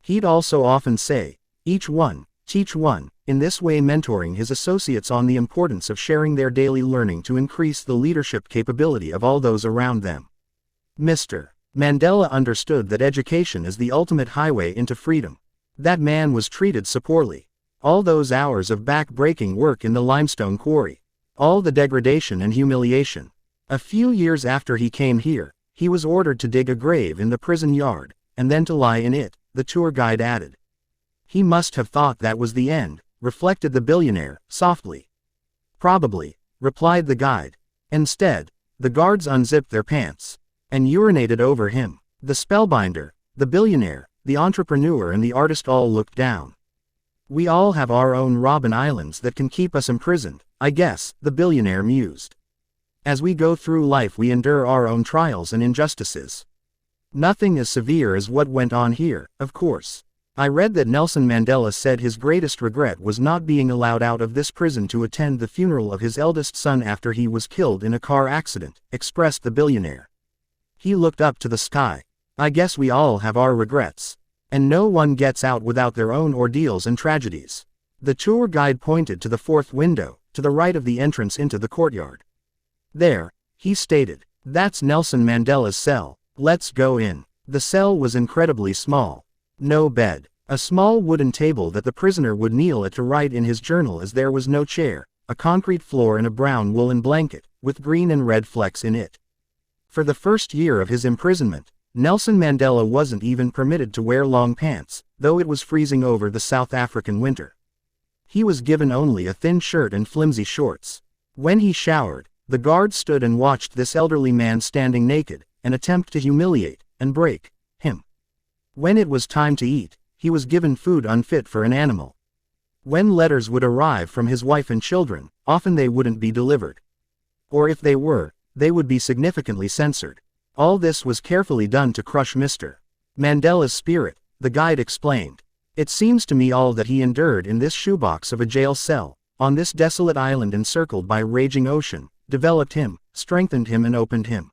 He'd also often say, "Each one, teach one," in this way mentoring his associates on the importance of sharing their daily learning to increase the leadership capability of all those around them. Mr. Mandela understood that education is the ultimate highway into freedom. That man was treated so poorly. All those hours of back-breaking work in the limestone quarry. All the degradation and humiliation. A few years after he came here, he was ordered to dig a grave in the prison yard, and then to lie in it, the tour guide added. "He must have thought that was the end," reflected the billionaire, softly. "Probably," replied the guide. Instead, the guards unzipped their pants and urinated over him. The spellbinder, the billionaire, the entrepreneur and the artist all looked down. "We all have our own Robben Islands that can keep us imprisoned, I guess," the billionaire mused. "As we go through life we endure our own trials and injustices. Nothing as severe as what went on here, of course. I read that Nelson Mandela said his greatest regret was not being allowed out of this prison to attend the funeral of his eldest son after he was killed in a car accident," expressed the billionaire. He looked up to the sky. "I guess we all have our regrets. And no one gets out without their own ordeals and tragedies." The tour guide pointed to the fourth window, to the right of the entrance into the courtyard. "There," he stated. "That's Nelson Mandela's cell. Let's go in." The cell was incredibly small. No bed. A small wooden table that the prisoner would kneel at to write in his journal as there was no chair, a concrete floor and a brown woolen blanket, with green and red flecks in it. For the first year of his imprisonment, Nelson Mandela wasn't even permitted to wear long pants, though it was freezing over the South African winter. He was given only a thin shirt and flimsy shorts. When he showered, the guards stood and watched this elderly man standing naked, and attempt to humiliate, and break, him. When it was time to eat, he was given food unfit for an animal. When letters would arrive from his wife and children, often they wouldn't be delivered. Or if they were, they would be significantly censored. All this was carefully done to crush Mr. Mandela's spirit, the guide explained. "It seems to me all that he endured in this shoebox of a jail cell, on this desolate island encircled by raging ocean, developed him, strengthened him and opened him.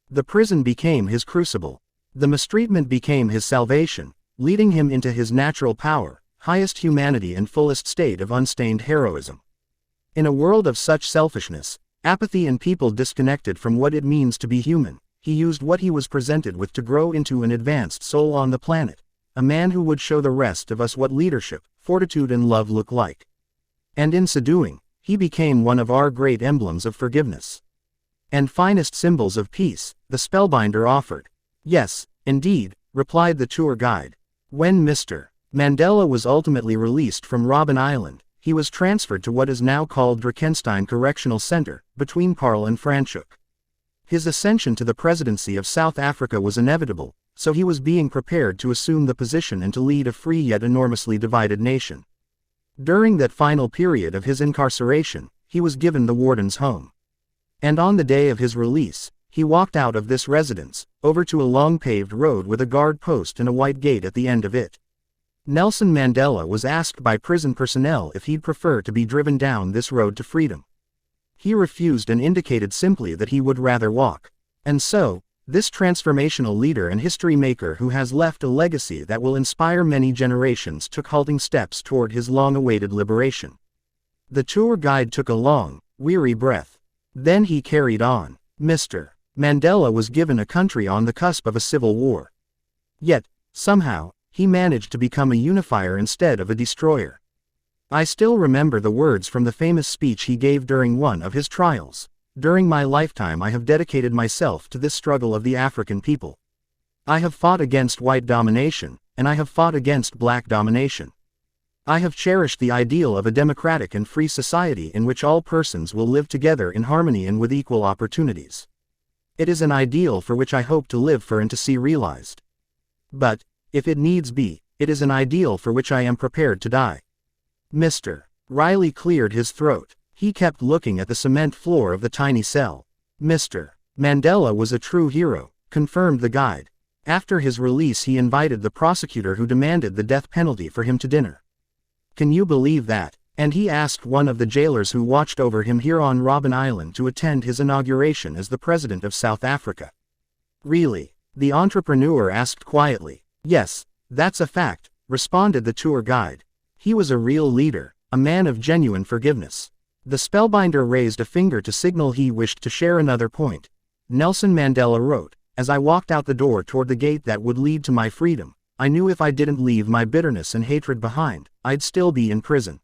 The prison became his crucible. The mistreatment became his salvation, leading him into his natural power, highest humanity and fullest state of unstained heroism. In a world of such selfishness, apathy and people disconnected from what it means to be human, he used what he was presented with to grow into an advanced soul on the planet, a man who would show the rest of us what leadership, fortitude and love look like. And in so doing, he became one of our great emblems of forgiveness. And finest symbols of peace," the spellbinder offered. "Yes, indeed," replied the tour guide. When Mr. Mandela was ultimately released from Robben Island, he was transferred to what is now called Drakenstein Correctional Center, between Paarl and Franschhoek. His ascension to the presidency of South Africa was inevitable, so he was being prepared to assume the position and to lead a free yet enormously divided nation. During that final period of his incarceration, he was given the warden's home. And on the day of his release, he walked out of this residence, over to a long paved road with a guard post and a white gate at the end of it. Nelson Mandela was asked by prison personnel if he'd prefer to be driven down this road to freedom. He refused and indicated simply that he would rather walk. And so, This transformational leader and history maker who has left a legacy that will inspire many generations took halting steps toward his long-awaited liberation. The tour guide took a long, weary breath. Then he carried on. Mr. Mandela was given a country on the cusp of a civil war. Yet, somehow, he managed to become a unifier instead of a destroyer. I still remember the words from the famous speech he gave during one of his trials. During my lifetime I have dedicated myself to this struggle of the African people. I have fought against white domination, and I have fought against black domination. I have cherished the ideal of a democratic and free society in which all persons will live together in harmony and with equal opportunities. It is an ideal for which I hope to live for and to see realized. But, if it needs be, it is an ideal for which I am prepared to die. Mr. Riley cleared his throat. He kept looking at the cement floor of the tiny cell. Mr. Mandela was a true hero, confirmed the guide. After his release he invited the prosecutor who demanded the death penalty for him to dinner. Can you believe that? And he asked one of the jailers who watched over him here on Robben Island to attend his inauguration as the President of South Africa. Really? The entrepreneur asked quietly. Yes, that's a fact, responded the tour guide. He was a real leader, a man of genuine forgiveness. The spellbinder raised a finger to signal he wished to share another point. Nelson Mandela wrote, "As I walked out the door toward the gate that would lead to my freedom, I knew if I didn't leave my bitterness and hatred behind, I'd still be in prison."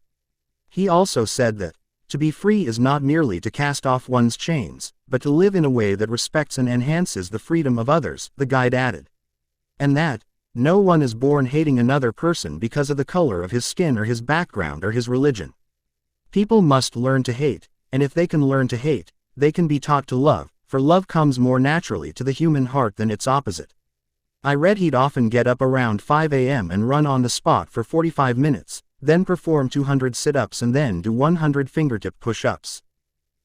He also said that, to be free is not merely to cast off one's chains, but to live in a way that respects and enhances the freedom of others, the guide added. And that, no one is born hating another person because of the color of his skin or his background or his religion. People must learn to hate, and if they can learn to hate, they can be taught to love, for love comes more naturally to the human heart than its opposite. I read he'd often get up around 5 a.m. and run on the spot for 45 minutes, then perform 200 sit-ups and then do 100 fingertip push-ups.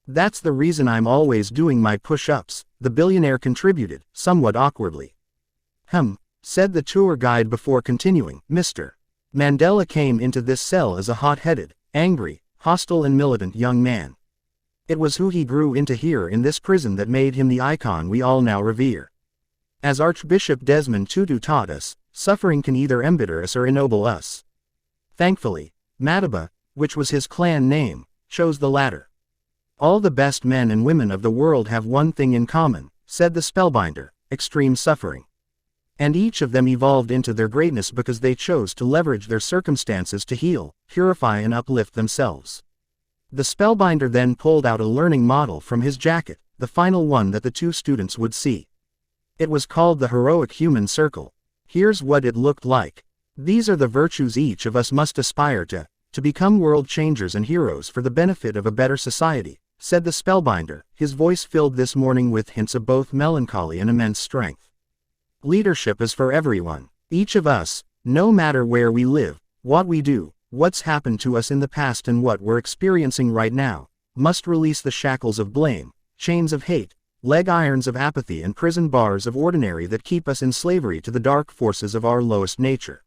"That's the reason I'm always doing my push-ups," the billionaire contributed, somewhat awkwardly. Said the tour guide before continuing. Mr. Mandela came into this cell as a hot-headed, angry, hostile and militant young man. It was who he grew into here in this prison that made him the icon we all now revere. As Archbishop Desmond Tutu taught us, suffering can either embitter us or ennoble us. Thankfully, Madiba, which was his clan name, chose the latter. "All the best men and women of the world have one thing in common," said the spellbinder, extreme suffering. And each of them evolved into their greatness because they chose to leverage their circumstances to heal, purify and uplift themselves. The spellbinder then pulled out a learning model from his jacket, the final one that the two students would see. It was called the Heroic Human Circle. Here's what it looked like. These are the virtues each of us must aspire to become world changers and heroes for the benefit of a better society, said the spellbinder, his voice filled this morning with hints of both melancholy and immense strength. Leadership is for everyone. Each of us, no matter where we live, what we do, what's happened to us in the past and what we're experiencing right now, must release the shackles of blame, chains of hate, leg irons of apathy and prison bars of ordinary that keep us in slavery to the dark forces of our lowest nature.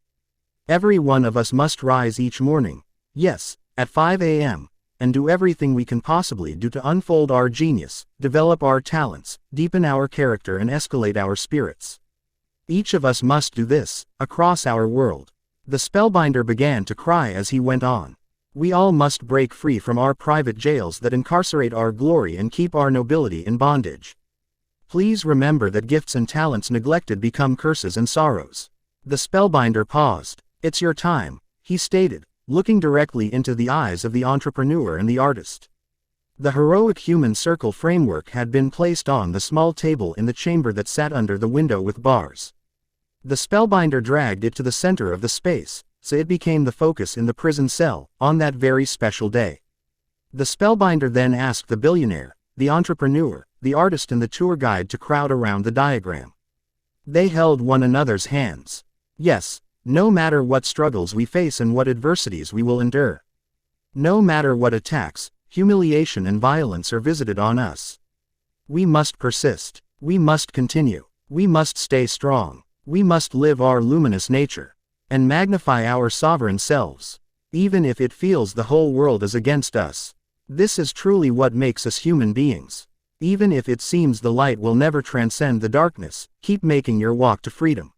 Every one of us must rise each morning, yes, at 5 a.m., and do everything we can possibly do to unfold our genius, develop our talents, deepen our character and escalate our spirits. Each of us must do this, across our world. The spellbinder began to cry as he went on. We all must break free from our private jails that incarcerate our glory and keep our nobility in bondage. Please remember that gifts and talents neglected become curses and sorrows. The spellbinder paused. It's your time, he stated, looking directly into the eyes of the entrepreneur and the artist. The Heroic Human Circle framework had been placed on the small table in the chamber that sat under the window with bars. The spellbinder dragged it to the center of the space, so it became the focus in the prison cell, on that very special day. The spellbinder then asked the billionaire, the entrepreneur, the artist and the tour guide to crowd around the diagram. They held one another's hands. Yes, no matter what struggles we face and what adversities we will endure. No matter what attacks, humiliation and violence are visited on us. We must persist. We must continue. We must stay strong. We must live our luminous nature, and magnify our sovereign selves, even if it feels the whole world is against us. This is truly what makes us human beings. Even if it seems the light will never transcend the darkness, keep making your walk to freedom.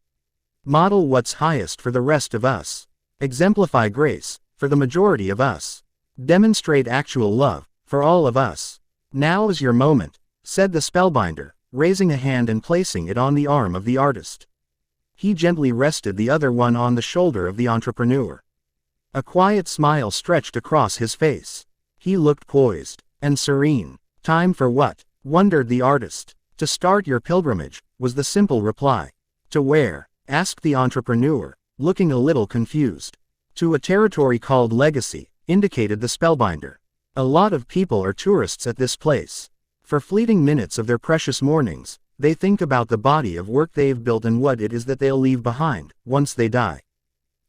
Model what's highest for the rest of us. Exemplify grace, for the majority of us. Demonstrate actual love, for all of us. Now is your moment, said the spellbinder, raising a hand and placing it on the arm of the artist. He gently rested the other one on the shoulder of the entrepreneur. A quiet smile stretched across his face. He looked poised and serene. Time for what? Wondered the artist. To start your pilgrimage, was the simple reply. To where? Asked the entrepreneur, looking a little confused. To a territory called Legacy, indicated the spellbinder. A lot of people are tourists at this place. For fleeting minutes of their precious mornings, they think about the body of work they've built and what it is that they'll leave behind, once they die.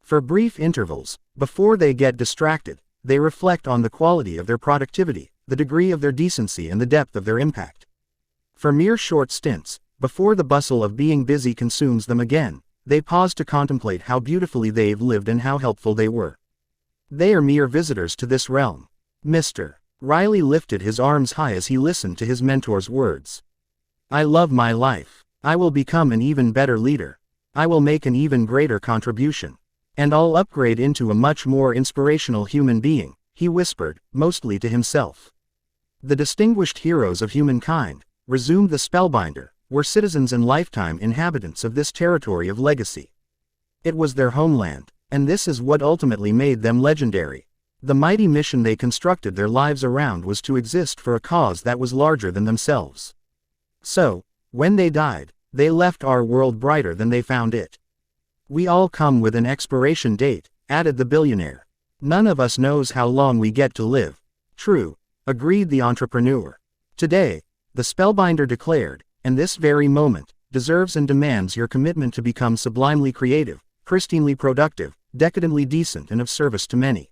For brief intervals, before they get distracted, they reflect on the quality of their productivity, the degree of their decency and the depth of their impact. For mere short stints, before the bustle of being busy consumes them again, they pause to contemplate how beautifully they've lived and how helpful they were. They are mere visitors to this realm. Mr. Riley lifted his arms high as he listened to his mentor's words. I love my life. I will become an even better leader. I will make an even greater contribution. And I'll upgrade into a much more inspirational human being, he whispered, mostly to himself. The distinguished heroes of humankind, resumed the spellbinder, were citizens and lifetime inhabitants of this territory of Legacy. It was their homeland, and this is what ultimately made them legendary. The mighty mission they constructed their lives around was to exist for a cause that was larger than themselves. So, when they died, they left our world brighter than they found it. We all come with an expiration date, added the billionaire. None of us knows how long we get to live. True, agreed the entrepreneur. Today, the spellbinder declared, and this very moment, deserves and demands your commitment to become sublimely creative, pristinely productive, decadently decent and of service to many.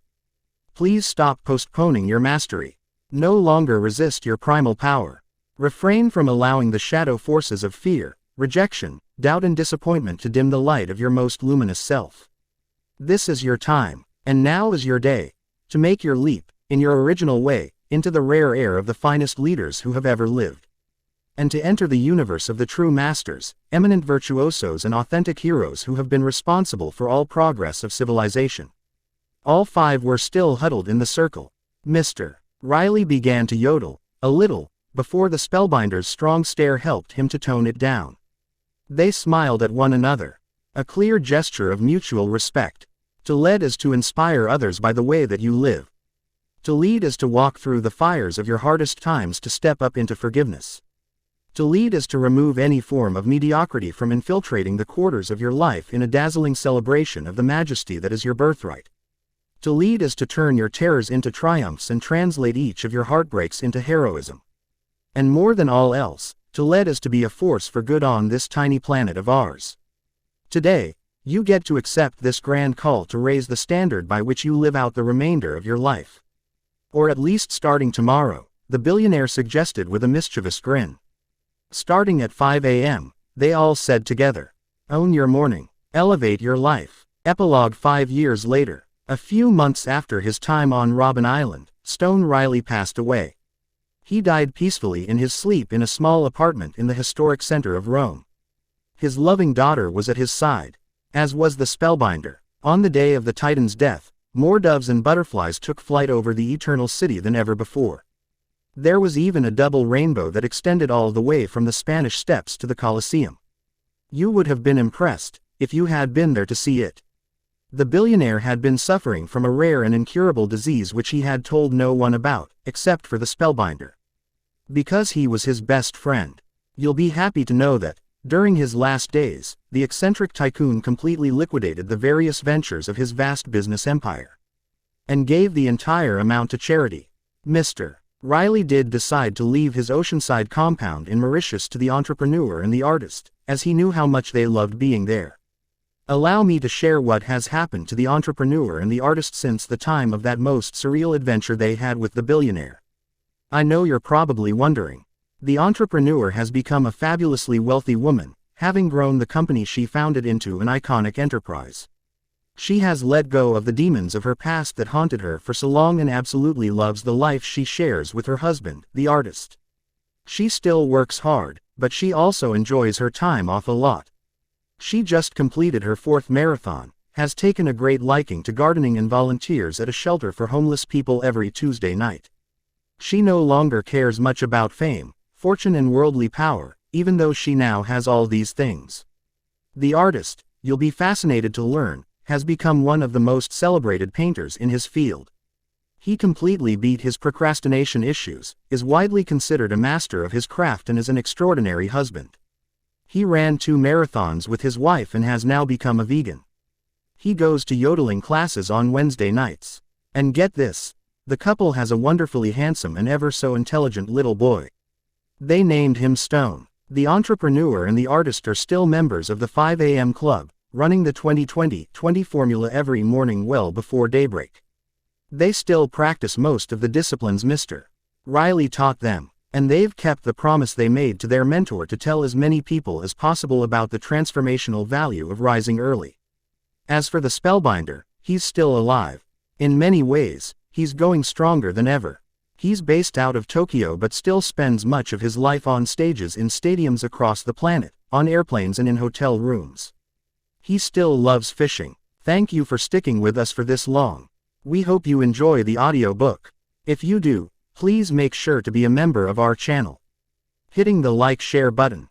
Please stop postponing your mastery. No longer resist your primal power. Refrain from allowing the shadow forces of fear, rejection, doubt and disappointment to dim the light of your most luminous self. This is your time, and now is your day, to make your leap, in your original way, into the rare air of the finest leaders who have ever lived. And to enter the universe of the true masters, eminent virtuosos and authentic heroes who have been responsible for all progress of civilization. All five were still huddled in the circle. Mr. Riley began to yodel, a little, before the spellbinder's strong stare helped him to tone it down. They smiled at one another. A clear gesture of mutual respect. To lead is to inspire others by the way that you live. To lead is to walk through the fires of your hardest times to step up into forgiveness. To lead is to remove any form of mediocrity from infiltrating the quarters of your life in a dazzling celebration of the majesty that is your birthright. To lead is to turn your terrors into triumphs and translate each of your heartbreaks into heroism. And more than all else, to lead is to be a force for good on this tiny planet of ours. Today, you get to accept this grand call to raise the standard by which you live out the remainder of your life. Or at least starting tomorrow, the billionaire suggested with a mischievous grin. Starting at 5 a.m., they all said together. Own your morning. Elevate your life. Epilogue 5 years later. A few months after his time on Robin Island, Stone Riley passed away. He died peacefully in his sleep in a small apartment in the historic center of Rome. His loving daughter was at his side, as was the spellbinder. On the day of the Titan's death, more doves and butterflies took flight over the eternal city than ever before. There was even a double rainbow that extended all the way from the Spanish Steps to the Colosseum. You would have been impressed, if you had been there to see it. The billionaire had been suffering from a rare and incurable disease which he had told no one about, except for the spellbinder. Because he was his best friend. You'll be happy to know that, during his last days, the eccentric tycoon completely liquidated the various ventures of his vast business empire. And gave the entire amount to charity. Mr. Riley did decide to leave his oceanside compound in Mauritius to the entrepreneur and the artist, as he knew how much they loved being there. Allow me to share what has happened to the entrepreneur and the artist since the time of that most surreal adventure they had with the billionaire. I know you're probably wondering. The entrepreneur has become a fabulously wealthy woman, having grown the company she founded into an iconic enterprise. She has let go of the demons of her past that haunted her for so long and absolutely loves the life she shares with her husband, the artist. She still works hard, but she also enjoys her time off a lot. She just completed her 4th marathon, has taken a great liking to gardening and volunteers at a shelter for homeless people every Tuesday night. She no longer cares much about fame, fortune and worldly power, even though she now has all these things. The artist, you'll be fascinated to learn, has become one of the most celebrated painters in his field. He completely beat his procrastination issues, is widely considered a master of his craft and is an extraordinary husband. He ran 2 marathons with his wife and has now become a vegan. He goes to yodeling classes on Wednesday nights. And get this, the couple has a wonderfully handsome and ever so intelligent little boy. They named him Stone. The entrepreneur and the artist are still members of the 5 a.m. club, running the 20-20-20 formula every morning well before daybreak. They still practice most of the disciplines Mr. Riley taught them, and they've kept the promise they made to their mentor to tell as many people as possible about the transformational value of rising early. As for the spellbinder, he's still alive. In many ways, he's going stronger than ever. He's based out of Tokyo but still spends much of his life on stages in stadiums across the planet, on airplanes and in hotel rooms. He still loves fishing. Thank you for sticking with us for this long. We hope you enjoy the audiobook. If you do, please make sure to be a member of our channel. Hitting the like share button.